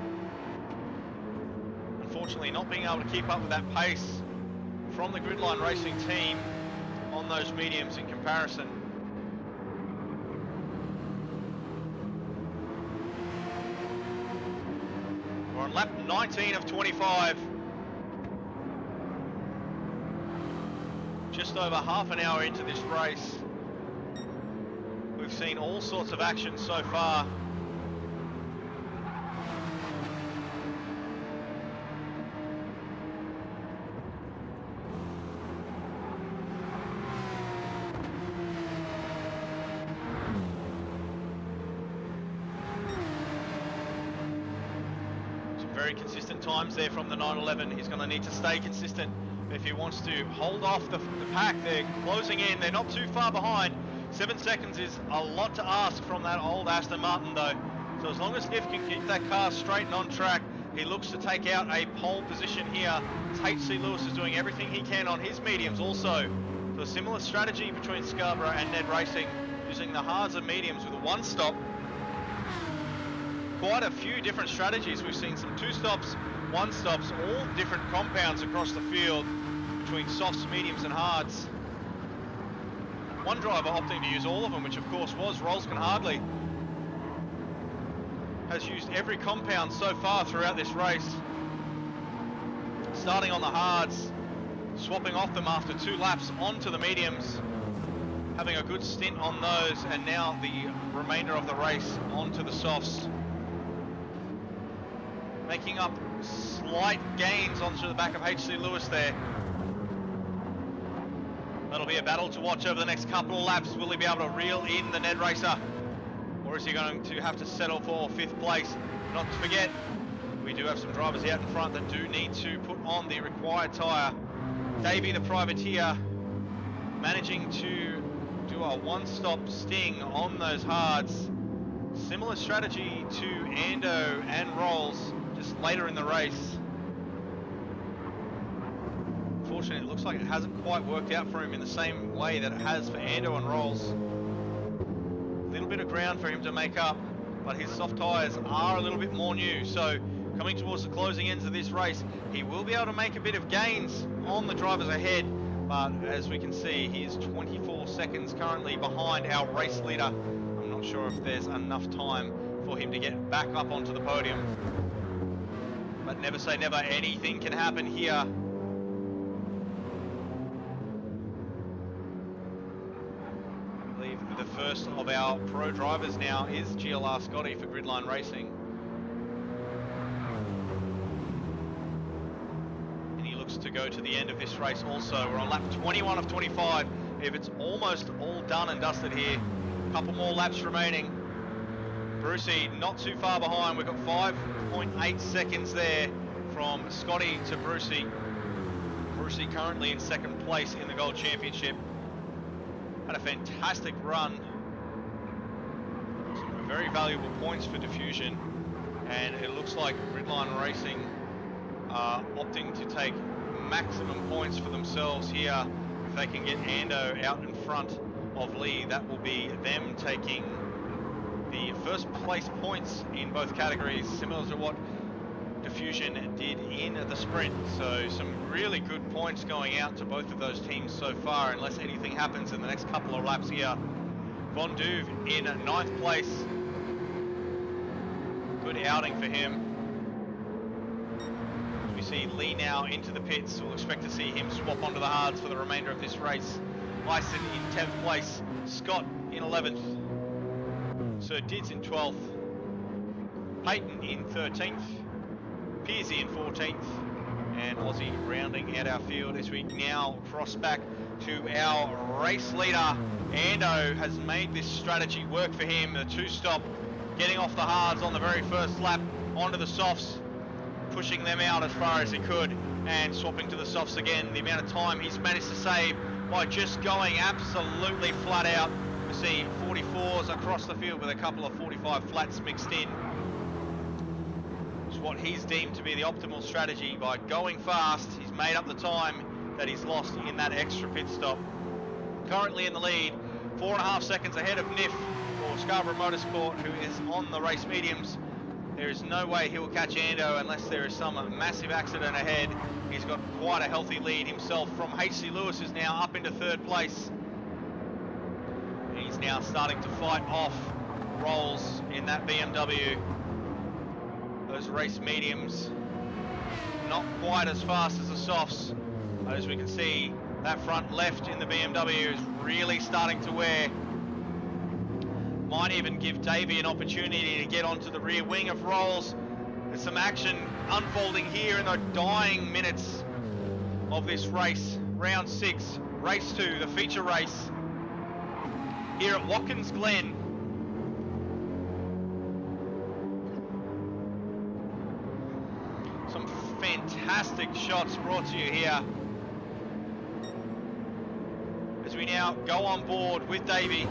A: Unfortunately not being able to keep up with that pace from the Gridline Racing team on those mediums in comparison. We're on lap 19 of 25. Just over half an hour into this race. We've seen all sorts of action so far. Some very consistent times there from the 911. He's going to need to stay consistent if he wants to hold off the pack. They're closing in, they're not too far behind. 7 seconds is a lot to ask from that old Aston Martin though. So as long as Niff can keep that car straight and on track, he looks to take out a pole position here. HC Lewis is doing everything he can on his mediums also. So a similar strategy between Scarborough and NED Racing, using the hards and mediums with a one stop. quite a few different strategies. We've seen some 2 stops, 1 stops, all different compounds across the field between softs, mediums and hards. One driver opting to use all of them, which of course was Rolls-Can-Hardly. Has used every compound so far throughout this race. Starting on the hards, swapping off them after 2 laps onto the mediums, having a good stint on those, and now the remainder of the race onto the softs. Making up slight gains onto the back of HC Lewis there. That'll be a battle to watch over the next couple of laps. Will he be able to reel in the NED Racer? Or is he going to have to settle for 5th place? Not to forget, we do have some drivers out in front that do need to put on the required tyre. Davey, the privateer, managing to do a 1-stop sting on those hards. Similar strategy to Ando and Rolls, just later in the race. Unfortunately, it looks like it hasn't quite worked out for him in the same way that it has for Ando and Rolls. A little bit of ground for him to make up, but his soft tyres are a little bit more new. So coming towards the closing ends of this race, he will be able to make a bit of gains on the drivers ahead, but as we can see, he is 24 seconds currently behind our race leader. I'm not sure if there's enough time for him to get back up onto the podium, but never say never, anything can happen here. The first of our pro drivers now is GLR Scotty for Gridline Racing. And he looks to go to the end of this race also. We're on lap 21 of 25. If it's almost all done and dusted here, a couple more laps remaining. Brucey not too far behind. We've got 5.8 seconds there from Scotty to Brucey. Brucey currently in 2nd place in the Gold Championship. Had a fantastic run. Some very valuable points for Diffusion, and it looks like Gridline Racing are opting to take maximum points for themselves here. If they can get Ando out in front of Lee, that will be them taking the 1st place points in both categories, similar to what Diffusion did in the sprint. So some really good points going out to both of those teams so far, unless anything happens in the next couple of laps here. Von Duve in 9th place. Good outing for him. We see Lee now into the pits. We'll expect to see him swap onto the hards for the remainder of this race. Lyson in 10th place. Scott in 11th. Sir Dids in 12th. Peyton in 13th. Pearsey in 14th, and Aussie rounding out our field as we now cross back to our race leader. Ando has made this strategy work for him, the 2-stop, getting off the hards on the very first lap onto the softs, pushing them out as far as he could, and swapping to the softs again. The amount of time he's managed to save by just going absolutely flat out. We see 44s across the field with a couple of 45 flats mixed in. What he's deemed to be the optimal strategy. By going fast, he's made up the time that he's lost in that extra pit stop. Currently in the lead, 4.5 seconds ahead of Niff for Scarborough Motorsport, who is on the race mediums. There is no way he will catch Ando unless there is some massive accident ahead. He's got quite a healthy lead himself from HC Lewis, who's now up into 3rd place. He's now starting to fight off Rolls in that BMW. Those race mediums not quite as fast as the softs. As we can see, that front left in the BMW is really starting to wear. Might even give Davey an opportunity to get onto the rear wing of Rolls. There's some action unfolding here in the dying minutes of this race. Round 6, race 2, the feature race here at Watkins Glen. Some fantastic shots brought to you here as we now go on board with Davey,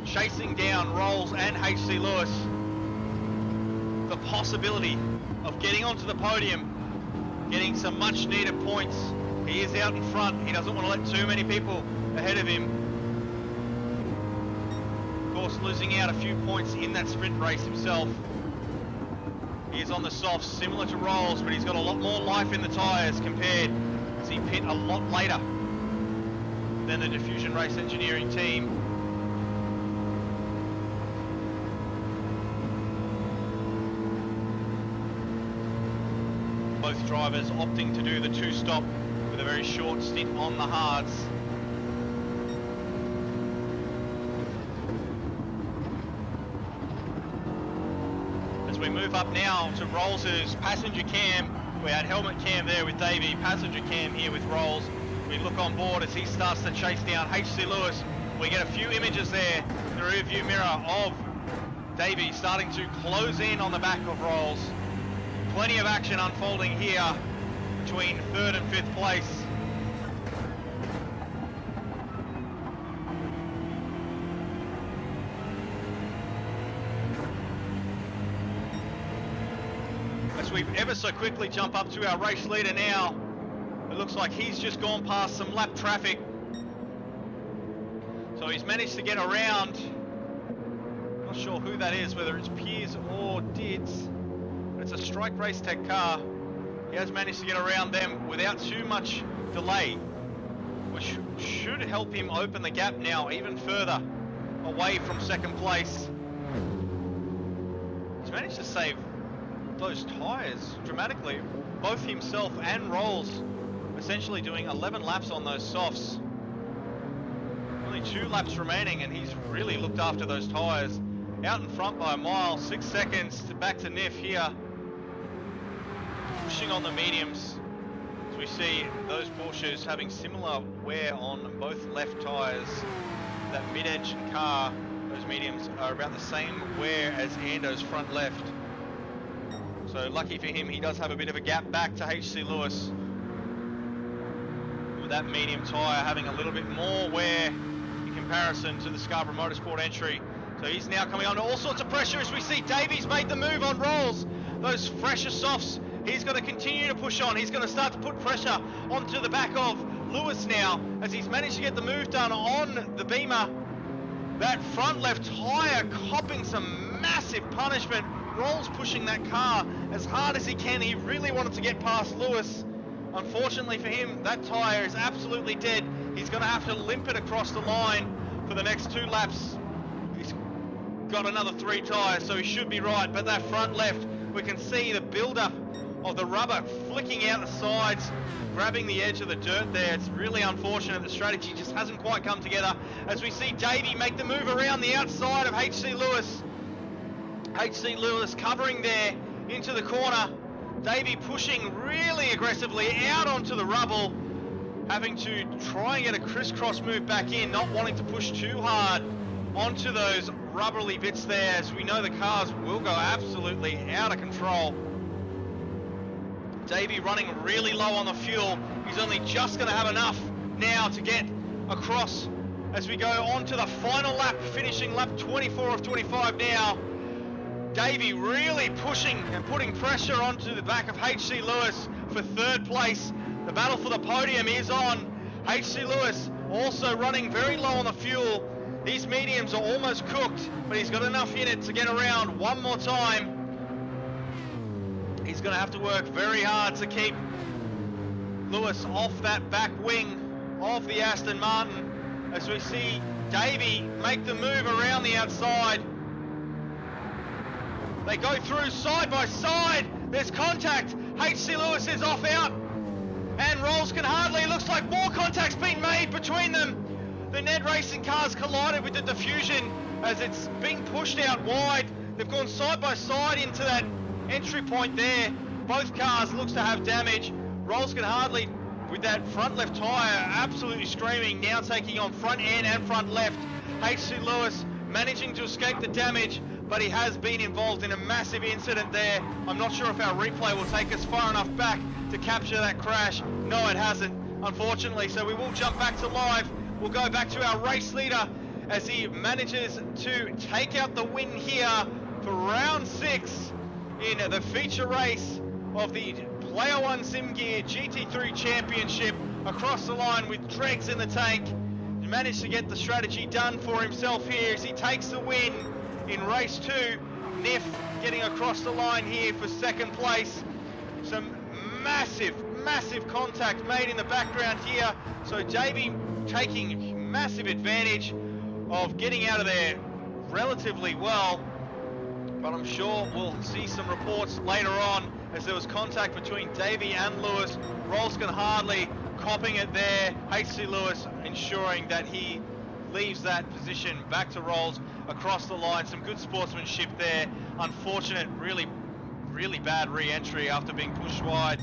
A: chasing down Rolls and HC Lewis. The possibility of getting onto the podium, getting some much needed points. He is out in front. He doesn't want to let too many people ahead of him. Of course, losing out a few points in that sprint race himself. He is on the softs, similar to Rolls, but he's got a lot more life in the tyres compared as he pit a lot later than the Diffusion Race Engineering team. Both drivers opting to do the two-stop with a very short stint on the hards. As we move up now to Rolls' passenger cam, we had helmet cam there with Davey, passenger cam here with Rolls. We look on board as he starts to chase down HC Lewis. We get a few images there, the rear view mirror of Davey starting to close in on the back of Rolls. Plenty of action unfolding here between third and fifth place. As we ever so quickly jump up to our race leader now, it looks like he's just gone past some lap traffic. So he's managed to get around. Not sure who that is, whether it's Piers or Dids. It's a Strike Race Tech car. He has managed to get around them without too much delay, which should help him open the gap now even further away from second place. He's managed to save those tyres dramatically, both himself and Rolls essentially doing 11 laps on those softs. Only 2 laps remaining and he's really looked after those tyres. Out in front by a mile, 6 seconds back to Niff here. Pushing on the mediums as we see those Porsches having similar wear on both left tyres. That mid-engine car, those mediums are about the same wear as Ando's front left. So lucky for him, he does have a bit of a gap back to HC Lewis, with that medium tyre having a little bit more wear in comparison to the Scarborough Motorsport entry. So he's now coming under all sorts of pressure as we see Davies made the move on Rolls. Those fresher softs, he's going to continue to push on. He's going to start to put pressure onto the back of Lewis now as he's managed to get the move done on the Beamer. That front left tyre copping some massive punishment. Rolls pushing that car as hard as he can. He really wanted to get past Lewis. Unfortunately for him, that tyre is absolutely dead. He's going to have to limp it across the line for the next 2 laps. He's got another 3 tyres, so he should be right. But that front left, we can see the build-up of the rubber flicking out the sides, grabbing the edge of the dirt there. It's really unfortunate. The strategy just hasn't quite come together as we see Davey make the move around the outside of HC Lewis. HC Lewis covering there into the corner. Davey pushing really aggressively out onto the rubble, having to try and get a crisscross move back in, not wanting to push too hard onto those rubbery bits there, as we know the cars will go absolutely out of control. Davey running really low on the fuel. He's only just going to have enough now to get across as we go on to the final lap, finishing lap 24 of 25 now. Davey really pushing and putting pressure onto the back of HC Lewis for third place. The battle for the podium is on. HC Lewis also running very low on the fuel. These mediums are almost cooked, but he's got enough in it to get around one more time. He's going to have to work very hard to keep Lewis off that back wing of the Aston Martin as we see Davey make the move around the outside. They go through side by side. There's contact. HC Lewis is off out. And Rolls can hardly. Looks like more contact's been made between them. The NED Racing cars collided with the Diffusion as it's been pushed out wide. They've gone side by side into that entry point there. Both cars looks to have damage. Rolls can hardly, with that front left tyre absolutely screaming, now taking on front end and front left. HC Lewis managing to escape the damage, but he has been involved in a massive incident there. I'm not sure if our replay will take us far enough back to capture that crash. No, it hasn't, unfortunately, so we will jump back to live. We'll go back to our race leader as he manages to take out the win here for round 6 in the feature race of the Player1 GT3 Championship, across the line with dregs in the tank. He managed to get the strategy done for himself here as he takes the win in race 2. Niff getting across the line here for second place. Some massive contact made in the background here. So Davey taking massive advantage of getting out of there relatively well. But I'm sure we'll see some reports later on as there was contact between Davey and Lewis. Rolston hardly copping it there. HC Lewis ensuring that he leaves that position back to Rolls across the line. Some good sportsmanship there. Unfortunate, really bad re-entry after being pushed wide.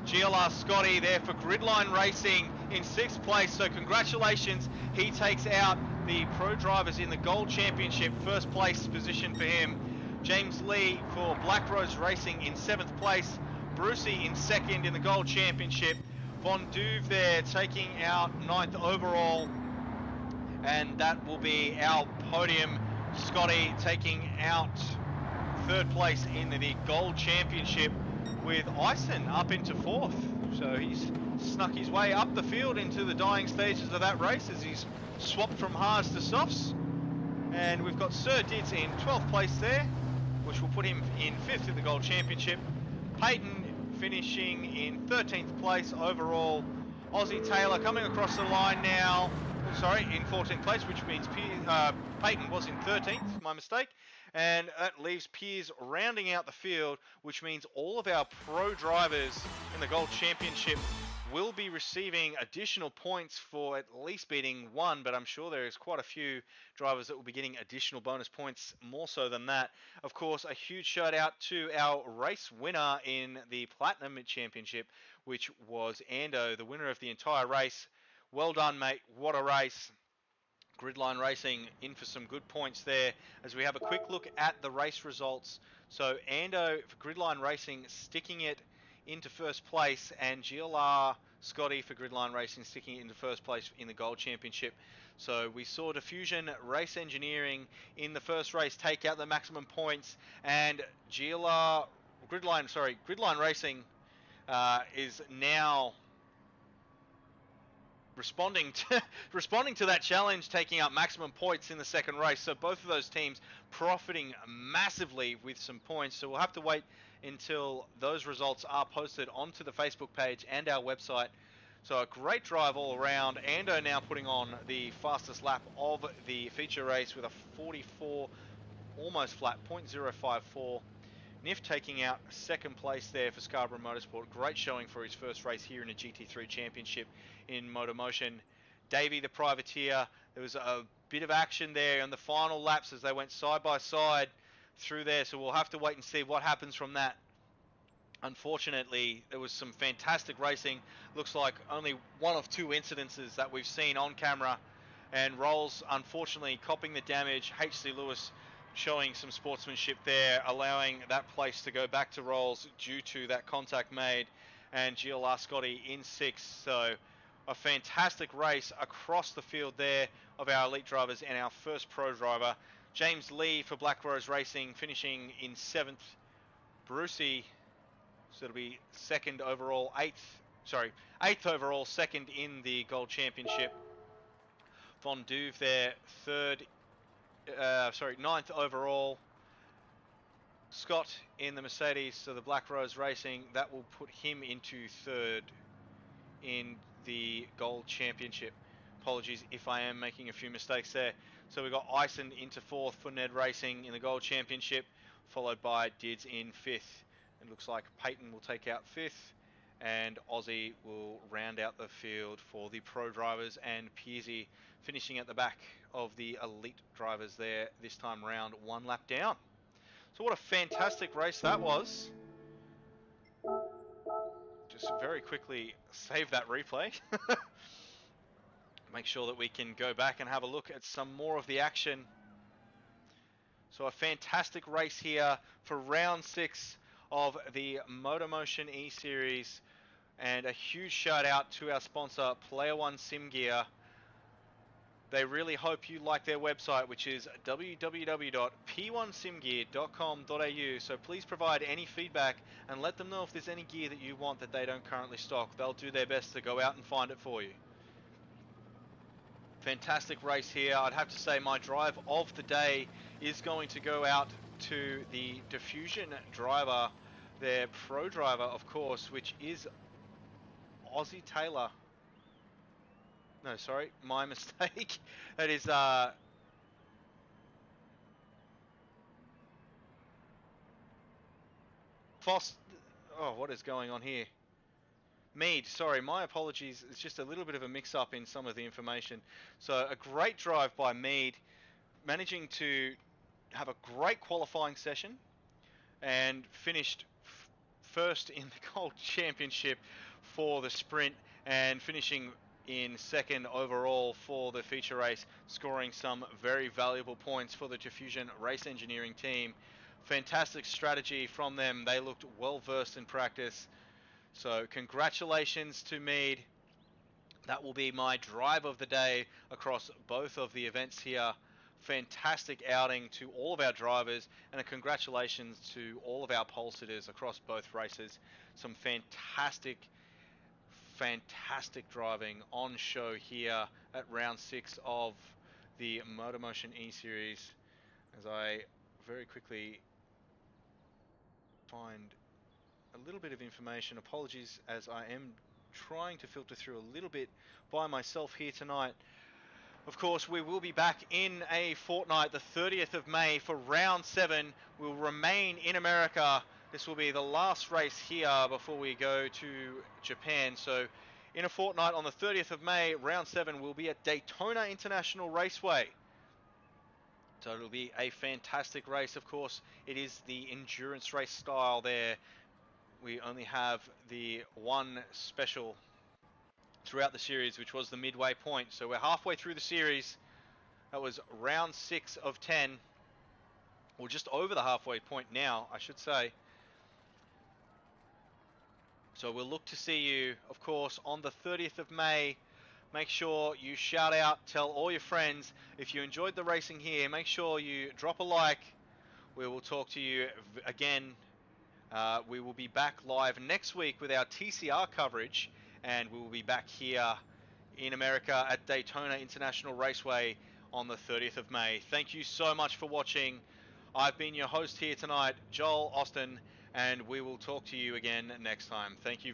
A: GLR Scotty there for Gridline Racing in 6th place. So congratulations. He takes out the pro drivers in the Gold Championship. First place position for him. James Lee for Black Rose Racing in 7th place. Brucey in 2nd in the Gold Championship. Von Duve there taking out 9th overall. And that will be our podium. Scotty taking out 3rd place in the Gold Championship with Ison up into 4th. So he's snuck his way up the field into the dying stages of that race as he's swapped from hards to softs. And we've got Sir Dids in 12th place there, which will put him in 5th in the Gold Championship. Peyton finishing in 13th place overall. Aussie Taylor coming across the line now. Sorry, in 14th place, which means Peyton was in 13th, my mistake. And that leaves Piers rounding out the field, which means all of our pro drivers in the Gold Championship will be receiving additional points for at least beating one, but I'm sure there is quite a few drivers that will be getting additional bonus points, more so than that. Of course, a huge shout out to our race winner in the Platinum Championship, which was Ando, the winner of the entire race. Well done, mate. What a race. Gridline Racing in for some good points there as we have a quick look at the race results. So Ando for Gridline Racing sticking it into first place, and GLR Scotty for Gridline Racing sticking it into first place in the Gold Championship. So we saw Diffusion Race Engineering in the first race take out the maximum points, and Gridline Racing is now responding to that challenge, taking out maximum points in the second race. So both of those teams profiting massively with some points. So we'll have to wait until those results are posted onto the Facebook page and our website. So a great drive all around. Ando now putting on the fastest lap of the feature race with a 44, almost flat, 0.054. Niff taking out second place there for Scarborough Motorsport. Great showing for his first race here in a GT3 Championship in MotorMotion. Davey the privateer, there was a bit of action there on the final laps as they went side by side through there, so we'll have to wait and see what happens from that. Unfortunately, there was some fantastic racing. Looks like only one of two incidences that we've seen on camera, and Rolls unfortunately copping the damage. HC Lewis showing some sportsmanship there, allowing that place to go back to Rolls due to that contact made, and GLR Scotty in 6th. So a fantastic race across the field there of our elite drivers and our first pro driver. James Lee for Black Rose Racing finishing in 7th. Brucey, so it'll be 8th overall, 2nd in the Gold Championship. Von Duve there, 9th overall. Scott in the Mercedes, so the Black Rose Racing, that will put him into 3rd in the Gold Championship. Apologies if I am making a few mistakes there. So we've got Ison into 4th for NED Racing in the Gold Championship, followed by Dids in 5th. It looks like Peyton will take out 5th, and Aussie will round out the field for the pro drivers, and Piersey finishing at the back of the elite drivers there this time round, one lap down. So what a fantastic race that was. Just very quickly save that replay. Make sure that we can go back and have a look at some more of the action. So a fantastic race here for round 6 of the MotorMotion E-Series, and a huge shout out to our sponsor Player1 Sim Gear. They really hope you like their website, which is www.p1simgear.com.au. So please provide any feedback and let them know if there's any gear that you want that they don't currently stock. They'll do their best to go out and find it for you. Fantastic race here. I'd have to say my drive of the day is going to go out to the Diffusion driver, their pro driver, of course, which is Aussie Taylor. No, sorry, my mistake. That is Foss. Oh, what is going on here? Mead, sorry, my apologies. It's just a little bit of a mix-up in some of the information. So a great drive by Mead, managing to have a great qualifying session and finished first in the Gold Championship for the sprint and finishing in second overall for the feature race, scoring some very valuable points for the Diffusion race engineering team. Fantastic strategy from them. They looked well versed in practice. So congratulations to Mead. That will be my drive of the day across both of the events here. Fantastic outing to all of our drivers, and a congratulations to all of our pole sitters across both races. Some fantastic driving on show here at round 6 of the MotorMotion E-Series. As I very quickly find a little bit of information. Apologies, as I am trying to filter through a little bit by myself here tonight. Of course, we will be back in a fortnight, the 30th of May, for round 7. We'll remain in America. This will be the last race here before we go to Japan. So in a fortnight, on the 30th of May, round 7 will be at Daytona International Raceway. So it'll be a fantastic race. Of course, it is the endurance race style there. We only have the one special throughout the series, which was the midway point. So we're halfway through the series. That was round 6 of 10. Or just over the halfway point now, I should say. So we'll look to see you, of course, on the 30th of May. Make sure you shout out, tell all your friends. If you enjoyed the racing here, make sure you drop a like. We will talk to you again. We will be back live next week with our TCR coverage, and we will be back here in America at Daytona International Raceway on the 30th of May. Thank you so much for watching. I've been your host here tonight, Joel Austin, and we will talk to you again next time. Thank you.